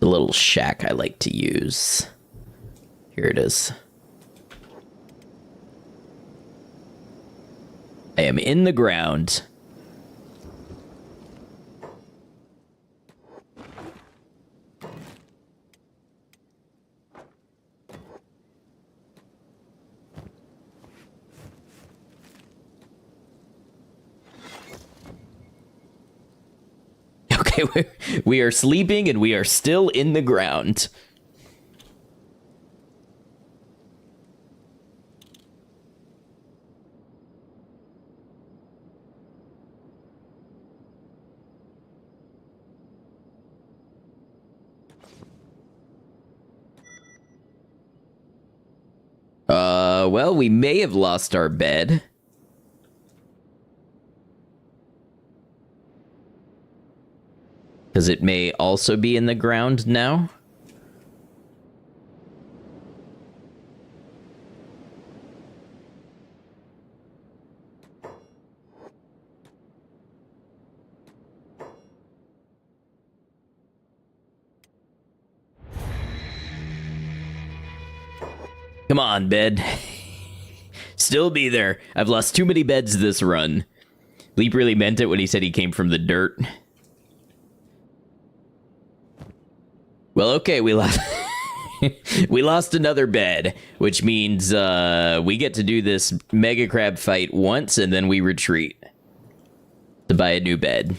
The little shack I like to use. Here it is. I am in the ground. Okay, we are sleeping and we are still in the ground. Well, we may have lost our bed. Because it may also be in the ground now. Come on, bed. Still be there. I've lost too many beds this run. Bleep really meant it when he said he came from the dirt. Well, okay, we lost we lost another bed, which means we get to do this mega crab fight once and then we retreat to buy a new bed.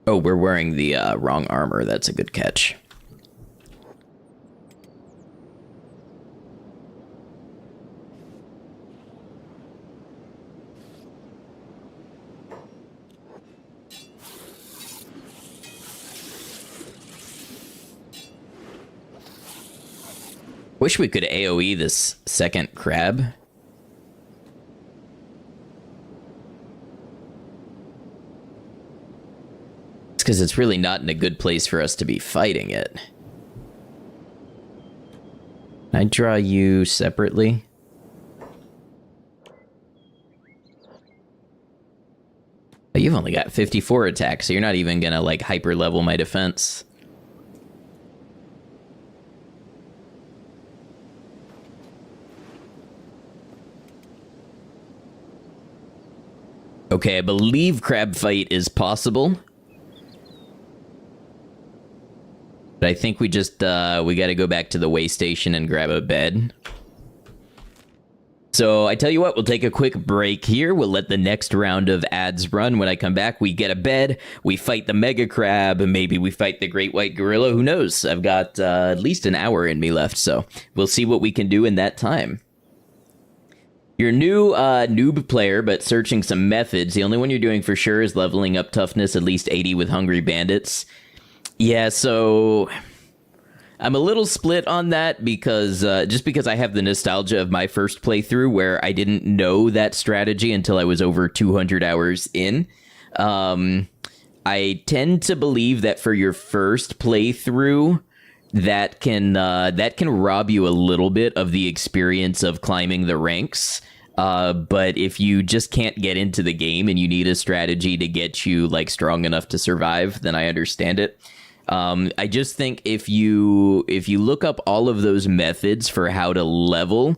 Oh, we're wearing the wrong armor. That's a good catch. Wish we could AoE this second crab. It's because it's really not in a good place for us to be fighting it. Can I draw you separately? Oh, you've only got 54 attacks, so you're not even gonna, like, hyper level my defense. Okay, I believe crab fight is possible. But I think we just, we gotta go back to the way station and grab a bed. So, I tell you what, we'll take a quick break here. We'll let the next round of ads run. When I come back, we get a bed, we fight the mega crab, and maybe we fight the great white gorilla. Who knows? I've got at least an hour in me left, so we'll see what we can do in that time. You're new noob player, but searching some methods. The only one you're doing for sure is leveling up toughness at least 80 with hungry bandits. Yeah, so I'm a little split on that because just because I have the nostalgia of my first playthrough where I didn't know that strategy until I was over 200 hours in. I tend to believe that for your first playthrough, that can rob you a little bit of the experience of climbing the ranks. But if you just can't get into the game and you need a strategy to get you like strong enough to survive, then I understand it. I just think if you look up all of those methods for how to level,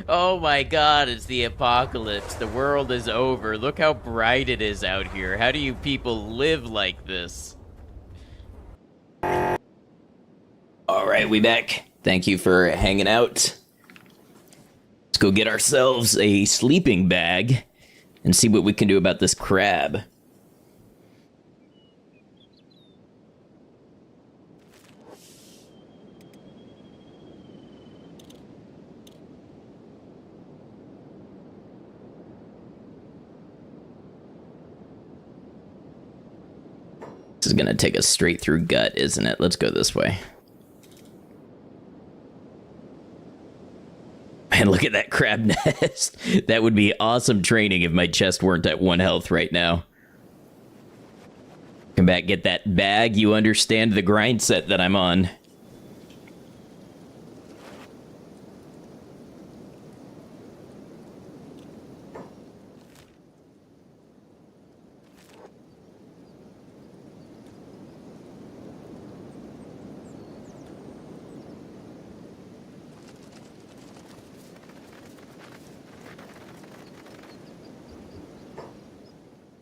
Oh my god, it's the apocalypse. The world is over. Look how bright it is out here. How do you people live like this? Alright, we back. Thank you for hanging out. Let's go get ourselves a sleeping bag and see what we can do about this crab. This is gonna take us straight through gut, isn't it? Let's go this way. Man, look at that crab nest. That would be awesome training if my chest weren't at 1 health right now. Come back, get that bag. You understand the grind set that I'm on.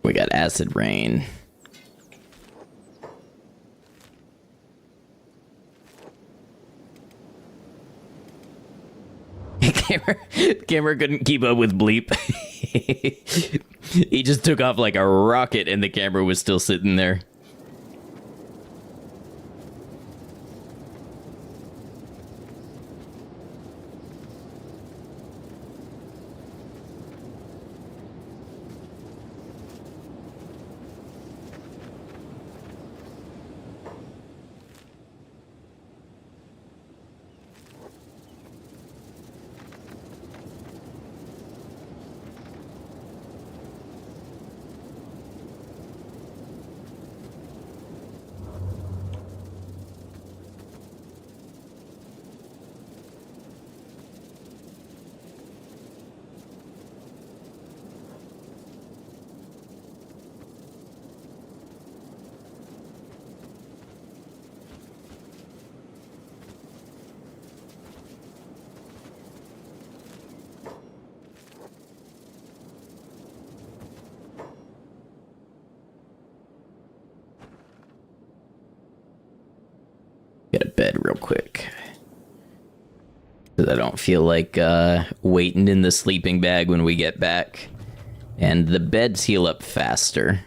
We got acid rain. Camera couldn't keep up with Bleep. He just took off like a rocket and the camera was still sitting there. Get a bed real quick. Because I don't feel like waiting in the sleeping bag when we get back. And the beds heal up faster.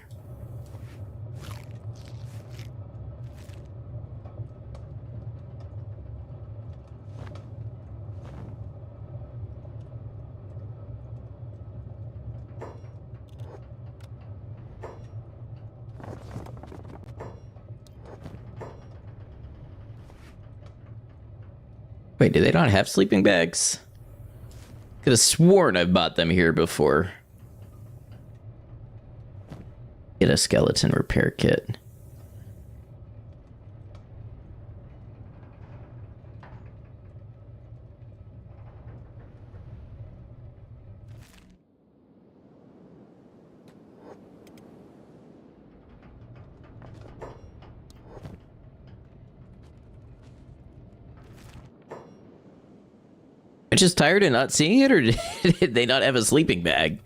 Wait, do they not have sleeping bags? Could have sworn I've bought them here before. Get a skeleton repair kit. I'm just tired of not seeing it, or did they not have a sleeping bag?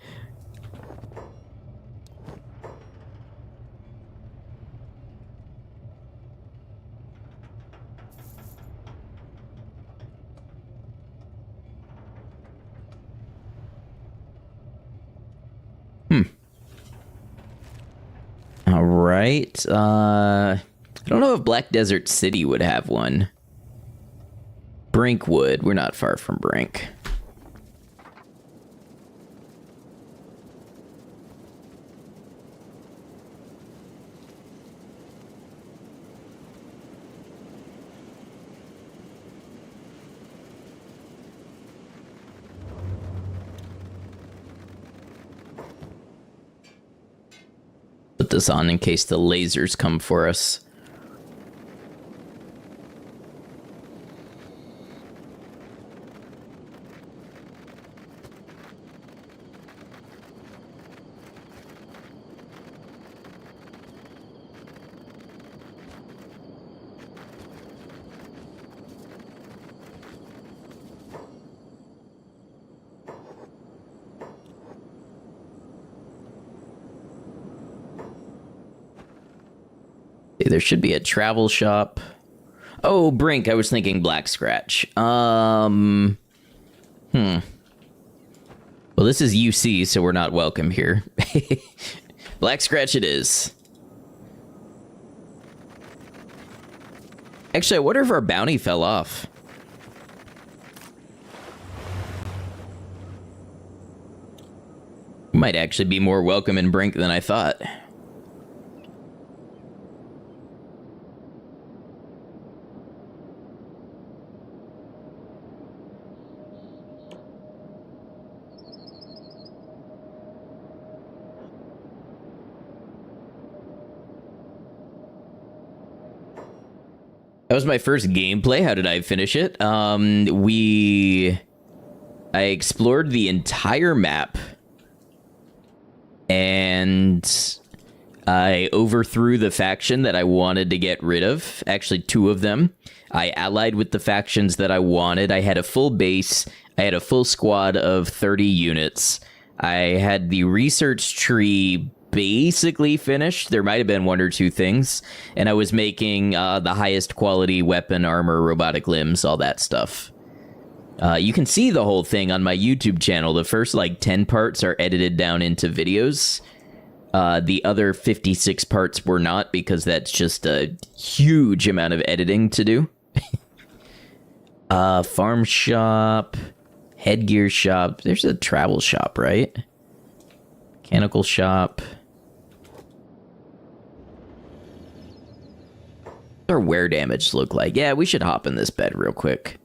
All right. I don't know if Black Desert City would have one. Brink would. We're not far from Brink. Put this on in case the lasers come for us. There should be a travel shop. Oh, Brink, I was thinking Black Scratch. Well, this is UC, so we're not welcome here. Black Scratch it is. Actually, I wonder if our bounty fell off. Might actually be more welcome in Brink than I thought. That was my first gameplay. How did I finish it? I explored the entire map, and I overthrew the faction that I wanted to get rid of. Actually, 2 of them. I allied with the factions that I wanted. I had a full base. I had a full squad of 30 units. I had the research tree basically finished. There might have been 1 or 2 things, and I was making the highest quality weapon, armor, robotic limbs, all that stuff. You can see the whole thing on my YouTube channel. The first, 10 parts are edited down into videos. The other 56 parts were not, because that's just a huge amount of editing to do. Farm shop, headgear shop. There's a travel shop, right? Mechanical shop. What our wear damage look like? Yeah, we should hop in this bed real quick.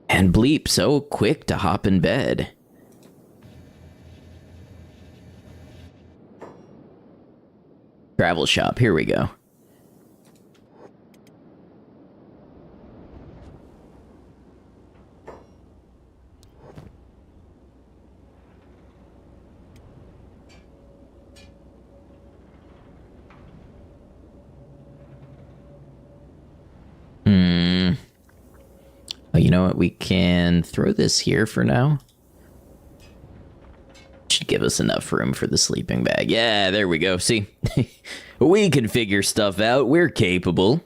And Bleep, so quick to hop in bed. Travel shop, here we go. Oh, you know what? We can throw this here for now. Should give us enough room for the sleeping bag. Yeah, there we go. See? We can figure stuff out. We're capable.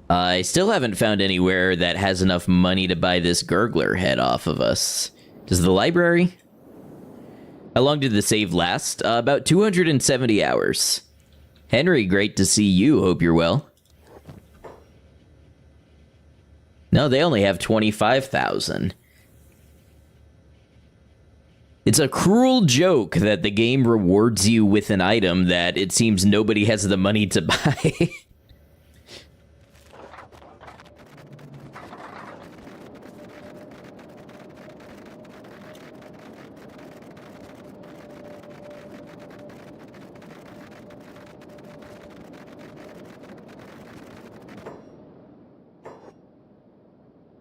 I still haven't found anywhere that has enough money to buy this gurgler head off of us. Does the library? How long did the save last? About 270 hours. Henry, great to see you. Hope you're well. No, they only have 25,000. It's a cruel joke that the game rewards you with an item that it seems nobody has the money to buy.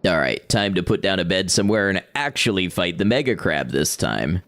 Alright, time to put down a bed somewhere and actually fight the mega crab this time.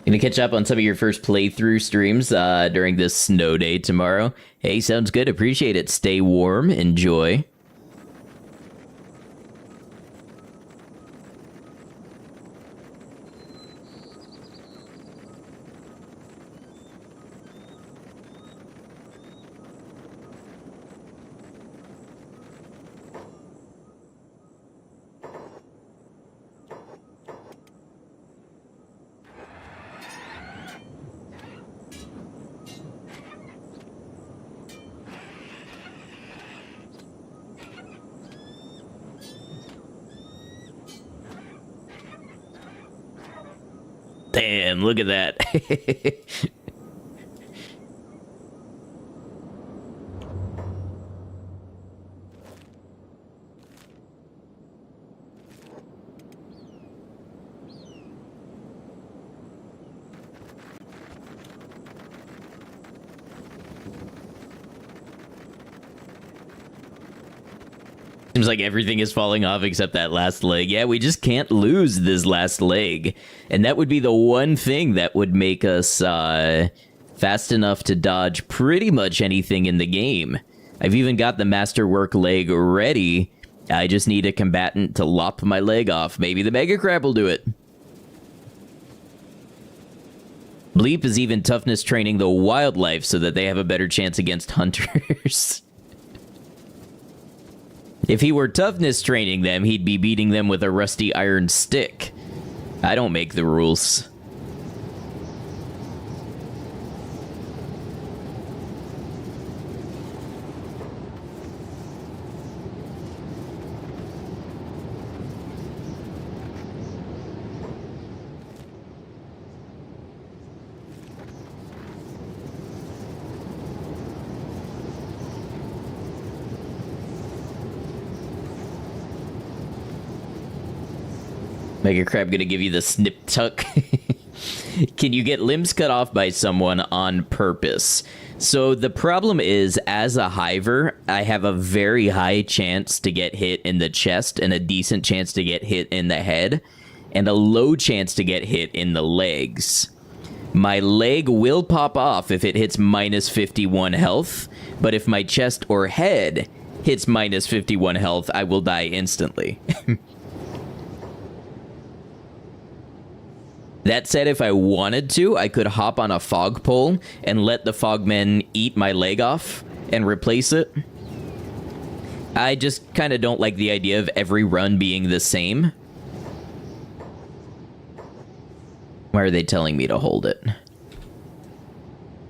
Gonna catch up on some of your first playthrough streams during this snow day tomorrow. Hey, sounds good. Appreciate it. Stay warm. Enjoy. Damn, look at that. Seems like everything is falling off except that last leg. Yeah, we just can't lose this last leg. And that would be the one thing that would make us fast enough to dodge pretty much anything in the game. I've even got the masterwork leg ready. I just need a combatant to lop my leg off. Maybe the Mega Crab will do it. Bleep is even toughness training the wildlife so that they have a better chance against hunters. If he were toughness training them, he'd be beating them with a rusty iron stick. I don't make the rules. Mega Crab gonna give you the snip tuck. Can you get limbs cut off by someone on purpose? So the problem is, as a hiver, I have a very high chance to get hit in the chest and a decent chance to get hit in the head and a low chance to get hit in the legs. My leg will pop off if it hits minus 51 health, but if my chest or head hits minus 51 health, I will die instantly. That said, if I wanted to, I could hop on a fog pole and let the Fogmen eat my leg off and replace it. I just kind of don't like the idea of every run being the same. Why are they telling me to hold it?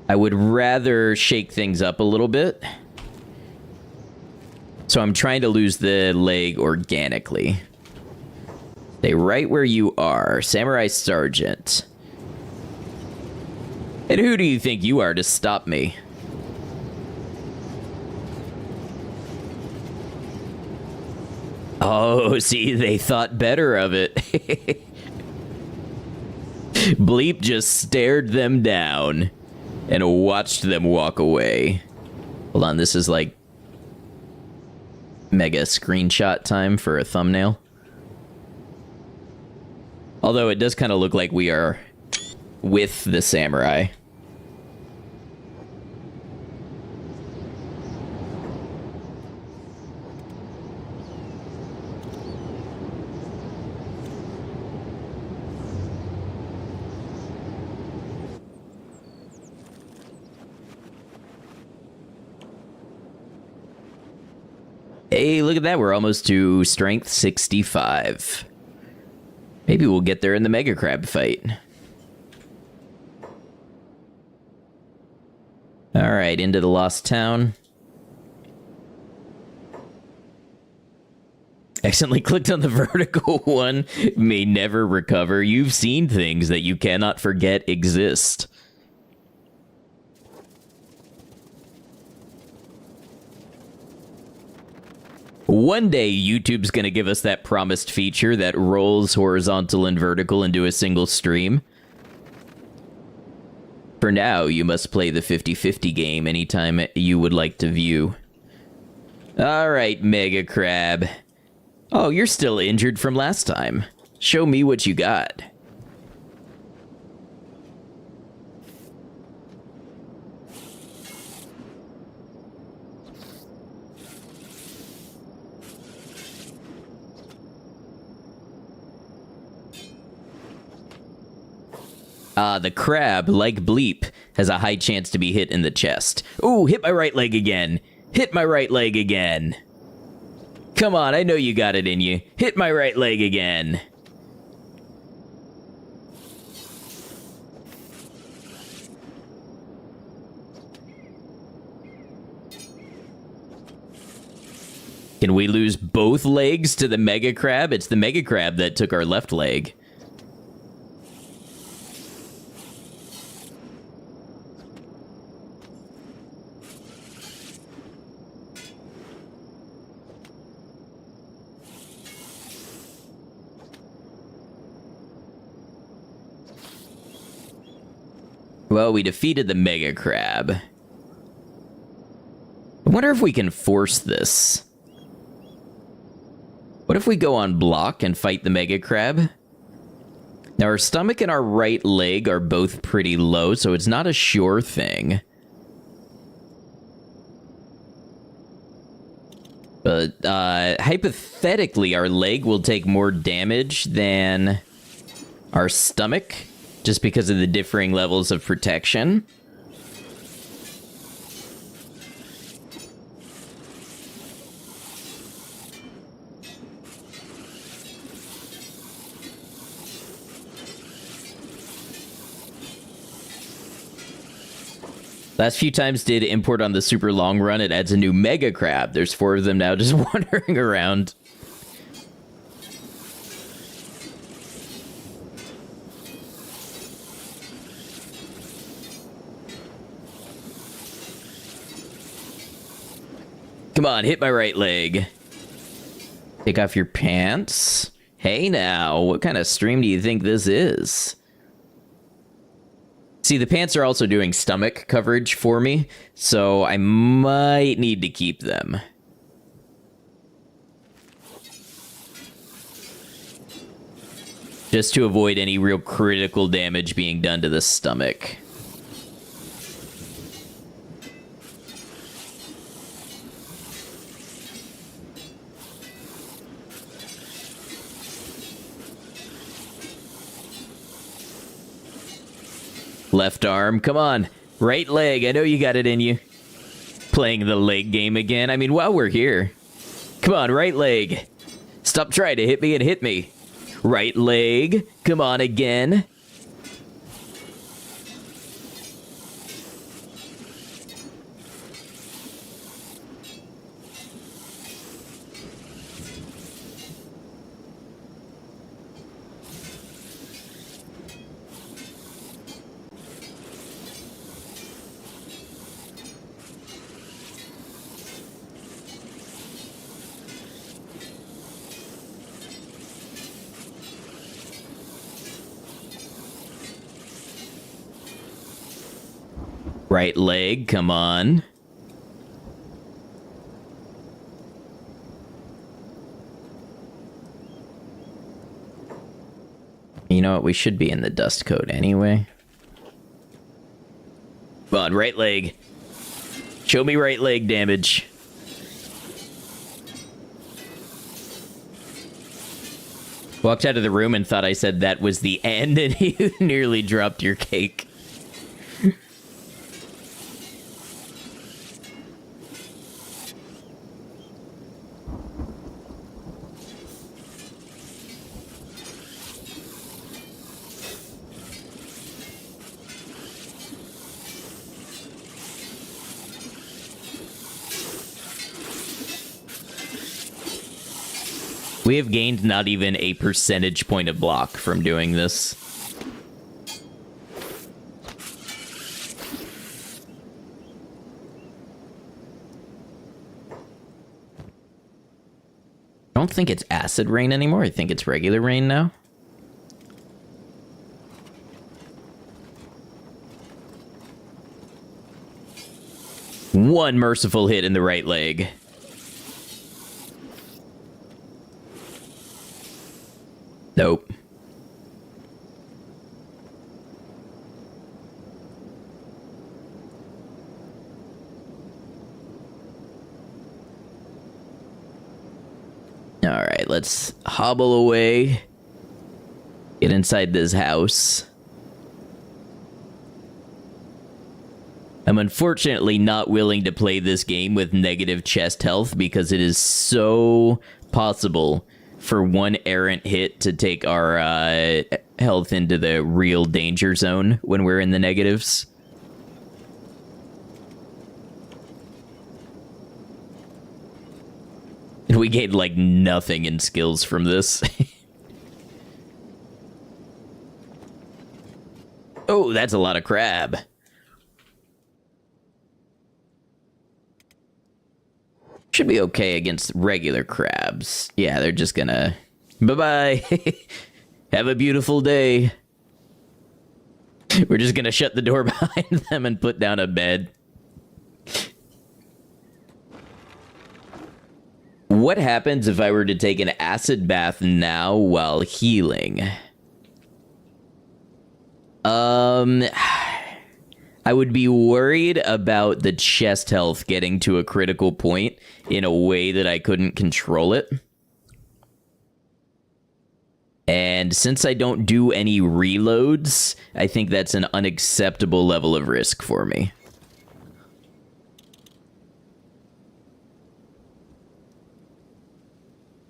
I would rather shake things up a little bit. So I'm trying to lose the leg organically. Stay right where you are, Samurai Sergeant. And who do you think you are to stop me? Oh, see, they thought better of it. Bleep just stared them down and watched them walk away. Hold on, this is like mega screenshot time for a thumbnail. Although it does kind of look like we are with the samurai. Hey, look at that. We're almost to strength 65. Maybe we'll get there in the Mega Crab fight. Alright, into the Lost Town. Accidentally clicked on the vertical one. May never recover. You've seen things that you cannot forget exist. One day, YouTube's gonna give us that promised feature that rolls horizontal and vertical into a single stream. For now, you must play the 50-50 game anytime you would like to view. Alright, Mega Crab. Oh, you're still injured from last time. Show me what you got. The crab, like Bleep, has a high chance to be hit in the chest. Ooh, hit my right leg again. Hit my right leg again. Come on, I know you got it in you. Hit my right leg again. Can we lose both legs to the Mega Crab? It's the Mega Crab that took our left leg. Well, we defeated the Mega Crab. I wonder if we can force this. What if we go on block and fight the Mega Crab? Now, our stomach and our right leg are both pretty low, so it's not a sure thing. But, hypothetically, our leg will take more damage than our stomach, just because of the differing levels of protection. Last few times did import on the super long run, it adds a new Mega Crab. There's 4 of them now just wandering around. Come on, hit my right leg. Take off your pants. Hey now, what kind of stream do you think this is? See, the pants are also doing stomach coverage for me, so I might need to keep them. Just to avoid any real critical damage being done to the stomach. Left arm, come on. Right leg, I know you got it in you. Playing the leg game again. I mean, while we're here. Come on, right leg. Stop trying to hit me and hit me. Right leg, come on again. Right leg, come on. You know what? We should be in the dust coat anyway. Come on, right leg. Show me right leg damage. Walked out of the room and thought I said that was the end, and you nearly dropped your cake. We have gained not even a percentage point of block from doing this. I don't think it's acid rain anymore. I think it's regular rain now. One merciful hit in the right leg. Nope. All right, let's hobble away. Get inside this house. I'm unfortunately not willing to play this game with negative chest health because it is so possible for one errant hit to take our health into the real danger zone when we're in the negatives. And we gained like nothing in skills from this. Oh, that's a lot of crab. Should be okay against regular crabs. Yeah, they're just gonna... Bye-bye. Have a beautiful day. We're just gonna shut the door behind them and put down a bed. What happens if I were to take an acid bath now while healing? I would be worried about the chest health getting to a critical point in a way that I couldn't control it. And since I don't do any reloads, I think that's an unacceptable level of risk for me.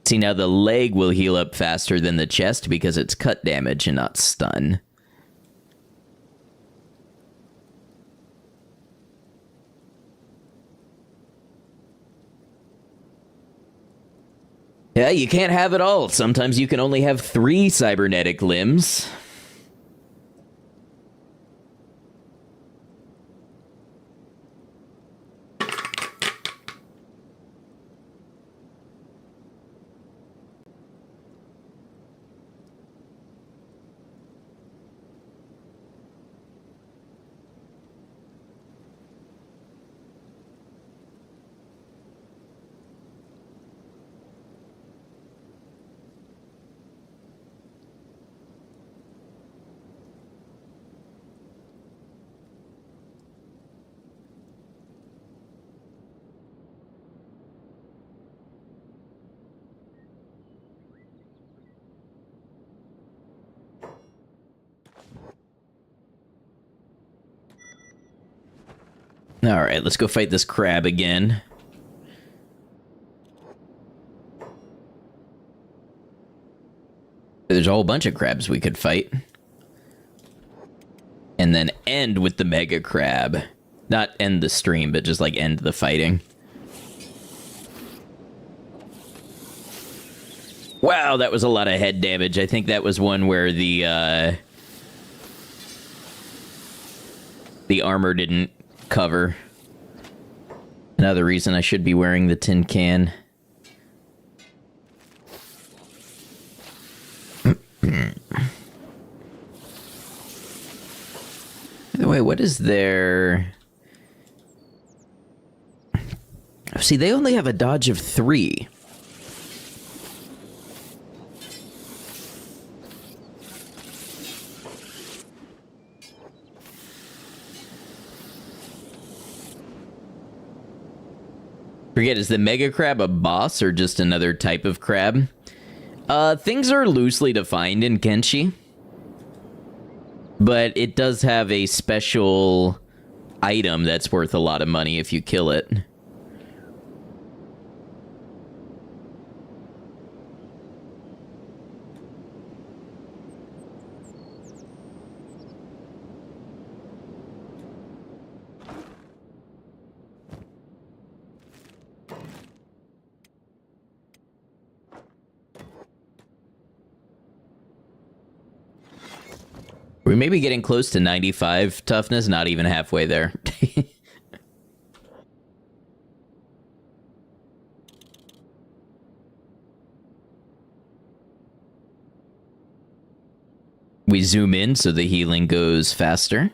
See, now the leg will heal up faster than the chest because it's cut damage and not stun. Yeah, you can't have it all. Sometimes you can only have 3 cybernetic limbs. Alright, let's go fight this crab again. There's a whole bunch of crabs we could fight. And then end with the mega crab. Not end the stream, but just like end the fighting. Wow, that was a lot of head damage. I think that was one where the armor didn't cover. Another reason I should be wearing the tin can. By the way, what is their... See, they only have a dodge of 3. Forget, is the mega crab a boss or just another type of crab? Things are loosely defined in Kenshi. But it does have a special item that's worth a lot of money if you kill it. We may be getting close to 95 toughness, not even halfway there. We zoom in so the healing goes faster.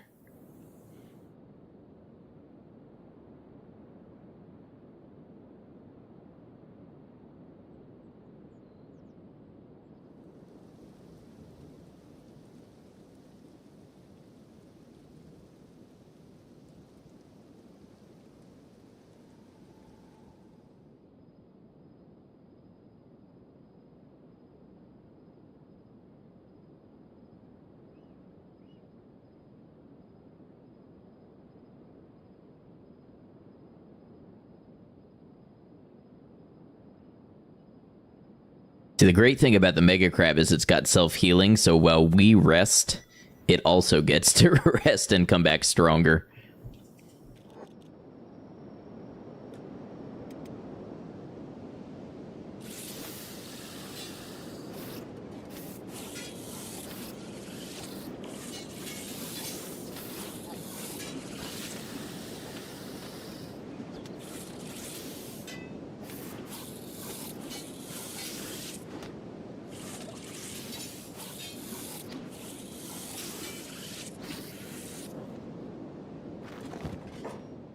See, the great thing about the Mega Crab is it's got self-healing, so while we rest, it also gets to rest and come back stronger.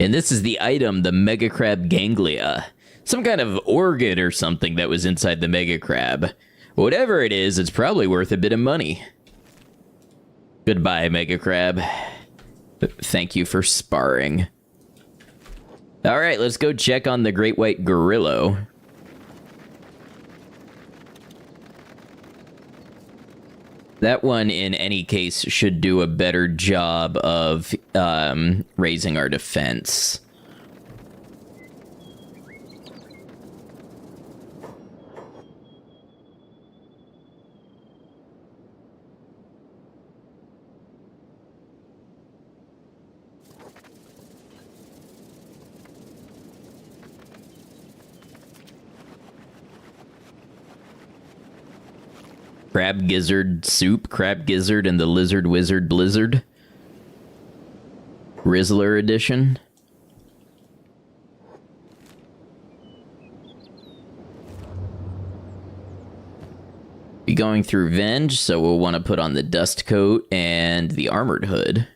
And this is the item, the Mega Crab Ganglia. Some kind of organ or something that was inside the Mega Crab. Whatever it is, it's probably worth a bit of money. Goodbye, Mega Crab. Thank you for sparring. Alright, let's go check on the Great White Gorillo. That one, in any case, should do a better job of raising our defense. Crab Gizzard Soup, Crab Gizzard and the Lizard Wizard Blizzard. Rizzler Edition. Be going through Venge, so we'll want to put on the Dust Coat and the Armored Hood.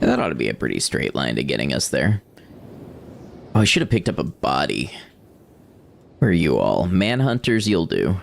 That ought to be a pretty straight line to getting us there. Oh, I should have picked up a body. Where are you all? Manhunters, you'll do.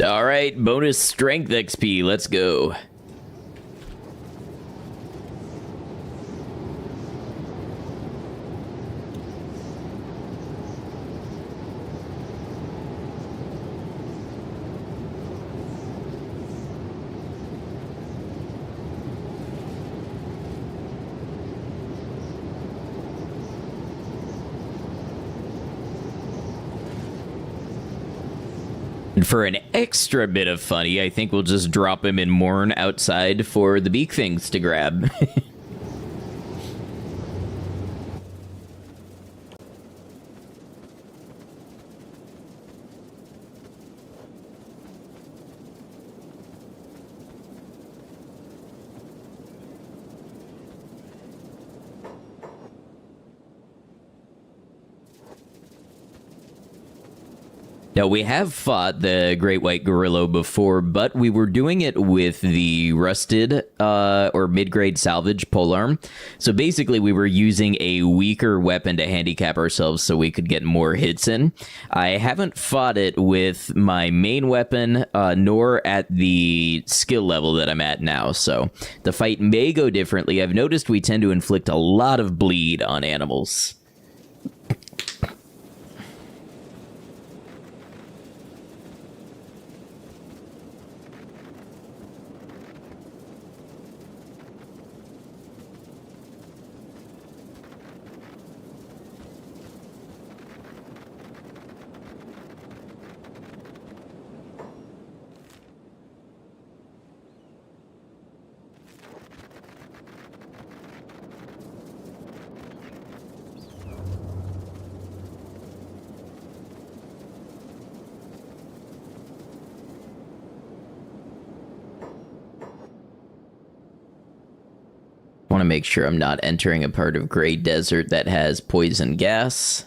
Alright, bonus strength XP, let's go. And for an extra bit of funny, I think we'll just drop him in Morn outside for the beak things to grab. Now, we have fought the Great White Gorillo before, but we were doing it with the rusted or mid-grade salvage polearm. So basically, we were using a weaker weapon to handicap ourselves so we could get more hits in. I haven't fought it with my main weapon, nor at the skill level that I'm at now. So the fight may go differently. I've noticed we tend to inflict a lot of bleed on animals. Want to make sure I'm not entering a part of Grey Desert that has poison gas.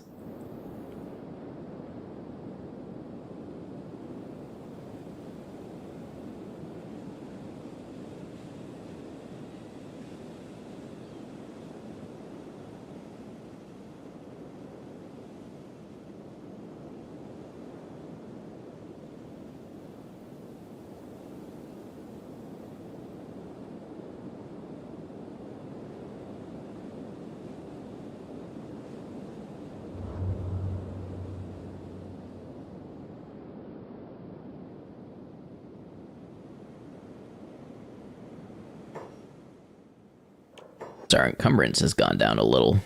Our encumbrance has gone down a little.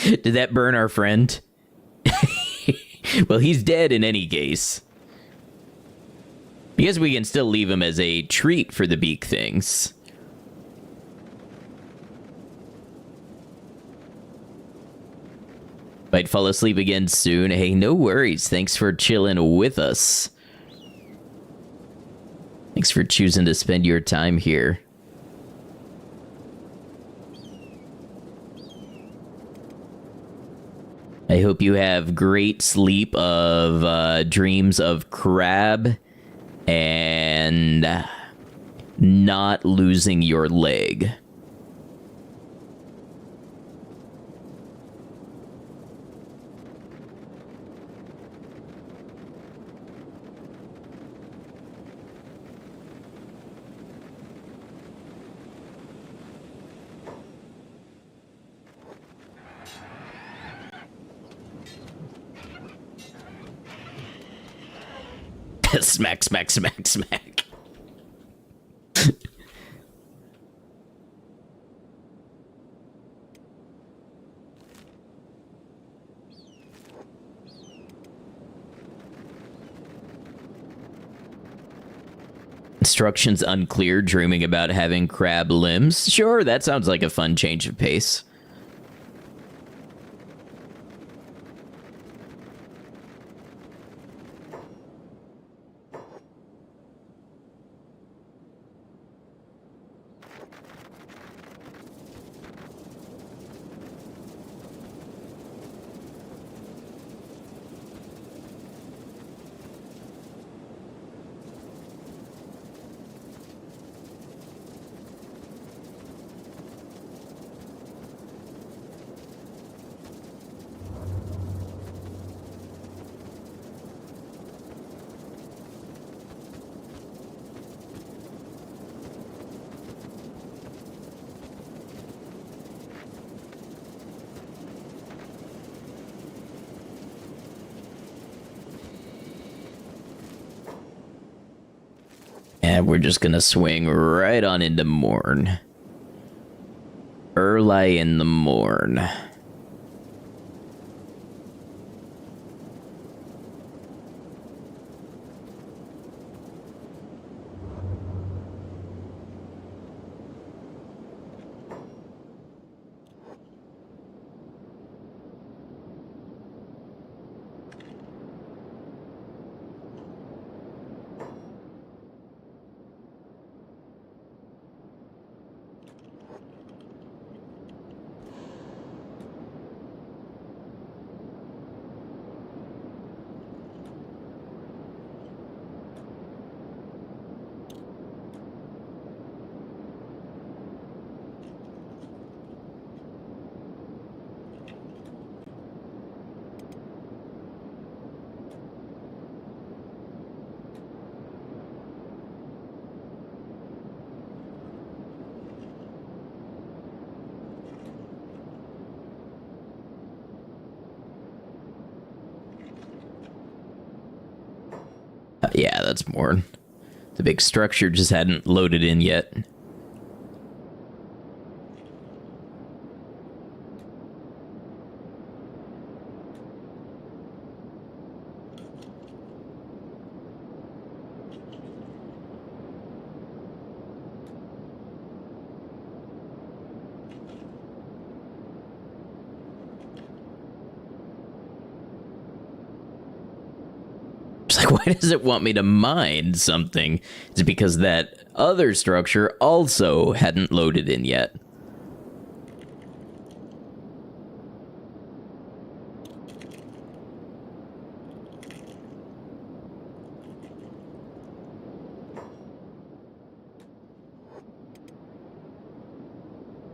Did that burn our friend? Well, he's dead in any case. Because we can still leave him as a treat for the beak things. Might fall asleep again soon. Hey, no worries. Thanks for chilling with us. Thanks for choosing to spend your time here. I hope you have great sleep of dreams of crab and not losing your leg. Smack, smack, smack, smack. Instructions unclear, dreaming about having crab limbs. Sure, that sounds like a fun change of pace. And we're just gonna swing right on into morn. Early in the morn. Yeah, that's more. The big structure just hadn't loaded in yet. Why does it want me to mine something? Is it because that other structure also hadn't loaded in yet?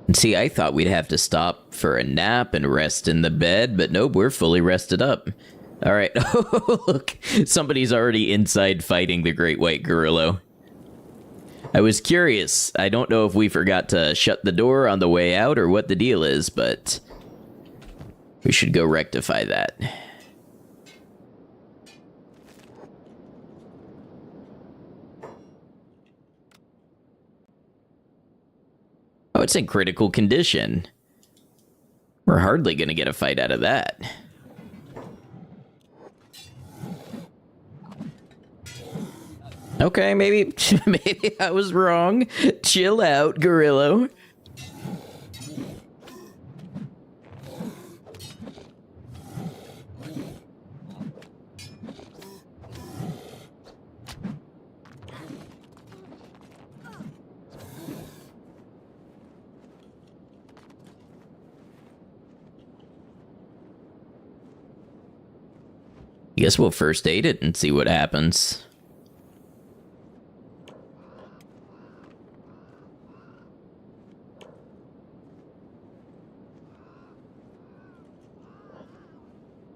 And see, I thought we'd have to stop for a nap and rest in the bed, but nope, we're fully rested up. All right. Oh, look. Somebody's already inside fighting the Great White Gorillo. I was curious. I don't know if we forgot to shut the door on the way out or what the deal is, but We should go rectify that. Oh, it's in critical condition. We're hardly going to get a fight out of that. Okay, maybe I was wrong. Chill out, Gorillo. I guess we'll first aid it and see what happens.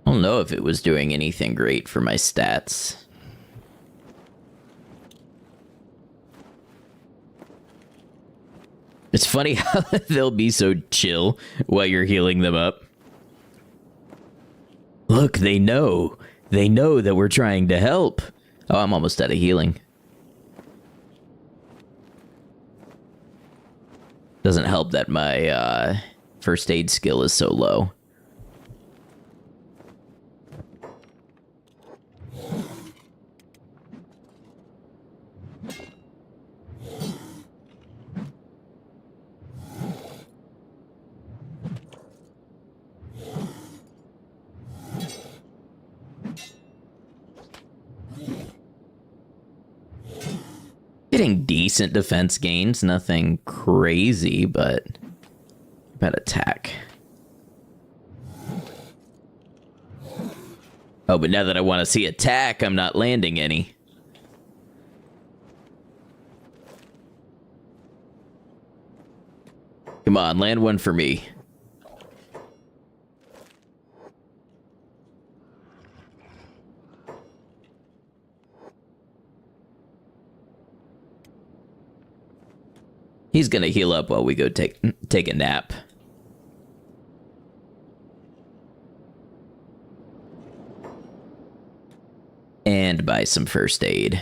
I don't know if it was doing anything great for my stats. It's funny how they'll be so chill while you're healing them up. Look, they know. They know that we're trying to help. Oh, I'm almost out of healing. Doesn't help that my first aid skill is so low. Getting decent defense gains, nothing crazy, but about attack. Oh, but now that I want to see attack, I'm not landing any. Come on, land one for me. He's gonna heal up while we go take a nap. And buy some first aid.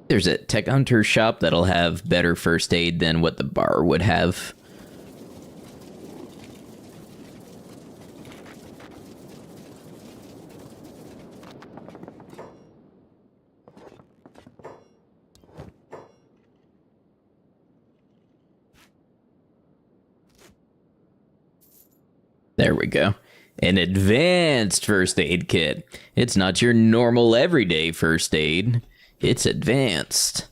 There's a tech hunter shop that'll have better first aid than what the bar would have. There we go. An advanced first aid kit. It's not your normal everyday first aid. It's advanced.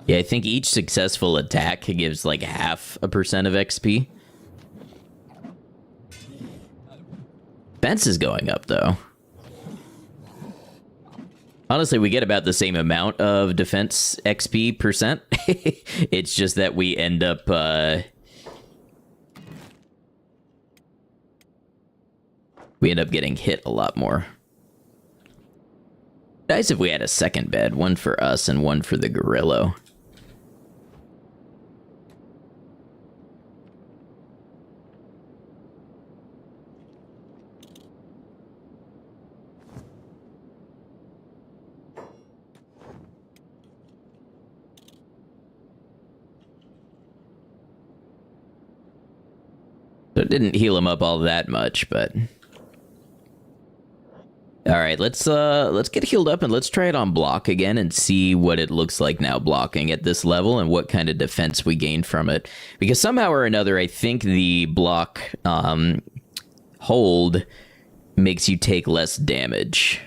Yeah, I think each successful attack gives like 0.5% of XP. Defense is going up, though. Honestly, we get about the same amount of defense XP percent. It's just that we end up... we end up getting hit a lot more. Nice if we had a second bed, one for us and one for the Gorillo. So it didn't heal him up all that much, but... Alright, let's get healed up and let's try it on block again and see what it looks like now blocking at this level and what kind of defense we gain from it. Because somehow or another, I think the block hold makes you take less damage.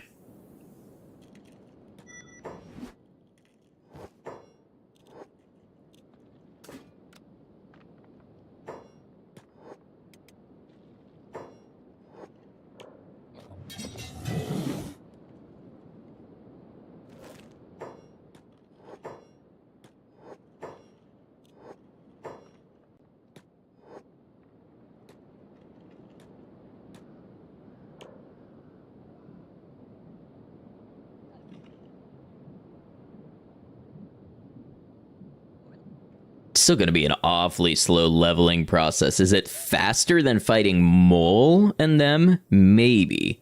Still going to be an awfully slow leveling process. Is it faster than fighting Mole and them? Maybe.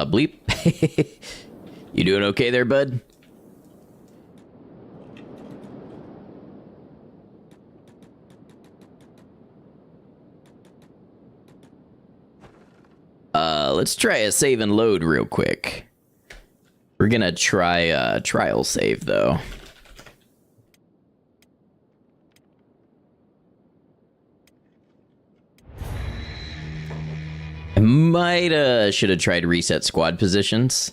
Bleep. You doing okay there, bud? Let's try a save and load real quick. We're gonna try a trial save, though. Should have tried reset squad positions.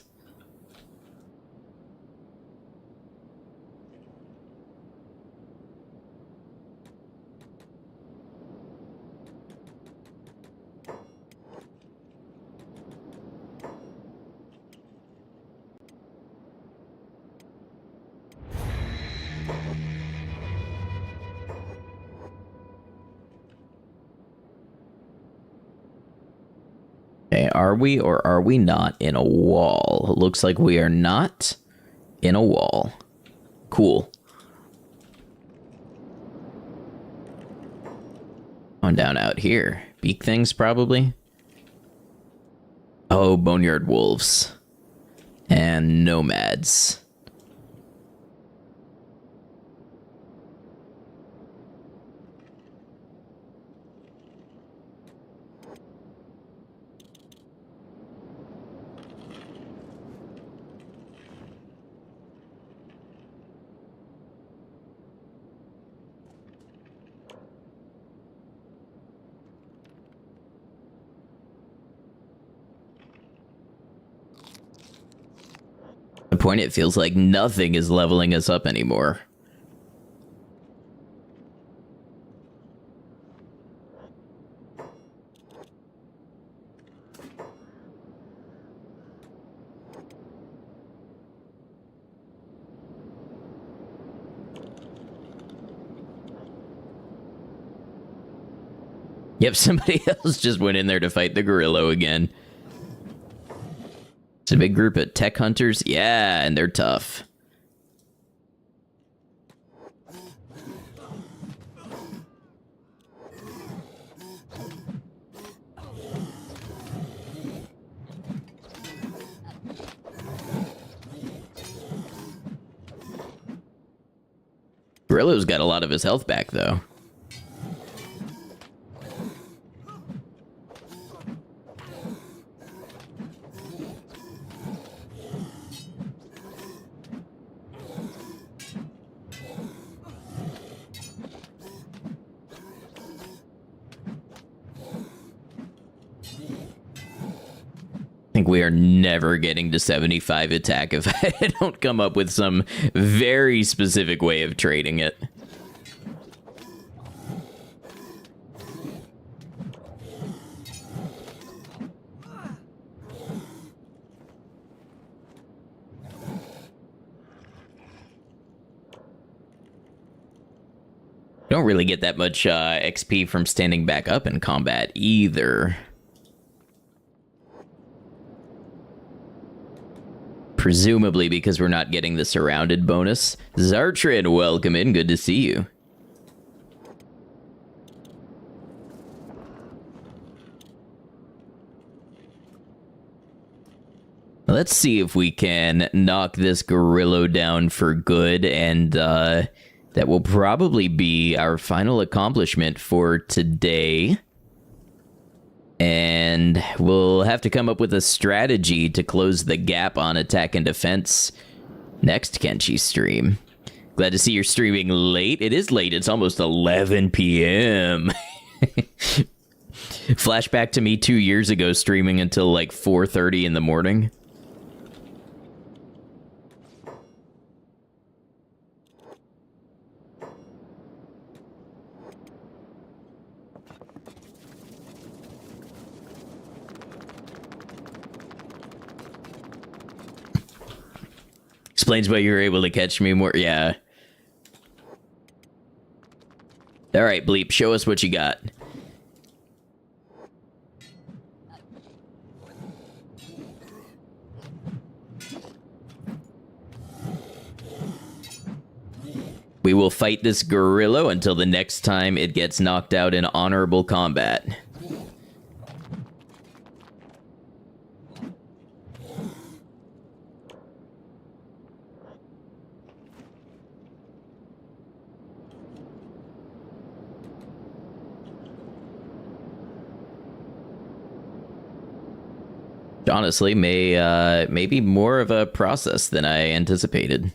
Okay, are we or are we not in a wall? It looks like we are not in a wall. Cool. On down out here. Beak things, probably. Oh, boneyard wolves. And nomads. At the point, it feels like nothing is leveling us up anymore. Yep, somebody else just went in there to fight the Gorillo again. It's a big group of tech hunters. Yeah, and they're tough. Gorillo's got a lot of his health back, though. I think we are never getting to 75 attack if I don't come up with some very specific way of trading it. Don't really get that much XP from standing back up in combat either. Presumably because we're not getting the surrounded bonus. Zartrin, welcome in. Good to see you. Let's see if we can knock this Gorillo down for good, and that will probably be our final accomplishment for today. And we'll have to come up with a strategy to close the gap on attack and defense next Kenshi stream. Glad to see you're streaming late. It is late. It's almost 11 p.m. Flashback to me 2 years ago streaming until like 4:30 in the morning. Explains why you were able to catch me more. Yeah. All right, Bleep, show us what you got. We will fight this Gorillo until the next time it gets knocked out in honorable combat. Honestly, may be more of a process than I anticipated.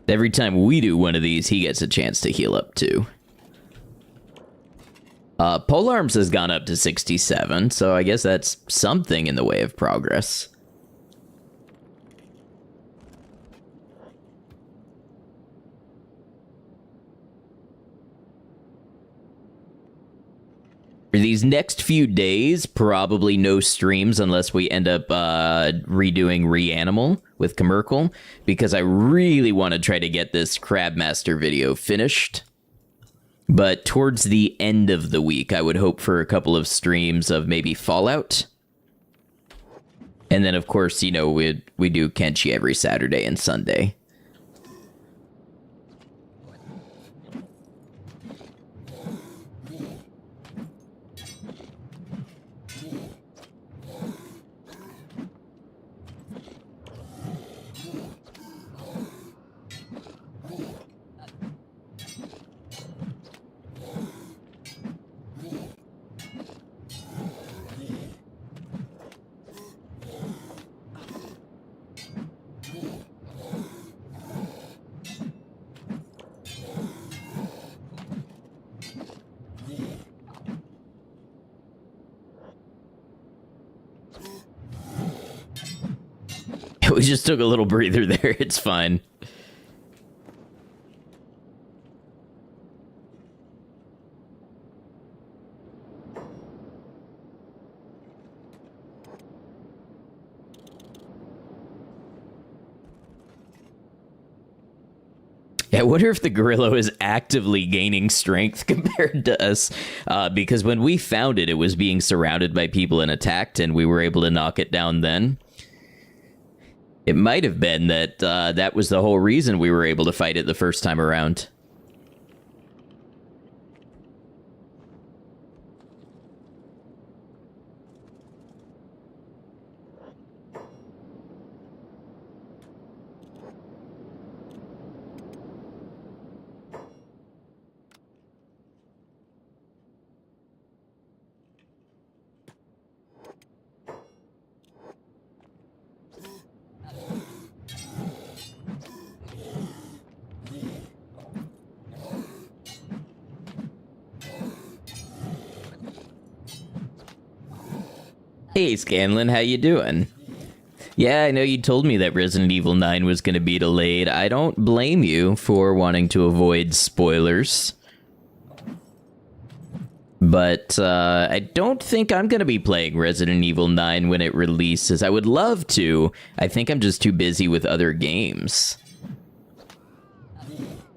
Every time we do one of these, he gets a chance to heal up too. Polearms has gone up to 67, so I guess that's something in the way of progress. For these next few days, probably no streams unless we end up redoing Reanimal with Commercial, because I really want to try to get this Crabmaster video finished. But towards the end of the week, I would hope for a couple of streams of maybe Fallout. And then, of course, you know, we do Kenshi every Saturday and Sunday. We just took a little breather there. It's fine. Yeah, I wonder if the Gorillo is actively gaining strength compared to us, because when we found it, it was being surrounded by people and attacked, and we were able to knock it down then. It might have been that that was the whole reason we were able to fight it the first time around. Hey, Scanlon, how you doing? Yeah, I know you told me that Resident Evil 9 was going to be delayed. I don't blame you for wanting to avoid spoilers. But I don't think I'm going to be playing Resident Evil 9 when it releases. I would love to. I think I'm just too busy with other games.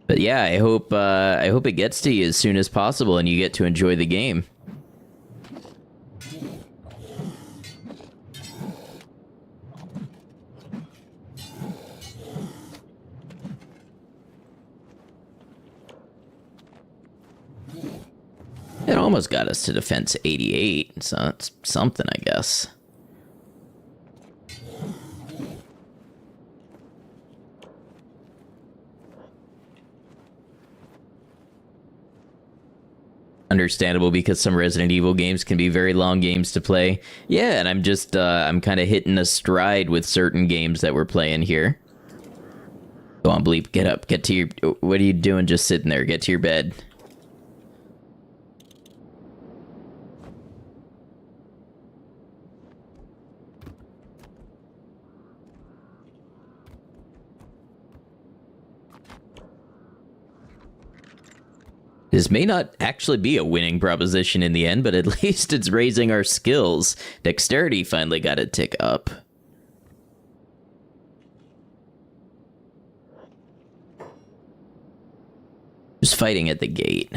But yeah, I hope it gets to you as soon as possible and you get to enjoy the game. Almost got us to defense 88, so that's something, I guess. Understandable, because some Resident Evil games can be very long games to play. Yeah, and I'm just, I'm kind of hitting a stride with certain games that we're playing here. Go on, Bleep, get up, get to your... What are you doing just sitting there? Get to your bed. This may not actually be a winning proposition in the end, but at least it's raising our skills. Dexterity finally got a tick up. Just fighting at the gate.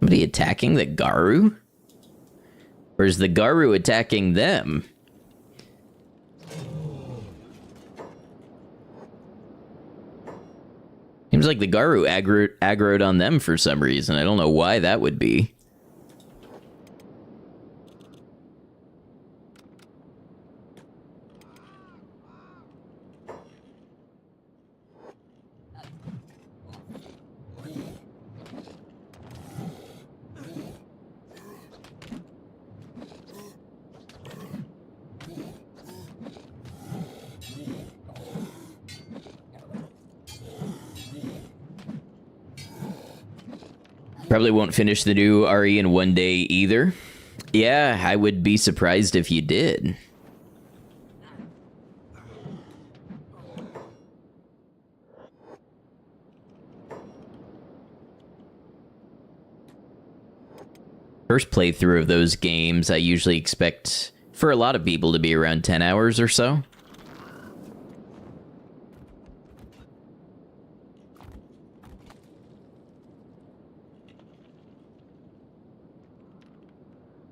Somebody attacking the Garu? Or is the Garu attacking them? Seems like the Garu aggroed on them for some reason. I don't know why that would be. Probably won't finish the new RE in one day either. Yeah, I would be surprised if you did. First playthrough of those games, I usually expect for a lot of people to be around 10 hours or so.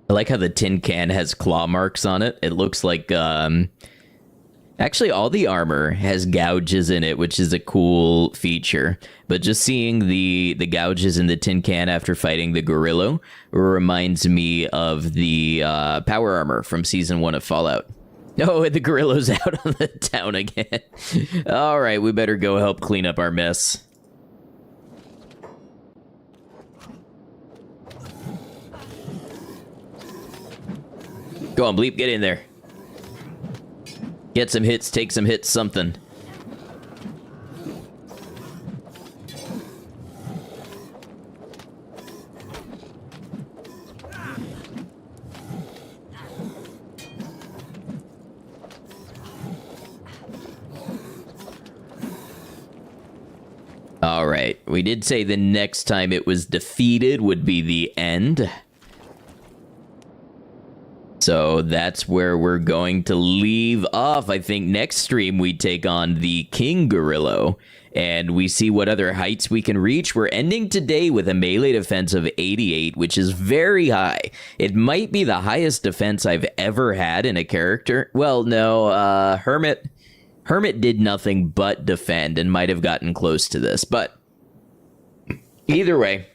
I like how the tin can has claw marks on it. It looks like, actually all the armor has gouges in it, which is a cool feature. But just seeing the gouges in the tin can after fighting the Gorillo reminds me of the power armor from Season 1 of Fallout. Oh, the Gorillo's out on the town again. All right, we better go help clean up our mess. Go on, Bleep, get in there. Get some hits, take some hits, something. All right, we did say the next time it was defeated would be the end. So that's where we're going to leave off. I think next stream we take on the King Gorillo, and we see what other heights we can reach. We're ending today with a melee defense of 88, which is very high. It might be the highest defense I've ever had in a character. Well, no, Hermit did nothing but defend and might have gotten close to this, but either way,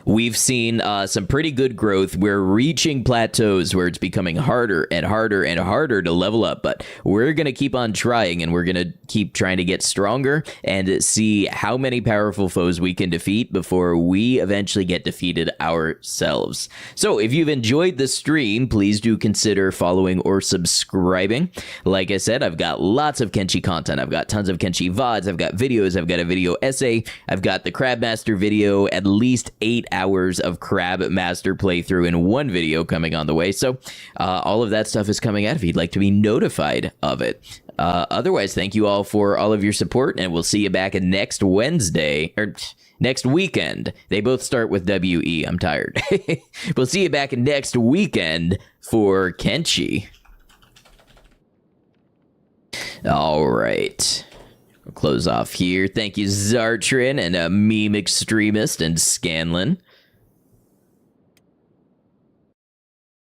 we've seen some pretty good growth. We're reaching plateaus where it's becoming harder and harder and harder to level up, but we're going to keep on trying, and we're going to keep trying to get stronger and see how many powerful foes we can defeat before we eventually get defeated ourselves. So if you've enjoyed the stream, please do consider following or subscribing. Like I said, I've got lots of Kenshi content. I've got tons of Kenshi VODs. I've got videos. I've got a video essay. I've got the Crab Master video, at least 8 hours of Crab Master playthrough in one video coming on the way. So all of that stuff is coming out if you'd like to be notified of it. Otherwise, thank you all for all of your support, and we'll see you back next Wednesday, or next weekend. They both start with W-E. I'm tired. We'll see you back next weekend for Kenshi. All right. We'll close off here. Thank you, Zartrin, and Meme Extremist, and Scanlan.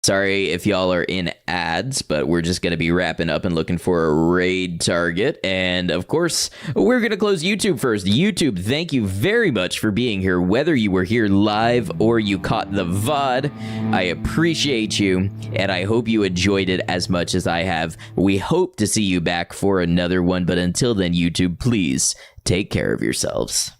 Sorry if y'all are in ads, but we're just going to be wrapping up and looking for a raid target. And of course, we're going to close YouTube first. YouTube, thank you very much for being here, whether you were here live or you caught the VOD. I appreciate you, and I hope you enjoyed it as much as I have. We hope to see you back for another one, but until then, YouTube, please take care of yourselves.